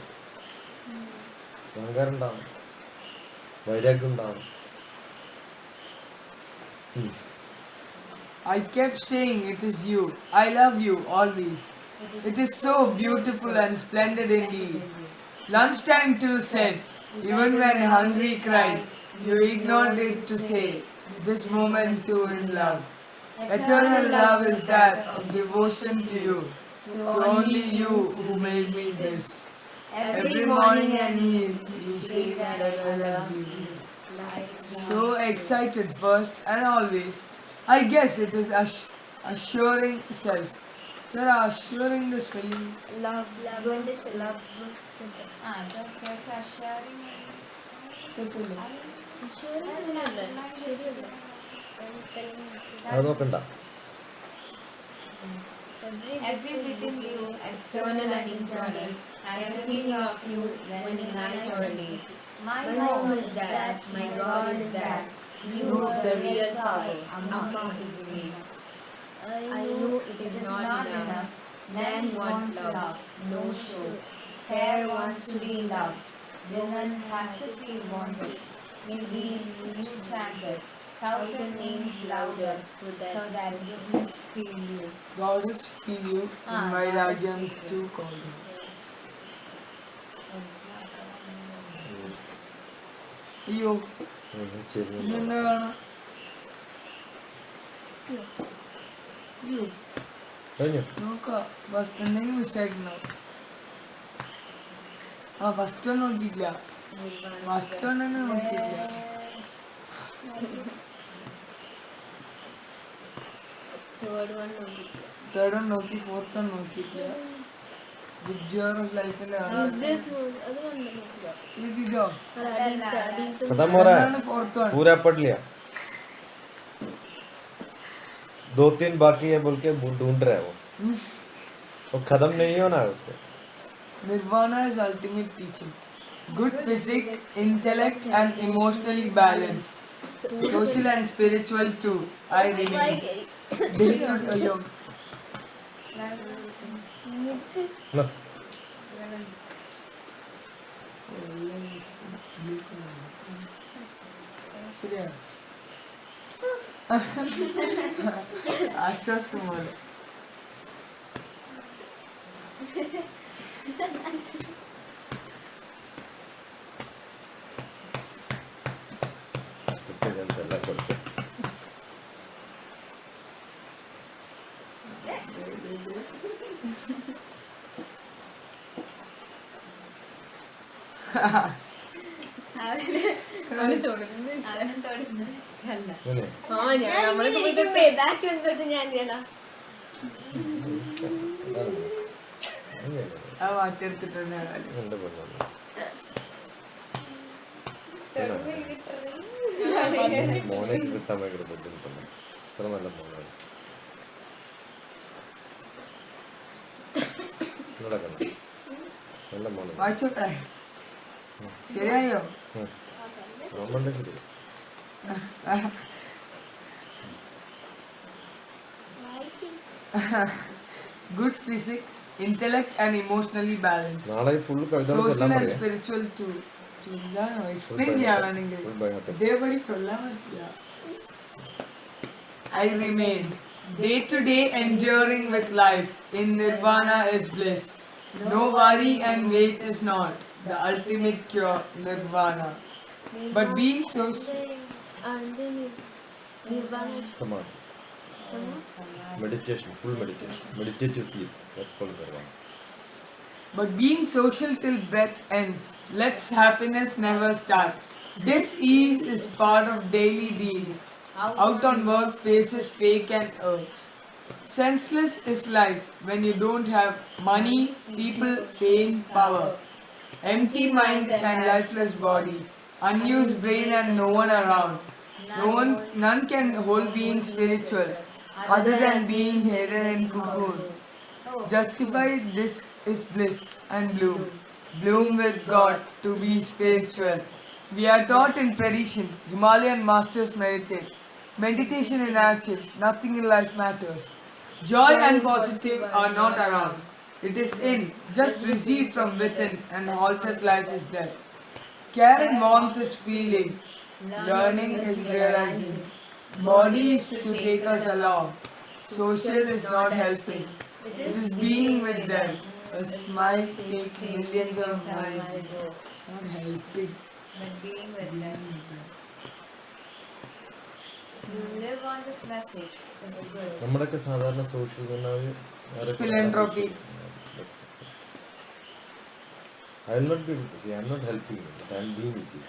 അഹങ്കാരം ഉണ്ടാവും, വൈരാഗ്യം ഉണ്ടാവും. I kept saying it is you. I love you always. It is so beautiful and splendid indeed. Lunchtime till said, even when hungry cried, you ignored it to say, this moment too in love. Eternal love is that of devotion to you, to only you who made me this. Every morning and eve, you say that I love you. So excited first and always. I guess it is assuring self. Sir, assuring the spelling. Love. When this love. അത് നോക്കണ്ട. Every bit in you, external and internal, I am thinking of you when in night or day. My home is that, my God is that, you are the real power, Amma is me. I know it is not enough, man wants love, no show. Hair wants to be loved, woman has to feel wanted. Maybe you chanted, thousand names louder, so that goodness feel you. Goddess feel you in Vairagyam to call you. അയ്യോ ഇതെന്താ കാണാം? അയ്യോ കഴിഞ്ഞു. നോക്കാം. First എന്തെങ്കിലും മിസ്സായിട്ടുണ്ടോ? First ഒന്ന് നോക്കിയില്ല. First ഒന്ന് നോക്കിയില്ല. തേർഡ് വൺ നോക്കി, ഫോർത്ത് വൺ നോക്കിയിട്ടില്ല. ഗുഡ് ജോർ ഓഫ് ലൈഫിലെ ഇതോ खत्म हो रहा है, ഫോർത്ത് വൺ. पूरा पढ़ लिया. 2-3 बाकी है बोल के ढूंढ रहा है वो खत्म नहीं होना है उसको. Nirvana is ultimate teaching. Good physics, intellect and emotionally balanced. Social and spiritual too. I remain. ना ആശ്വാസം പോലെ. എല്ലാം കൊടുത്തു. ഇങ്ങനെ ആ മാറ്റിയെടുത്തിട്ടുണ്ട്. എന്റെ പൊന്നോ. മോനെ കിട്ടാൻ ഭയങ്കര ബുദ്ധിമുട്ടുണ്ട്. ഇത്ര നല്ല മോനാണ്. നല്ല മോനെ വായിച്ചോട്ടെ. ശരിയായോ? നോമ്പുണ്ടെങ്കിൽ Good physique, intellect and emotionally balanced. നാളെ ഫുൾ കവിതകൾ Social ചൊല്ലാൻ and പറയാം. spiritual too. ചൊല്ലാനോ എക്സ്പ്ലെയിൻ by ചെയ്യാനാണെങ്കിൽ full by heart. ഇതേപടി ചൊല്ലാൻ പറ്റില്ല. I remained day to day enduring with life. In nirvana is bliss. No worry and weight is not the ultimate cure, nirvana. But being so And then Nirvana. Samadhi. Meditation, full meditation. Meditative sleep. That's called nirvana. But being social till breath ends, let's happiness never start. This ease is part of daily deed. Out on work faces fake and urge. Senseless is life when you don't have money, people, fame, power. Empty mind and lifeless body. Unused brain and no one around. None can hold being spiritual other than being hidden in cocoon. Justify this is bliss and bloom. Bloom with God to be spiritual. We are taught in tradition, Himalayan masters meditate. Meditation in action, nothing in life matters. Joy and positive are not around. It is in, just received from within, and altered life is death. Care and warmth is feeling, learning is realizing. Body is to take us along, social is not helping. It is being with them. A smile takes millions of miles. Not helping. But being with them. You live on this message. This is good. നമ്മുടെയൊക്കെ സാധാരണ social Philanthropy. I will not be able to see. I am not helping you, but I am being with you.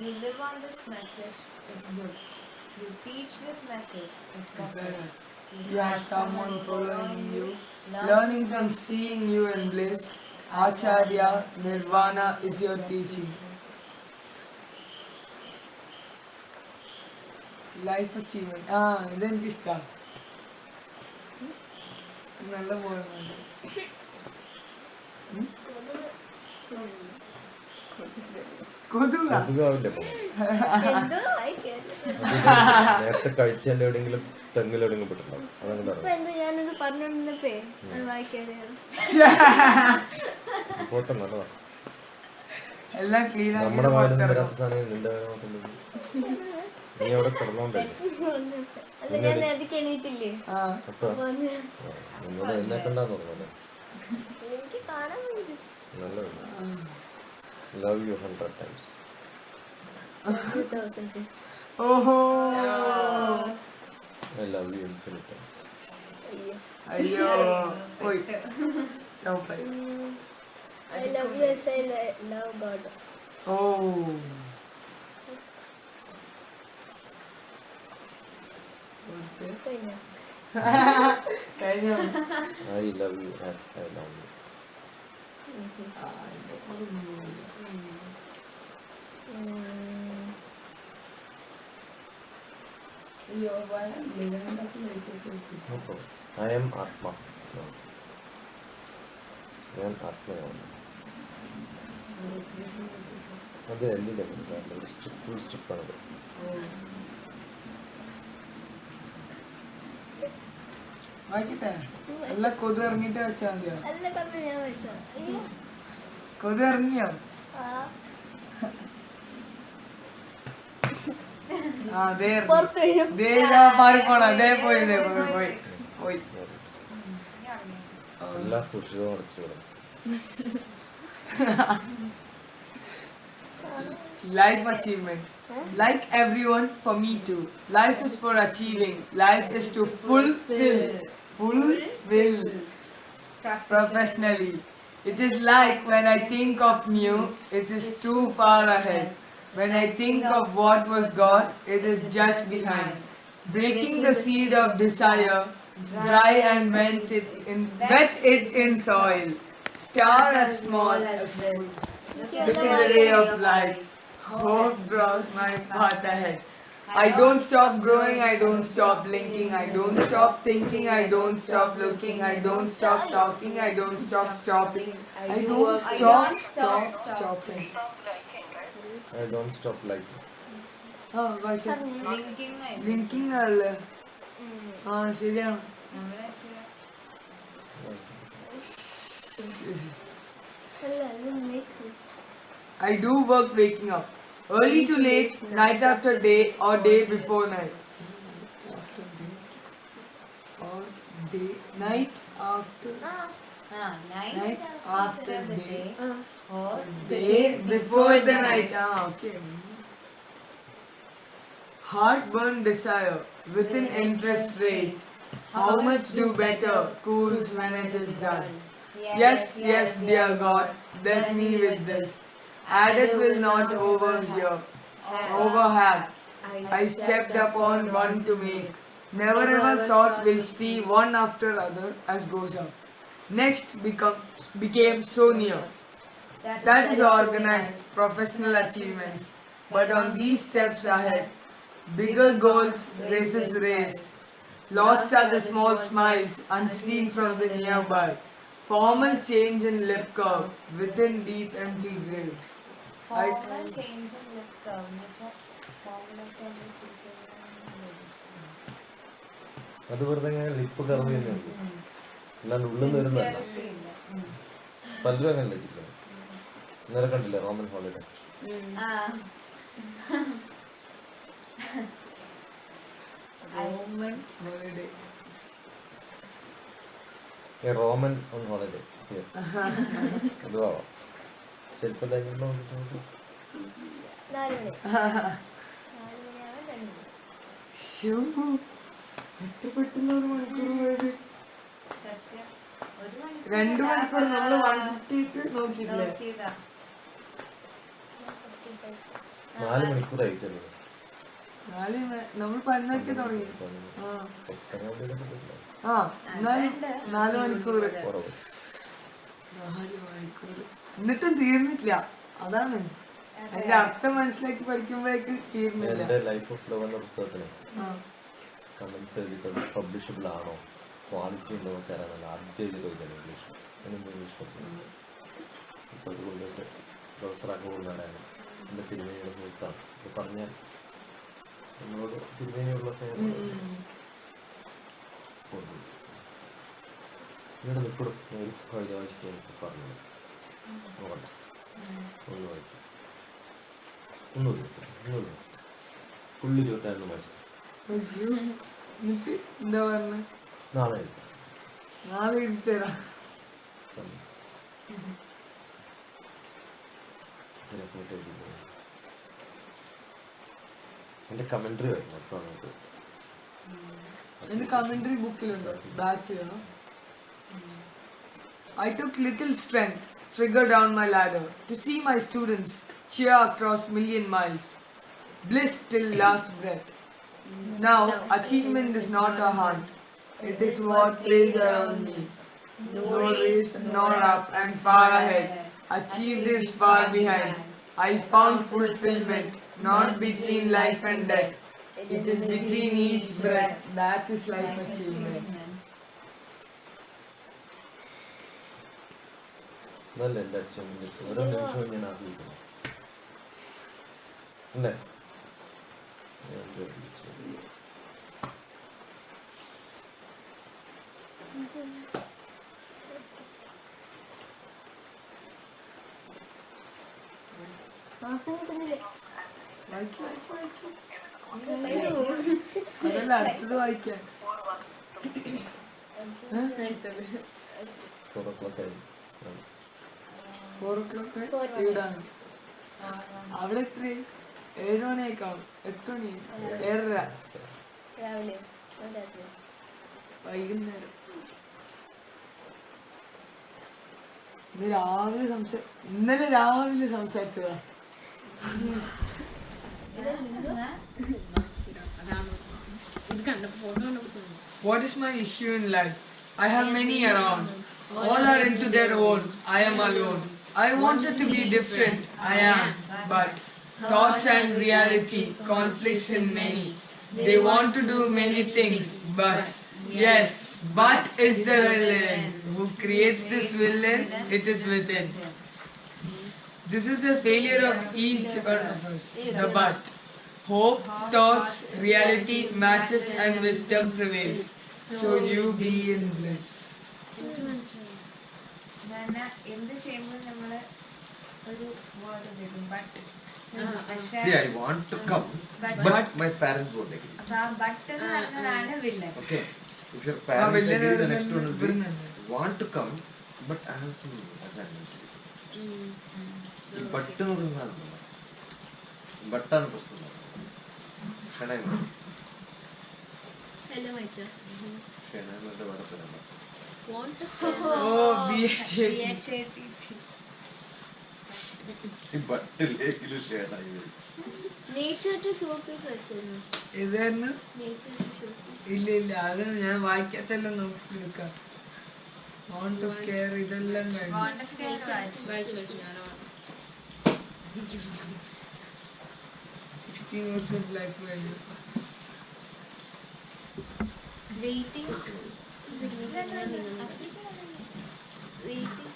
You live on this message is good. You teach this message is better. You have someone following you, learning from seeing you in bliss. Acharya, Nirvana is your teaching. Life achievement. ഇതെനിക്ക് ഇഷ്ടമാണ്. നല്ല പോയെന്നുണ്ട്. കൊതുക അധികമാവില്ല ഇപ്പൊ. എന്തോ വായിക്കരുത്. നേരത്തെ കഴിച്ചതിന്റെ എവിടെയെങ്കിലും തെങ്ങിലെവിടെയെങ്കിലും പെട്ടിട്ടുണ്ടാവും. അതങ്ങനെ ഇപ്പൊ എന്തോ ഞാനത് പറഞ്ഞോണ്ടിരുന്നപ്പേ അത് വായിക്കരുത്. പോട്ടെ, നല്ലതാണ്. എല്ലാം ക്ലീൻ നമ്മുടെ വായിലൊന്നും വരാത്ത സാധനം നിന്റെ വായിൽ നോക്കുന്നത്. നീ അവിടെ കിടന്നോണ്ടല്ലേ. അല്ല ഞാൻ നേരത്തെ എണീറ്റില്ലേ അപ്പൊ നിന്നോട് എന്നെ കണ്ടാന്ന് പറഞ്ഞല്ലേ. എനിക്ക് കാണാൻ വേണ്ടി. നല്ലതാണ്. Love you 100 times. 2000. ഓഹോ I love you infinite times. അയ്യോ. അയ്യോ പോയി Stop it. I love you as I love God. ഓ കഴിഞ്ഞോ? കഴിഞ്ഞോ I love you as I love you. അയ്യോ No problem. I am Atma. No. ഞാൻ ആത്മയാണ്. അത് എന്തിൻ്റെ ഫുൾ സ്റ്റിപ്പാണത്. വായിക്കട്ടെ എല്ലാം കൊതു ഇറങ്ങിട്ട് വെച്ചാൽ മതിയോ? അല്ല കപ്പ ഞാൻ വെച്ചോ. അയ്യോ. കൊതു ഇറങ്ങിയോ? ആ. ആ ദേ പുറത്ത് വരും. പാറിപ്പോണ ദേ പോയി പോയി എല്ലാ സൂക്ഷിതവും അടച്ചു വിടും. Life achievement. Like everyone, for me too. Life is for achieving. Life is to fulfill professionally. It is like when I think of new, it is too far ahead. When I think of what was God, it is just behind. Breaking the seed of desire, dry and wet it in soil. Star as small as fruits. Within the ray of light, hope draws my path ahead. I don't stop growing, I don't stop blinking, I don't stop thinking, I don't stop looking, I don't stop talking, I don't stop stopping, I don't stop stopping. Stop liking, right? I don't stop liking. ആ വായിക്കാം. Linking linking അല്ലേ? ആ ശരിയാണ്. നമ്മളെ ശരി. I do work waking up. Early to late, night after day, or day before night. Or day, night after Night night after the day or day before the night. Ah, okay. Heartburn desire within interest rates. How much do better cools when it is done. Yes, yes, dear God, bless me with this. Added will not overhap. I stepped upon one to make. Never ever thought will see one after other as goes up. Next became so near. That is organized professional achievements. But on these steps ahead, bigger goals, races raced. Lost are the small smiles unseen from the nearby. Formal change in lip curve within deep empty grave. formal change in lip curve എന്ന് വെച്ചാൽ formula അത് വെറുതെ lip curve ചെയ്യുന്നുണ്ട്, അല്ലാണ്ട് ഉള്ളിൽ നിന്ന് വരുന്നതല്ല. പലരും അങ്ങനെ ലഭിക്കുന്നത് ഇന്നലെ കണ്ടില്ലേ Roman holiday. Roman holiday. Roman on holiday അതുവാവാം. ചിലപ്പോൾ നാല് മണി ശ്ശോ, എത്ര പെട്ടെന്ന് ഒരു മണിക്കൂർ പോയത്. 2 മണിക്കൂർ നമ്മള് 150 നോക്കിയില്ലേ? 4 മണിക്കൂറായിട്ടല്ലേ. നമ്മൾ 11 തുടങ്ങി. ആ എന്നാലും 4 മണിക്കൂർ. 4 മണിക്കൂർ എന്നിട്ടും തീർന്നിട്ടില്ല. അതാണ് അതിന്റെ അർത്ഥം മനസ്സിലാക്കി പഠിക്കുമ്പോഴേക്ക് തീർന്നില്ല. എന്റെ ലൈഫ് ഓഫ് ലവ് എന്ന പുസ്തകത്തിന് കമന്റ്സ് എഴുതിക്കൊണ്ട് പബ്ലിഷബിൾ ആണോ, ക്വാളിറ്റി ഉണ്ടോ തരാനല്ല ആദ്യം എഴുതി ചോദിക്കണം ഇംഗ്ലീഷ്. ഇംഗ്ലീഷ് ഇപ്പൊ അത് കൊണ്ടിട്ട് പ്രൊഫസറാക്കി കൊടുക്കാനാണ് എൻ്റെ തിരുമേനിയുടെ സുഹൃത്താണ്. ഇത് പറഞ്ഞാൽ നമ്മളോട് തിരുമേനിയുള്ള സ്നേഹം ഇവിടെ നിൽക്കൂടും ഒരു കവിത വായിച്ചിട്ട് എനിക്ക് പറഞ്ഞത് നോക്കണ്ട ഒന്ന് വായിക്കും ഒന്നുമില്ല ഫുള്ള് 26 വായിച്ചു. എന്നിട്ട് എന്താ പറഞ്ഞ? നാളെ നാളെ എഴുതി തരാം. എന്റെ കമന്ററി വരുന്നു അപ്പൊ അങ്ങോട്ട് എന്റെ commentary ബുക്കിലുണ്ടോ? ബാക്കിലാണോ? I took little strength, trigger down my ladder, to see my students cheer across million miles. Bliss till last breath. Now, achievement is not a hunt. It is what plays around me. No race, nor up and far ahead. Achieved is far behind. I found fulfillment, not between life and death. It is between each breath. That is life achievement. നല്ല എൻ്റെ അച്ഛൻ ഓരോ നിമിഷവും ഞാൻ ആസ്വദിക്കുന്നു അല്ലേ. മാസം കിട്ടുന്നില്ലേ? അതല്ല അടുത്തത് വായിക്കാൻ. 4 o'clock ആയി. 4 o'clock ഇവിടാണ്. അവിടെ എത്ര? 7 മണിയേക്കാവും. 8 മണി 7:30 രാവിലെ വൈകുന്നേരം. ഇന്നലെ രാവിലെ സംസാരിച്ചതാ. What is my issue in life? I have many around. All are into their own. I am alone. I wanted to be different. I am. But thoughts and reality conflicts in many. They want to do many things. But yes, but is the villain. Who creates this villain? It is within. This is the failure of each one of us. The but. Hope, thoughts, reality, matches and wisdom prevails. So you be in bliss. എന്ത് ചെയ്യുമ്പോൾ നമ്മള് ഒരു word തരും but. See, I want to come, but my parents won't agree. അപ്പൊ ആ but എന്ന് പറഞ്ഞതാണ് villain. Okay. If your parents agree, the next one will be want to come, but I have some assignment to do. ഈ but എന്ന് പറയുന്നതാണ് ബട്ടാണ് പ്രശ്നം. Hello, my dear. ക്ഷണങ്ങളുടെ വടത്തിലാണ്. Want to Oh, BHAT. ഈ ബട്ടിലേക്കിലും ക്ഷേണായി വരും. nature to showpiece വെച്ചിരുന്നു. ഇതായിരുന്നു? Nature to showpiece. ഇല്ല അത് ഞാൻ വായിക്കാത്തെല്ലാം നോക്കി എടുക്കാം. Want of care ഇതെല്ലാം കഴിഞ്ഞു. Want of care വായിച്ചു. 16 years of life കഴിഞ്ഞു. Waiting. Waiting.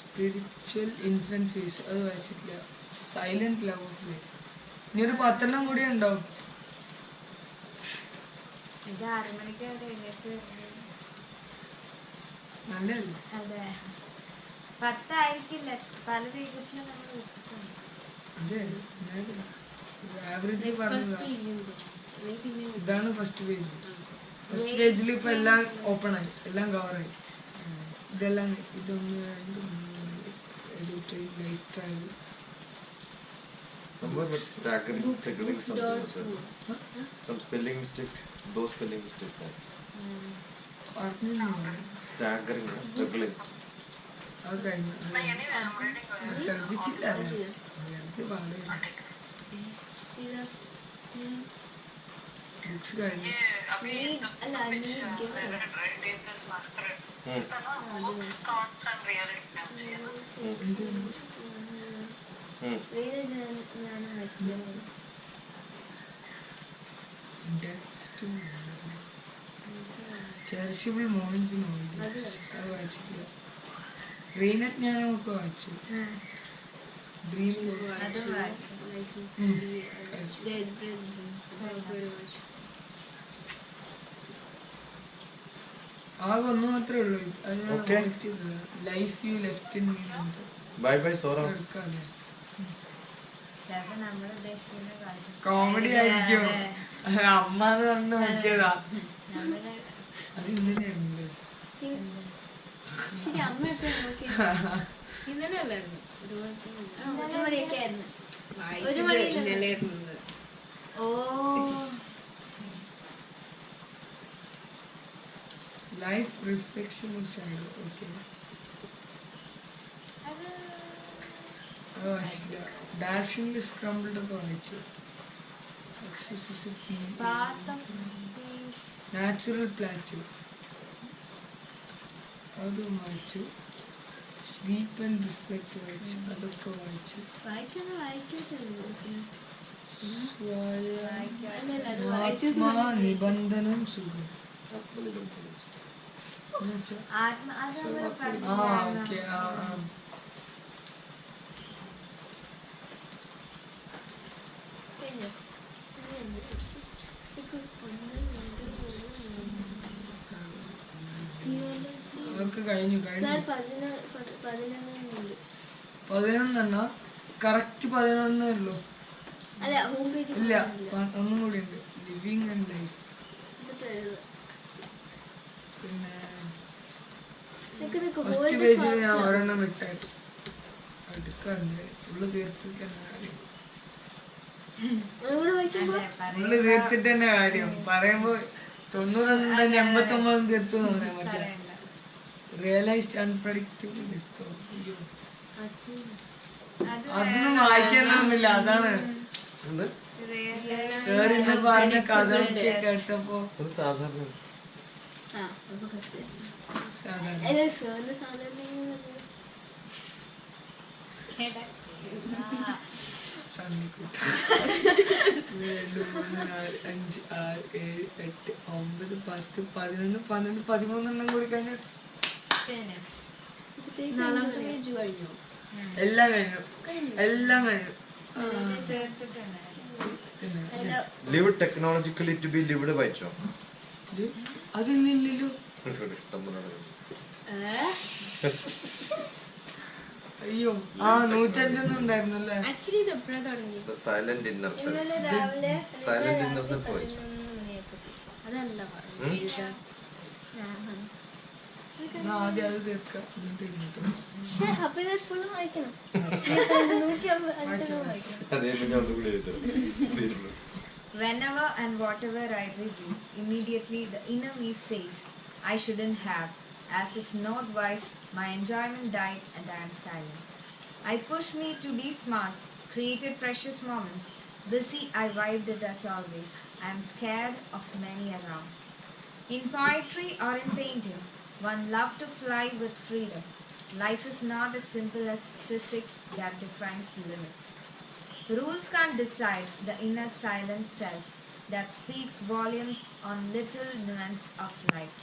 Spiritual infant phase അത് വായിച്ചിട്ടില്ല. Silent love of life. ഇനി ഒരു 10 കൂടി ഉണ്ടാവും. ഇത് 6 മണിക്ക് എഴുന്നേറ്റ് നല്ലത്. അതെ 10 ആയിരിക്കില്ല, പല പേജസിലും നമ്മൾ വെച്ചിട്ടുണ്ട്. അതെ ആവറേജ് പറഞ്ഞതാ. ഇതാണ് ഫസ്റ്റ് പേജ്. ഫസ്റ്റ് പേജിൽ ഇപ്പൊ എല്ലാം ഓപ്പൺ ആയി, എല്ലാം കവറായി. ഇതെല്ലാം ഇതൊന്ന് ലൈറ്റ് ആയി. Somewhere but staggering, struggling something as well. Some spelling mistake, those spelling mistake. Staggering, struggling. അത് കഴിഞ്ഞു. ശ്രദ്ധിച്ചില്ല. ബുക്സ് കഴിഞ്ഞു. ചെറിഷബിൾ മൊമെന്റ്സ് ഇൻ ഓൾഡ് ഡേയ്സ് അത് വായിച്ചിട്ടില്ല. ജ്ഞാനമൊക്കെ വായിച്ചു. ഡ്രീം അതും വായിച്ചു. ആകെ ഒന്ന് മാത്രമേ ഉള്ളൂ. Okay. Life you left in me. Bye bye, Sora. ചിലപ്പോ നമ്മൾ ഉദ്ദേശിക്കുന്ന കാര്യം കോമഡി ആയിരിക്കും. അമ്മ അത് വന്ന് നോക്കിയതാ. നമ്മുടെ അത് ഇന്നലെയായിരുന്നു. ശരി, അമ്മ എപ്പോഴും നോക്കി ഇന്നലെ അല്ലായിരുന്നു, ഒരു മണിയൊക്കെ ആയിരുന്നു. ഇന്നലെ oh life reflection shadow. Okay dashing scrambled ഒക്കെ വായിച്ചു. Success is a feel. Natural plateau അതും വായിച്ചു. സ്ലീപ്പ് ആൻഡ് റിഫ്ലക്ട് വായിച്ചു. അതൊക്കെ വായിച്ചു. ആത്മനിബന്ധനം സുഖം. ഓക്കെ. അതൊക്കെ കഴിഞ്ഞു. 11 കറക്റ്റ് 11 ഉള്ളൂ. ഇല്ല, ഒന്നും കൂടി ഉണ്ട്. Living and life. പിന്നെ ഫസ്റ്റ് പേജിൽ ഞാൻ ഒരെണ്ണം വിട്ടായി എടുക്കാറുണ്ട്. ഫുള്ള് തീർത്തിട്ട് തന്നെ കാര്യം. ഫുള്ള് തീർത്തിട്ട് തന്നെ കാര്യം. പറയുമ്പോ 90 89 തീർത്തു പറയാൻ പറ്റില്ല. റിയലൈസ്ഡ് അൺപ്രഡിക്റ്റബിൾ എടുത്തോ. അയ്യോ, അതൊന്നും വായിക്കാനൊന്നുമില്ല. അതാണ് സാർ ഇന്ന് പറഞ്ഞ കഥ കേട്ടപ്പോ സാധാരണ രണ്ട് 3 4 5 6 7 8 9 10 11 12 13 കൂടി കഴിഞ്ഞു. എല്ലാം കഴിഞ്ഞു എല്ലാം കഴിഞ്ഞു live technologically to be lived വായിച്ചോ? അതില്ലല്ലോ. ഇഷ്ടം പോലെ അയ്യോ 105 ഉണ്ടായിരുന്നല്ലേ. ആക്ച്വലി ഇത് എപ്പോഴാണ് തുടങ്ങി? Silent inner self. ഇന്നലെ രാവിലെ സൈലന്റ് ഇന്നർ സെൽഫ് വായിച്ചോ? 11 അതല്ല പറഞ്ഞത്. ആദ്യം അത് തീർക്കാം. പക്ഷേ അപ്പൊ ഇത് ഫുള്ള് വായിക്കണം. 105 വായിക്കണം. അതേ പിന്നെ ഒന്നുകൂടി എഴുതണം. Whenever and whatever I review, immediately the inner me says, I shouldn't have, as is not wise, my enjoyment died and I am silent. I push me to be smart, created precious moments. Busy, I vibed it as always. I am scared of many around. In poetry or in painting, one love to fly with freedom. Life is not as simple as physics that defines limits. Rules can't decide the inner silent self that speaks volumes on little nuance of life.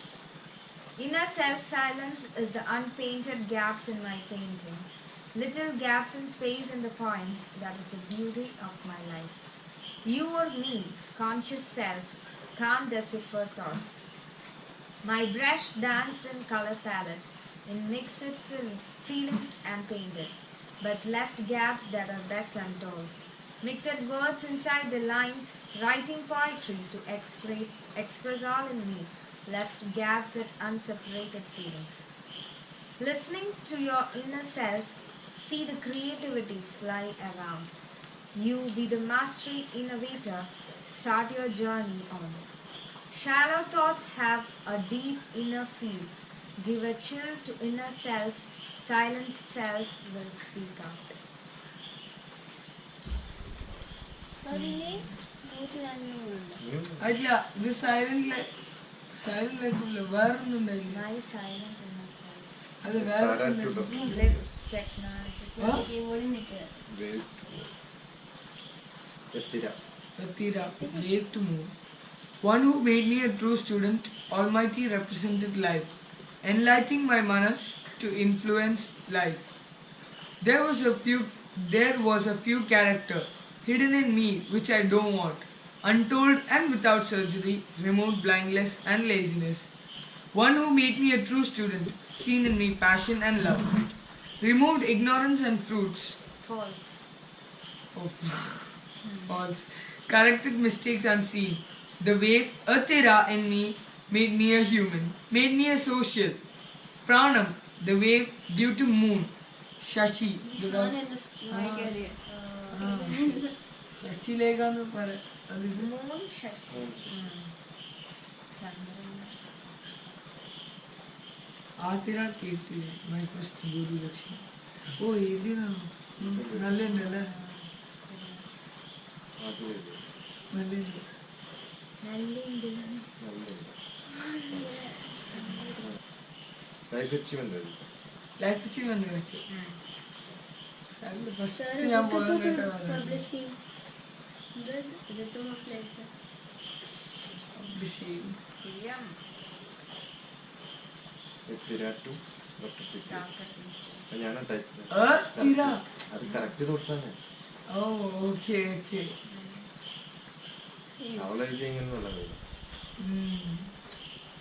Inner self-silence is the unpainted gaps in my painting, little gaps in space in the poems that is the beauty of my life. You or me, conscious self, can't decipher thoughts. My brush danced in color palette, in mixed feelings and painted, but left gaps that are best untold. Mixed words inside the lines, writing poetry to express all in me, left gaps at unseparated feelings. Listening to your inner self, see the creativity fly around. You be the mastery innovator, start your journey on. Shallow thoughts have a deep inner feel. Give a chill to inner self, silent self will speak out. അതിന് 104 അല്ല ഇത് silent ലൈഫില്ല വേറൊന്നും ഉണ്ടായില്ല. My silent inner self. അത് വേറെ Live technology. കീബോർഡിൽ നിൽക്കുക. Late to move. One who made me a true student, Almighty represented life, enlightening my manas to influence life. There was a few character hidden in me which I don't want, untold and without surgery, removed blindness and laziness. One who made me a true student, seen in me passion and love, removed ignorance and fruits. False. Oh, false. Corrected mistakes unseen. The way Atira in me made me a human, made me a social. Pranam, the wave due to moon. Shashi, the Shashi lega nu para. Moon Shashi. Atira Kirti, my first Guru Lakshmi. Oh, Edina. Nalle. Life achievement Life achievement വെച്ച്. First Sir, ഞാൻ also പോകാൻ to കേട്ടോ publishing. Good. Rhythm of life. ചെയ്യാം. ഞാൻ Atira. അത് correct കൊടുത്താന്നെ Oh, okay. അവളെഴുതി എങ്ങനെയുള്ളത്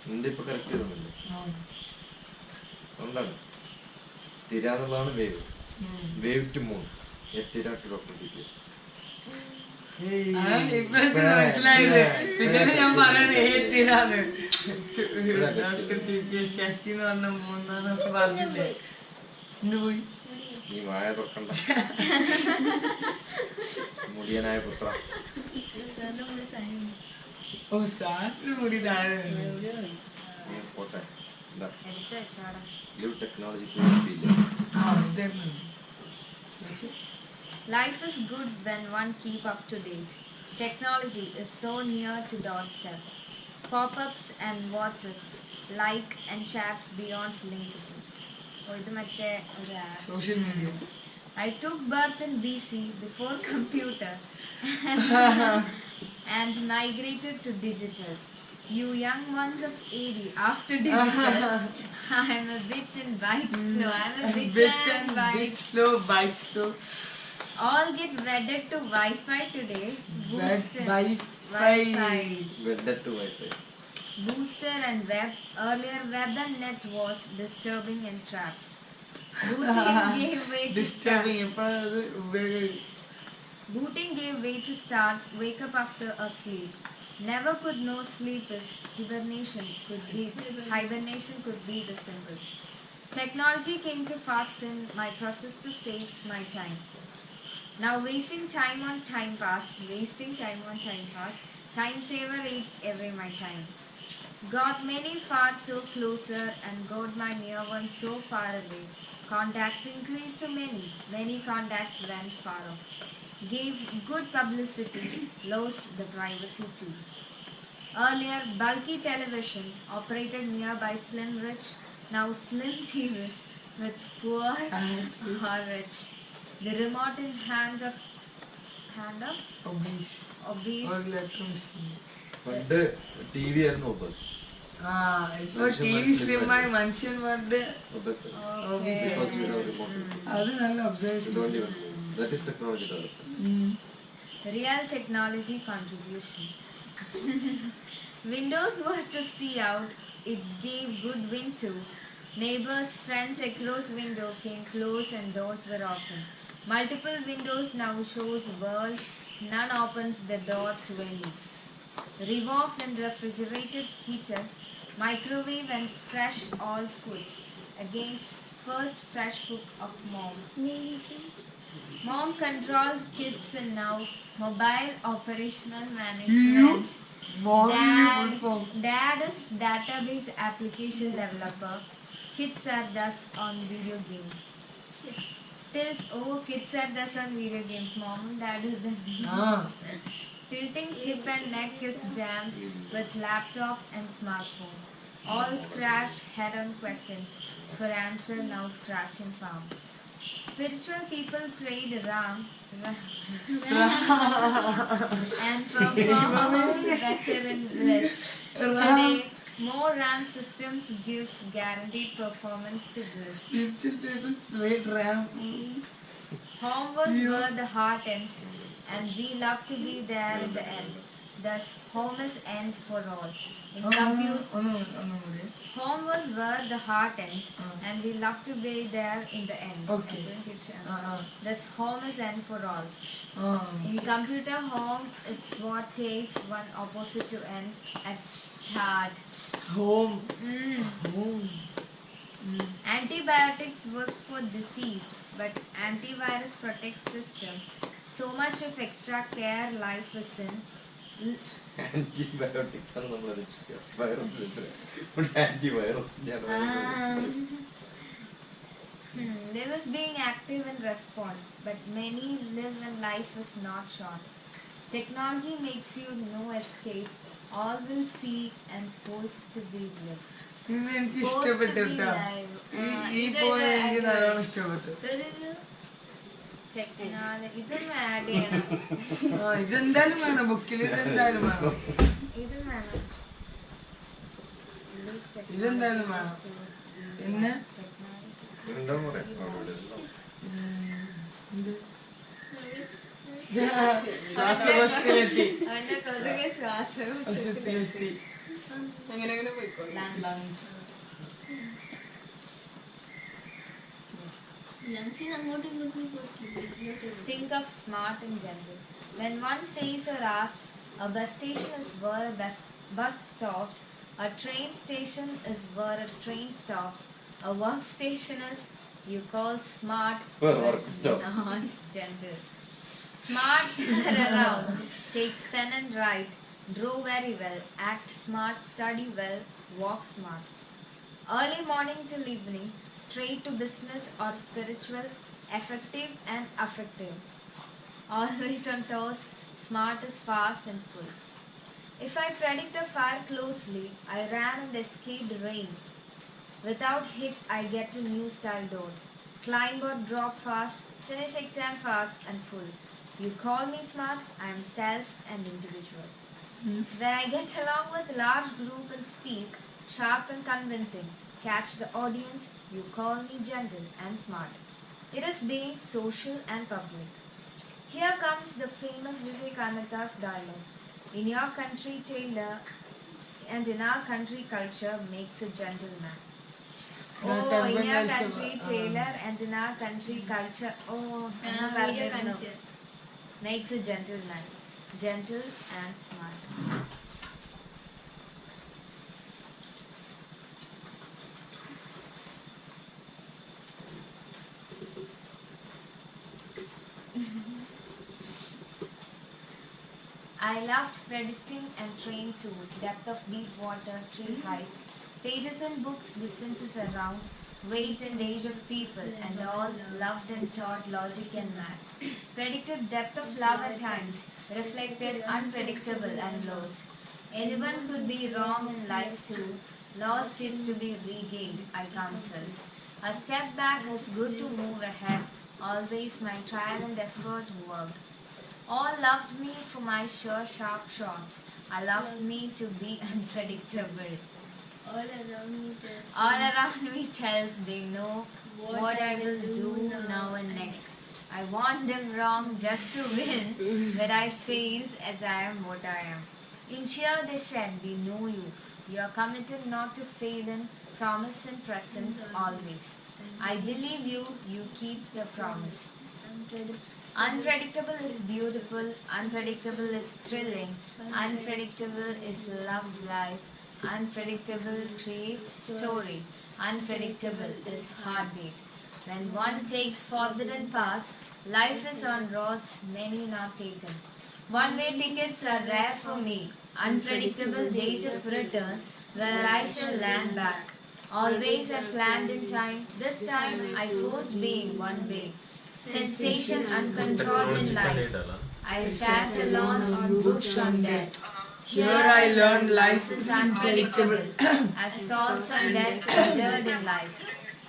നിന്റെ ഇപ്പൊ കറക്റ്റ് ചെയ്തൊന്നുമില്ല ഉണ്ടാണ് തിരാന്നുള്ളതാണ് വേവ് വേവ് ടു മൂൺ തിര ടു DrTPS. ഇപ്പോഴത്തെ മനസ്സിലായില്ലേ പിന്നെ ഞാൻ പറയണേ ഏത്തിരാന്ന് ശശി എന്ന് പറഞ്ഞ മൂന്നാന്നൊക്കെ പറഞ്ഞില്ലേ ഇന്ന് പോയി നീ വായ തുറക്കണ്ട മുടിയനായ പുത്ര ഓ സാറിന് മുടി താഴെ നീ പോട്ടെ എന്താ എടുത്ത് വെച്ചോടാ. ലിവ് ടെക്നോളജി ആ ഇതായിരുന്നു Life is good when one keep up to date. Technology is so near to doorstep. Pop-ups and WhatsApps, like and chat beyond LinkedIn. Oh, ഇത് മറ്റേ ഒരു app. Social media I took birth in BC before computer and migrated to digital. You young ones of 80, after difficult, I'm a bit and bite slow. I'm a bit and Bit bite. slow, bite slow. All get wedded to Wi-Fi today. Booster, Wi-Fi. Wedded to Wi-Fi. Booster and web. Earlier web and net was disturbing and traps. Booting gave way to start. Disturbing. Booting gave way to start. Wake up after a sleep. Never could know sleep is hibernation could be the symbol. Technology came too fast in my process to save my time. Now wasting time on time pass, time saver ate away my time. Got many far so closer and got my near one so far away. Contacts increased to many contacts went far off. Gave good publicity, lost the privacy too. Earlier, bulky television operated nearby slim rich, now slim TVs with poor or rich. The remote in hand of Obese. obese. Or electromachine. പണ്ട് T V ആയിരുന്നു ഒബസ്. ഇപ്പൊ T V സ്ലിമായി മനുഷ്യന്മാരുടെ ഒബസ്. obese. Because we have remote. അത് നല്ല observation. We don't even know. That is technology development. Real technology contribution. Windows were to see out, it gave good wind to. Neighbors, friends across window came close and doors were open. Multiple windows now shows world, none opens the door to any. Revoked and refrigerated heater, microwave and fresh all foods against first fresh cook of mom. Mom controlled kids and now mobile operational management. Dad is database application developer. Kids are thus on video games. Kids are thus on video games. Mom and dad is on tilting hip and neck is jammed with laptop and smartphone. All scratch head-on questions. For answer now scratch and farm. Spiritual people prayed Ram and performed better in bliss. Today, more RAM systems gives guaranteed performance to bliss. Home was where the heart ends, and we love to be there at the end. Thus, home is end for all. In home was where the heart ends, and we love to be there in the end. Okay. Thus, home is end for all. In computer, home is what takes one opposite to end at start. Home. Antibiotics was for deceased, but antivirus protects system. So much of extra care life is in. Antibiotics ആണ് നമ്മൾ രക്ഷിക്കുക. Virus antivirus Live is being active and respond, but many live when life is not short. Technology makes you no escape. All will see and force to be live. ഇന്ന് എനിക്ക് Forced to ഇഷ്ടപ്പെട്ടു be കേട്ടോ. live. ഈ പോയ എനിക്ക് നല്ലോണം ഇഷ്ടപ്പെട്ടു. Technology ഇതൊന്നും ആഡ് ചെയ്യണം. ഇതെന്തായാലും വേണം, ബുക്കിൽ ഇതെന്തായാലും വേണം. ഇതും വേണം. ഇതെന്തായാലും വേണം. പിന്നെ എന്താ പറയാ ശ്വാസകോശത്തിലെത്തി. അവന്റെ കൊതുക് ശ്വാസം ശ്വാസത്തിലെത്തി. lungs. Think of smart in general. When one says or asks, a bus station is where a bus stops, a train station is where a train stops, a workstation is you call smart Where but work stops. not gentle. Smart around, takes pen and write, draw very well, act smart, study well, walk smart. Early morning till evening, trade to business or spiritual, effective and affective. Always on toes, smart is fast and full. If I predict a fire closely, I ran and escaped rain. Without hit, I get to new style door. Climb or drop fast, finish exam fast and full. You call me smart, I am self and individual. When I get along with a large group and speak, sharp and convincing, catch the audience, you call me gentle and smart. It is being social and public. Here comes the famous Vivekananda's dialogue. In your country, tailor, and in our country, culture makes a gentleman. Oh, in our country, tailor, and in our country, culture. Oh, makes a gentleman. Gentle and smart. I loved predicting and trained too, depth of deep water, tree heights, pages in books, distances around, weight and age of people, and all loved and taught logic and maths. Predicted depth of love at times, reflected unpredictable and lost. Anyone could be wrong in life too, lost is to be regained, I counsel. A step back is good to move ahead, always my trial and effort worked. All loved me for my sure sharp shots. I loved me to be unpredictable. All around me tells they know what I will do now and next. I want them wrong just to win, but I face as I am what I am. In cheer they said, we know you. You are committed not to fail in promise and presence always. I believe you, you keep the promise. Unpredictable is beautiful, unpredictable is thrilling, unpredictable is love life, unpredictable creates story, unpredictable is heartbeat. When one takes forbidden path, life is on roads many not taken. One-way tickets are rare for me, unpredictable date of return, where I shall land back. Always I planned in time, this time I forced being one way. Sensation uncontrolled in life. I sat alone on books on death. Here I learned life is unpredictable, as thoughts on death entered in life.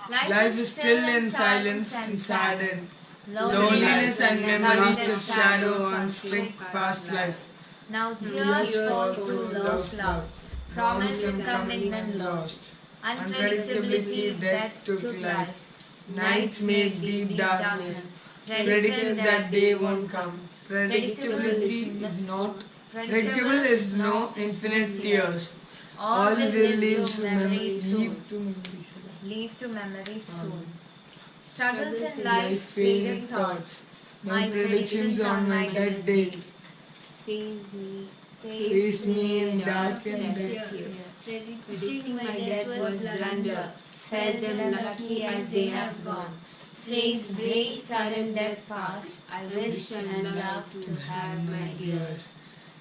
Life is still in silence and saddened. Loneliness and memories just shadow on strict past life. Now tears fall through lost love, promise and commitment lost. Unpredictability death took life. Night made deep darkness, predicted that day won't come. Predictability is not, predictable is no infinite tears. All will live to memory soon. Leave to memory soon. Struggles in life, faded thoughts. My predictions on my dead date. Faced me in dark and death here. Predicting my death was blunder. Felt them lucky as they have gone. Faced brave sudden death past. I wish and love to have my dears.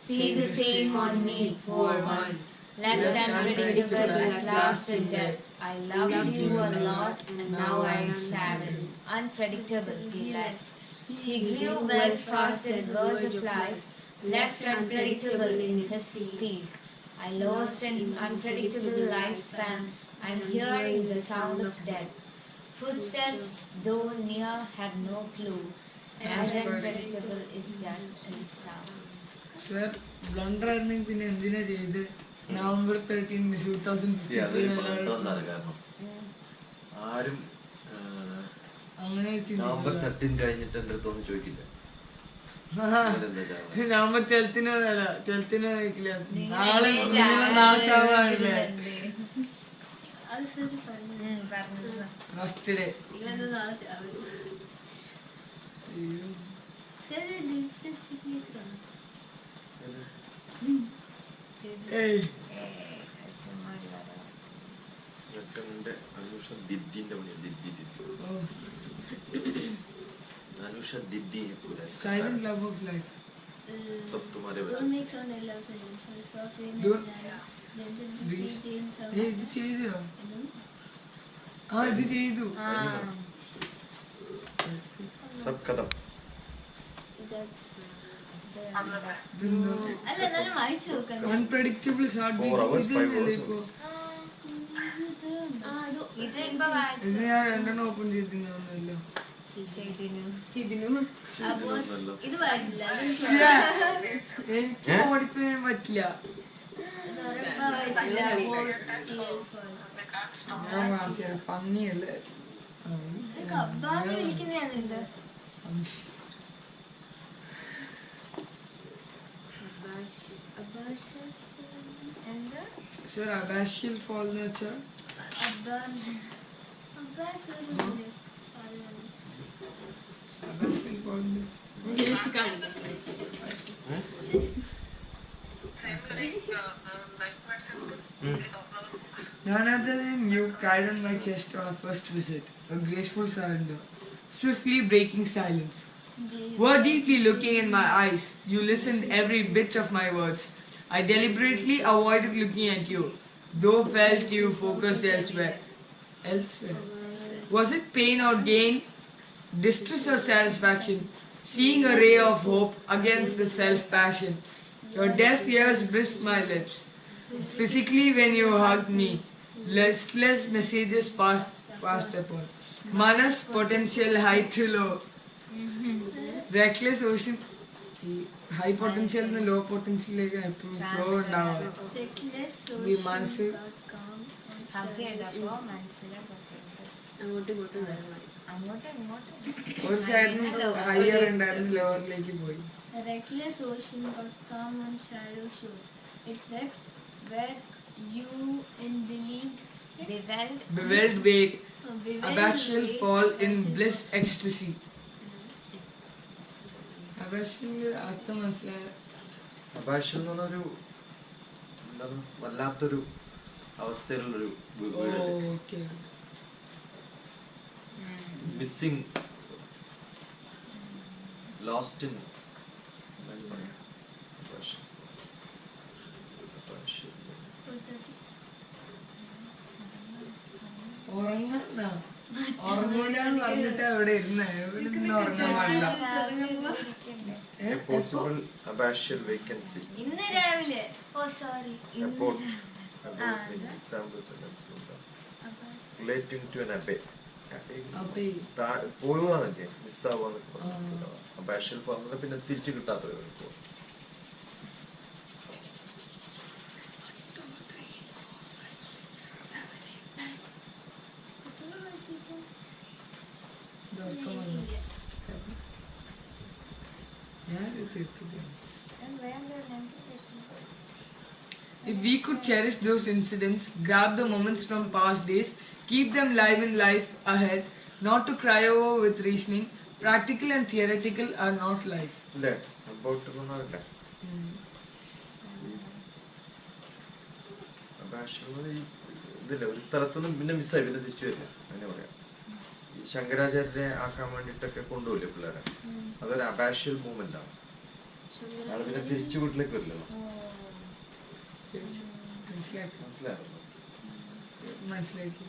See the same on me, poor one. Left unpredictable at last in death. I loved you a lot and now I am saddened. Unpredictable he left. He grew very fast at verge of life, left unpredictable in his speed. I lost an unpredictable lifespan. I am hearing the sound of death. Footsteps, though near, have no clue. As unpredictable is just a sound. Sir, blunder ആയിരുന്നെങ്കിൽ പിന്നെ എന്തിനാ ചെയ്ത് November 13, 2053 ആരും അങ്ങനെ November 13 കഴിഞ്ഞിട്ട് എന്റെ അടുത്തൊന്നും ചോദിക്കില്ല. നവംബർ 12 കഴിക്കില്ല. നാളെ നാളെ ചാവാണില്ലേ ഫസ്റ്റ് ഡേ. അനുഷ ദിദ്ദിന്റെ Anusha Didi Silent love of life. सब तुम्हारे वजह ഇത് ചെയ്തോ? ആ ഇത് ചെയ്തു. सब खत्म. Unpredictable heartbeat. ഇത് ഞാൻ 2 ഓപ്പൺ ചെയ്തില്ല. അപ്പൊ ഇത് വായിച്ചില്ല. എനിക്ക് ഓടിപ്പോയാൻ പറ്റില്ല. ഇത് ഉറപ്പാ വായിച്ചില്ല. ഞാൻ വായിച്ചത് ഭംഗിയല്ലേ. അബ്ബാന്ന് വിളിക്കുന്നതാണുണ്ട്. എന്താ സർ അബാഷ്യൽ ഫോൾ എന്ന് വെച്ചാൽ അബ്ബാസ് അബാഷ്യൽ ഫോൾ Same like life matters and none other than you cried on my chest on our first visit, a graceful surrender, swiftly breaking silence. Were deeply looking in my eyes, you listened every bit of my words. I deliberately avoided looking at you, though felt you focused elsewhere. Elsewhere. Was it pain or gain, distress or satisfaction, seeing a ray of hope against the self-passion? Your deaf ears brisked my lips. Physically when you hugged me, listless messages passed upon. Manas potential high to low. Reckless ocean high potential and low potential flow ഉണ്ടാവുക. ഈ മനസ്സ് ഒരു സൈഡിൽ higher ഉണ്ടായിരുന്നു ലോവറിലേക്ക് പോയി. A reckless ocean got calm on shallow shore. It left where you in Bewildered wait, abyssal fall in bliss ecstasy. അബാഷ്യൽ അർത്ഥം മനസ്സിലായ? അബാഷ്യൽ എന്ന് പറഞ്ഞൊരു എന്താണ് വല്ലാത്തൊരു അവസ്ഥയിലുള്ളൊരു മിസ്സിംഗ് ലോസ്റ്റ് ഇൻ ഉറങ്ങൂലെന്ന് പറഞ്ഞിട്ട് അവിടെ ഇരുന്ന് ഉറങ്ങാൻ പാടില്ല. possible abyssal vacancy. ഇന്ന് രാവിലെ Report examples and relating to an abbey. പോവുകയാണല്ലേ മിസ്സാവാന്നൊക്കെ പറഞ്ഞു. അബാഷ്യൽ പറഞ്ഞത് പിന്നെ തിരിച്ചു കിട്ടാത്തത്. If we could cherish those incidents, grab the moments from past days, keep them live in life ahead, not to cry over with reasoning, practical and theoretical are not life. അല്ലേ about ഇതില്ല ഒരു സ്ഥലത്തൊന്നും പിന്നെ മിസ്സായി പിന്നെ തിരിച്ചു വരില്ല അങ്ങനെ പറയാം. ഈ ശങ്കരാചാര്യരെ ആക്കാൻ വേണ്ടിട്ടൊക്കെ കൊണ്ടുപോയില്ലേ പിള്ളേരെ, അതൊരു അബാഷ്യൽ മൂവ്മെന്റ് ആണ്. അയാൾ പിന്നെ തിരിച്ചു വീട്ടിലേക്ക് വരില്ലല്ലോ. മനസ്സിലാക്കി.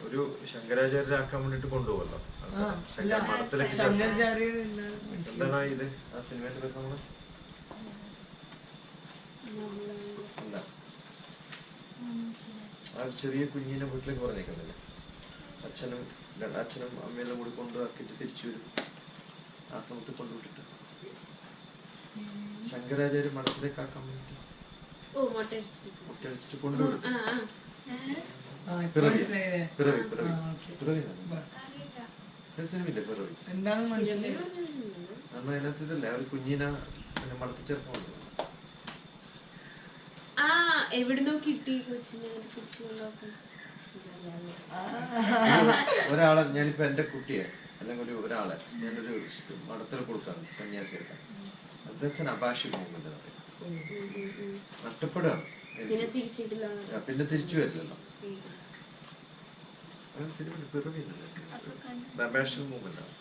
ഒരു ശങ്കരാചാര്യരെ ആക്കാൻ വേണ്ടിട്ട് കൊണ്ടുപോകല്ലോ മഠത്തിലേക്ക്. എന്താണ് ഇത് ആ സിനിമയുടെ പേര് നമ്മള് എന്താ ആ ചെറിയ കുഞ്ഞിനെ വീട്ടിലേക്ക് പറഞ്ഞേക്കുന്നില്ല, അച്ഛനും അമ്മയെല്ലാം കൂടി കൊണ്ടുവാക്കിട്ട് തിരിച്ചു വരും. ആശ്രമത്തിൽ കൊണ്ടുവിട്ടിട്ട് ശങ്കരാചാര്യ മഠത്തിലേക്ക് ആക്കാൻ വേണ്ടി മുട്ടടിച്ചിട്ട് കൊണ്ടുവിടും. സിനിമയില്ലേ പിറവി? എന്താണ് മനസ്സിലായത്? നമ്മൾ അതിനകത്ത് ഇതല്ലേ ഒരു കുഞ്ഞിനെ മടത്തി ചേർക്കാൻ എവിടുന്നോ കിട്ടി ഒരാളെ ഞാനിപ്പോ എന്റെ കുട്ടിയെ അല്ലെങ്കിൽ ഒരാളെ ഞാനൊരു മഠത്തിൽ കൊടുക്കാം, സന്യാസി എടുക്കാം. അതൊക്കെ അഭാഷിക മൂവ്മെന്റ് നഷ്ടപ്പെടുകയാണ്, പിന്നെ തിരിച്ചു വരില്ലല്ലോ. സിനിമ പിറവി അഭാഷിക മൂവ്മെന്റ് ആണ്.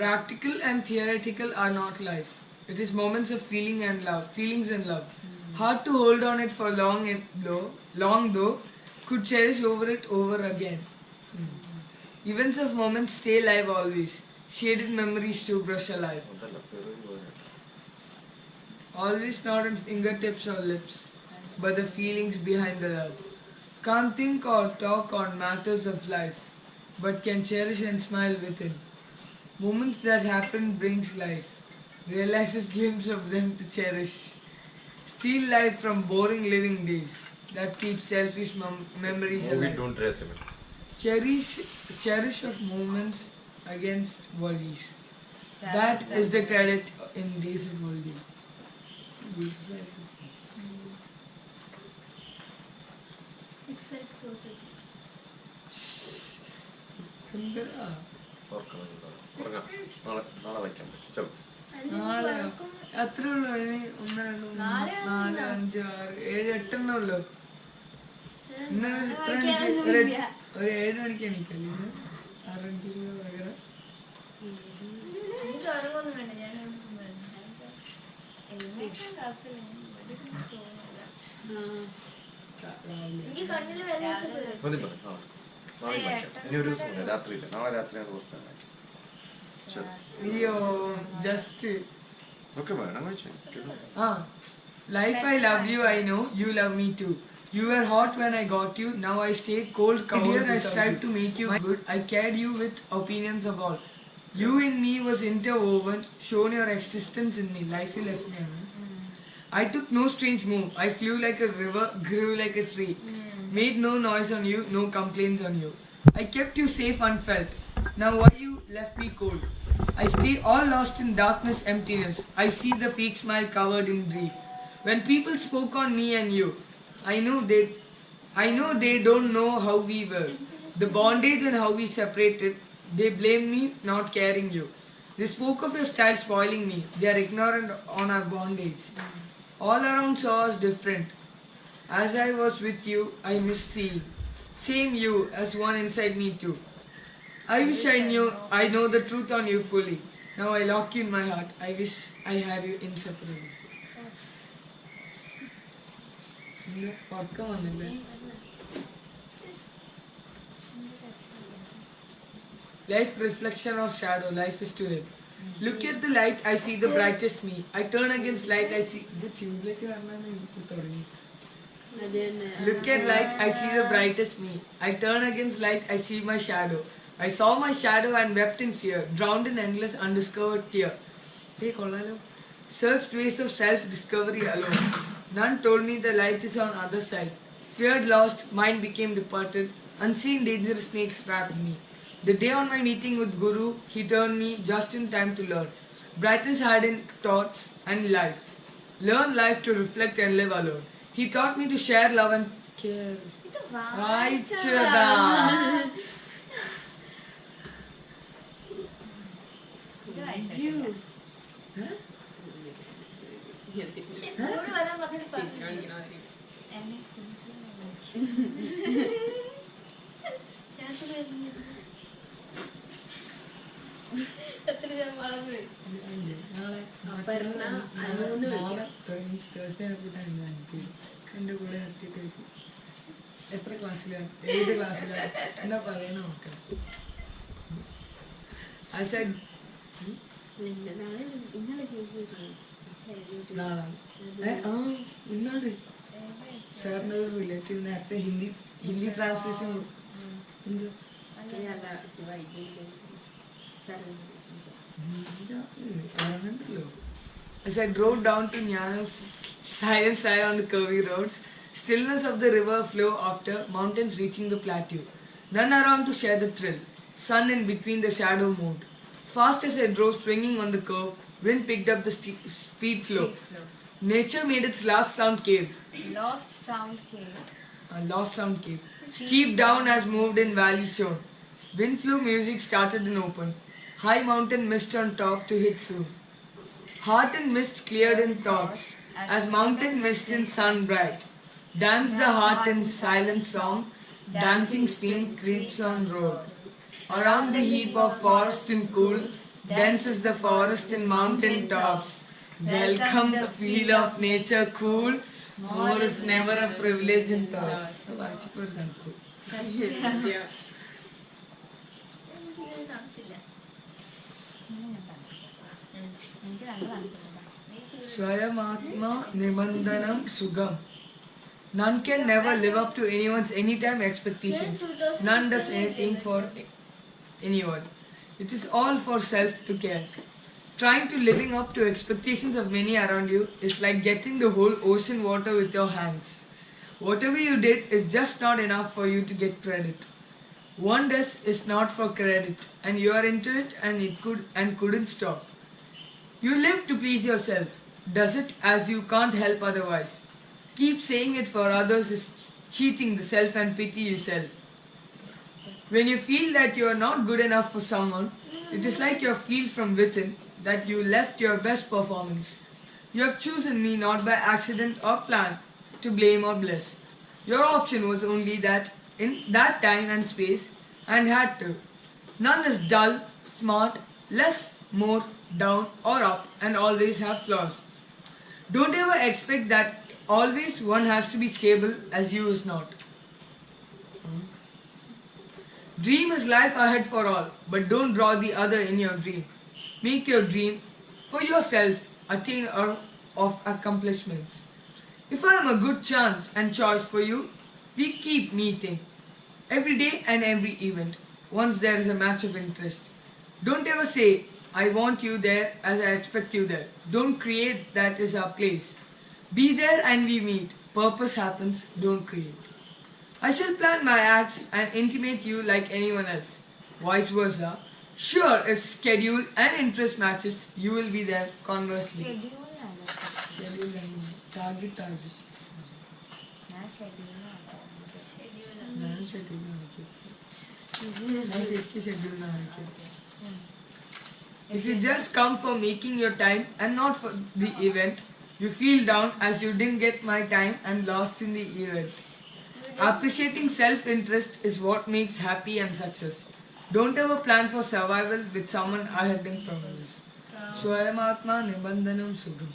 Practical and theoretical are not life. It is moments of feelings and love. Hard to hold on it for long though, could cherish over it over again. Events of moments stay live always. Shaded memories to brush alive. Always not on fingertips or lips, but the feelings behind the love. Can't think or talk on matters of life, but can cherish and smile within. Moments that happen brings life. Realizes glimpse of them to cherish. Steal life from boring living days that keep selfish memories Movie alive. don't rate him. Cherish of moments against worries. That is the credit in days of holidays. Except total. നാളെ വയ്ക്കാം ചലോ നാളെ അത്രേ ഉള്ളൂ. ഇനി 1, 2, 3, 4, 5, 6, 7, 8 ഉള്ളൂ. ഇന്ന് എത്ര മണിക്ക്? ഒരു 7 മണിക്ക് എണീക്കല്ലേ? 6 മണിക്ക് പകരം എനിക്ക് ഉറങ്ങൊന്നും വേണ്ട. ഞാൻ എനിക്ക് കണ്ണില് വെള്ളം വെച്ചത് മതി മതി നാളെ വയ്ക്കാം. ഇനി ഒരു ദിവസം രാത്രിയില്ല, നാളെ രാത്രിയാണ് കുറച്ച് സമയം. ശരി അയ്യോ ജസ്റ്റ് ഓക്കെ വേണം കഴിച്ചു. Life, I love you, I know you love me too. You were hot when I got you, now I stay cold, covered. Dear, I strive to make you good. I cared you with opinions of all. You in me was interwoven, shown your existence in me. Life you left me. I took no strange move. I flew like a river, grew like a tree. Made no noise on you, no complaints on you. I kept you safe unfelt. Now why you left me cold? I stay all lost in darkness, emptiness. I see the fake smile covered in grief. When people spoke on me and you, I know they don't know how we were. The bondage and how we separated. They blame me not caring you. They spoke of your style spoiling me. They are ignorant on our bondage. All around saw us different. As I was with you, I miss seeing. Same you as one inside me too. I wish I knew, I know the truth on you fully. Now I lock you in my heart. I wish I had you inseparably. Life reflection or shadow, life is to live. Look at the light, I see the brightest me. I turn against light, I see the tubelight. Look at light, I see the brightest me. I turn against light, I see my shadow. I saw my shadow and wept in fear, drowned in endless undiscovered tear. Hey, kollalo. Searched ways of self-discovery alone. None told me the light is on other side. Feared lost, mind became departed. Unseen dangerous snakes trapped me. The day on my meeting with Guru, he turned me just in time to learn. Brightness had in thoughts and life. Learn life to reflect and live alone. He taught me to share love and care. Vaichada. എന്റെ കൂടെ എത്തിയിട്ട് എത്ര ക്ലാസ്സിലാണ്, ഏത് ക്ലാസ്സിലാണ് എന്താ പറയണ നോക്കാം. I said ഇന്നാണ് സാറിൻ്റെ ഒരു റിലേറ്റീവ് നേരത്തെ Hindi translation As I drove down to Nyanam's silent side on the curvy roads, stillness of the river flow after mountains reaching the plateau. None around to share the thrill. Sun in between the shadow moved. Fast as I drove, swinging on the curve, wind picked up the speed flow. Nature made its last sound cave. Lost sound cave. Lost sound cave. Steep down as moved in valley shown. Wind flew music started in open. High mountain mist on top to hit soon. Heart and mist cleared in thoughts, as mountain mist in sun bright. Dance the heart in silent song, dancing spin creeps on road. Around the heap of forest and cool, dense is the forest in mountain tops. Welcome the feel of nature cool, more is never a privilege in thoughts. Swayamatma Nibandanam Sugam. None can never live up to anyone's anytime expectations. None does anything for anyone. It is all for self to care. Trying to living up to expectations of many around you is like getting the whole ocean water with your hands. Whatever you did is just not enough for you to get credit. One does is not for credit, and you are into it and couldn't stop. You live to please yourself. Does it as you can't help otherwise. Keep saying it for others is cheating the self and pity yourself. When you feel that you are not good enough for someone, it is like you feel from within that you left your best performance. You have chosen me not by accident or plan, to blame or bless. Your option was only that in that time and space, and had to. None is dull, smart, less, more, down or up, and always have flaws. Don't ever expect that always one has to be stable as you is not. Dream is life ahead for all, but don't draw the other in your dream. Make your dream for yourself attain of accomplishments. If I am a good chance and choice for you, we keep meeting. Every day and every event, once there is a match of interest. Don't ever say, I want you there as I expect you there. Don't create that is our place. Be there and we meet. Purpose happens, don't create. I shall plan my acts and intimate you like anyone else. Vice versa. Sure, if schedule and interest matches, you will be there conversely. Schedule and target. If you just come for making your time and not for the event, you feel down as you didn't get my time and lost in the event. Appreciating self-interest is what makes happy and success. Don't ever plan for survival with someone ahead in progress. Swayamatma Nibandanam Sugam.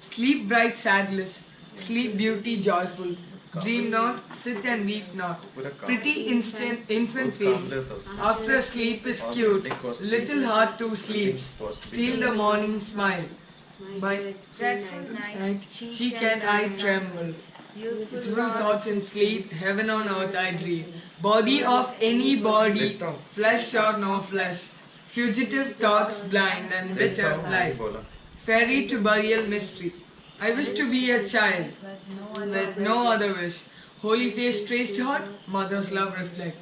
Sleep bright sadless, sleep beauty joyful. Dream not, sit and weep not. Pretty infant face. After a sleep is cute. Little heart too sleeps. Still the morning smile. My Dreadful night, cheek and eye tremble. Beautiful thoughts in sleep. Heaven on earth I dream. Body of any body. Flesh or no flesh. Fugitive thoughts blind and bitter life. Ferry to burial mystery. I wish to be a child with no other wish. Holy face traced heart, mother's love reflect.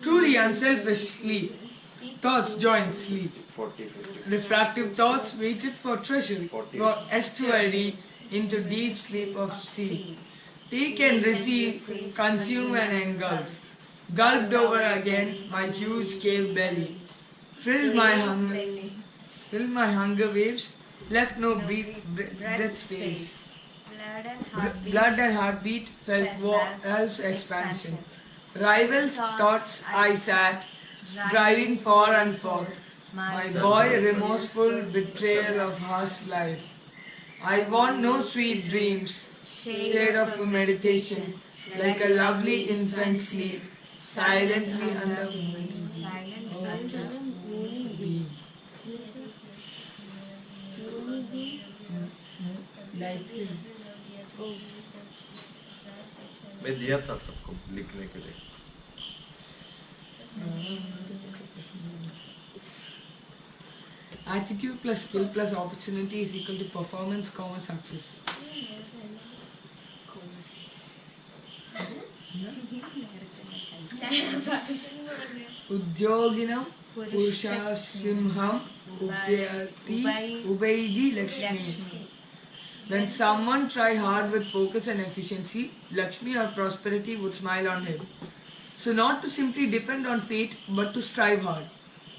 Truly unselfish sleep. Thoughts join sleep. Refractive thoughts waited for treasury. For estuary into deep sleep of sea. Take and receive, consume and engulf. Gulped over again my huge cave belly. Filled my hunger waves. Left no breath space. Blood and heartbeat felt valve's expansion. Rivals thoughts I sat, driving far and forth. My boy remorseful betrayal of harsh life. I want no sweet dreams, shade of meditation, like a lovely infant sleep, silently under मैं दिया था सबको लिखने के लिए. Attitude plus skill plus opportunity is equal to performance, success. Udyoginam Purushashrimham Ubaydi Lakshmi. When someone try hard with focus and efficiency, Lakshmi or prosperity would smile on him. So not to simply depend on fate, but to strive hard.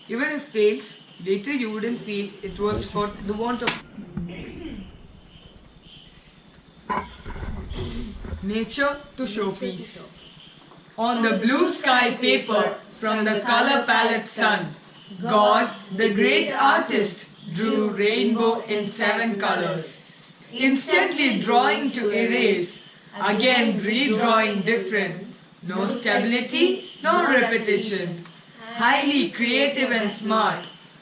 Even if fails, later you wouldn't feel it was for the want of nature to showpiece. On the blue sky paper, from the color palette sun, God, the great artist, drew rainbow in 7 colors. Instantly drawing to erase again redrawing different. No stability, no repetition. Highly creative and smart,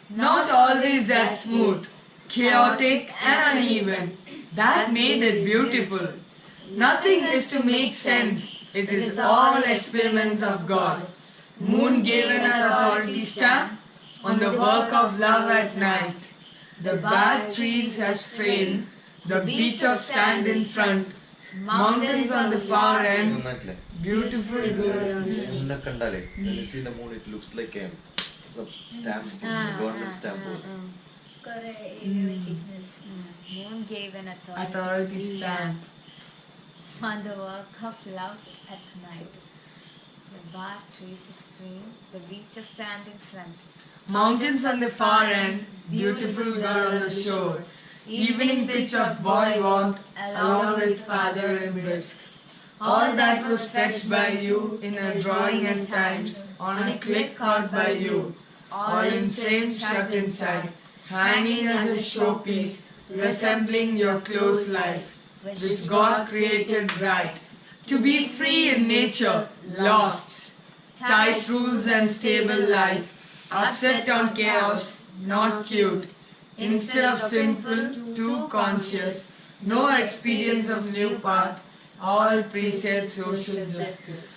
not always that smooth, chaotic and uneven. That made it beautiful. Nothing is to make sense, it is all experiments of God. Moon gave an authority stamp on the work of love at night. The bad trees has framed, the beach of sand in front, mountains on the far end, beautiful girl. When you see the moon, it looks like a stamp, government stamp. Moon gave an Authority stamp. on the work of love at night. The bar trees is frame, the beach of sand in front. Mountains on the far end, beautiful girl on the shore. Evening pitch of boy warmth, along with father and brisk. All that was fetched by you in a drawing at times, on a click caught by you. All in frames shut inside, hanging as a showpiece, resembling your close life, which God created bright. To be free in nature, lost. Tight rules and stable life. Upset on chaos, not cute. Instead of simple, too conscious. No experience of new path. All preset social justice.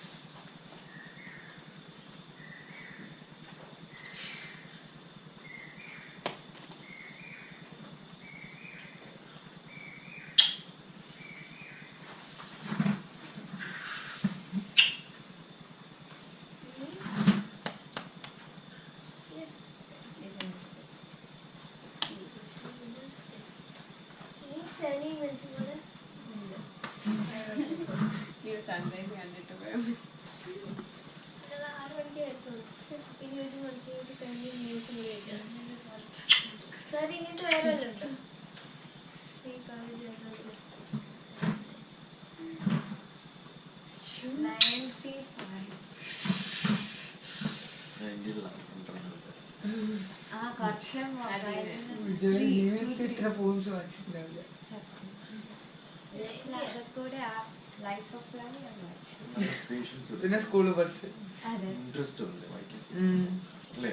Sir, inginte വേറെ വല്ലതും ഇത്ര points വായിച്ചിട്ടുണ്ടാവില്ല. പിന്നെ സ്കൂളിൽ പഠിച്ച് interest ഉണ്ട് വായിക്കാൻ അല്ലേ?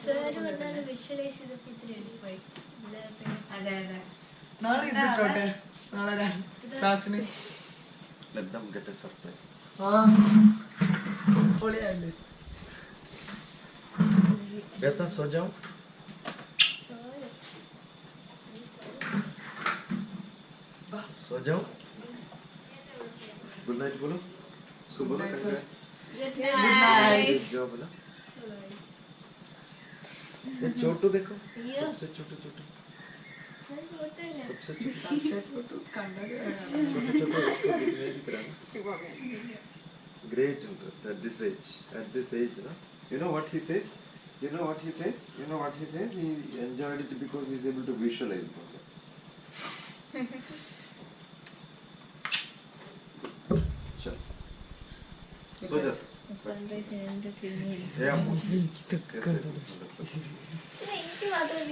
Sir പറഞ്ഞാൽ വിഷ്വലൈസ് ചെയ്തപ്പോ ഇത്ര എളുപ്പമായി. അതെ അതെ. നാളെ ഇതിട്ടോട്ടെ, നാളെ ക്ലാസ്സിന്. Let them get a surprise. പൊളിയല്ലേ? बेटा सो जाओ. सो जाओ. गुड नाइट बोलो. इसको बोलो congrats. Good night. Good job बोलो. ये छोटू देखो. Yeah. सबसे छोटू छोटू. सबसे छोटू. छोटू कन्नड़ छोटे छोटे उसको दिखने दिख रहा है. Great interest at this age. At this age, no? You know what he says? You know what he says? You know what he says? He enjoyed it because he's able to visualize it. Sure. So just. Sunrise and the film. Yeah. എനിക്ക് മാത്രം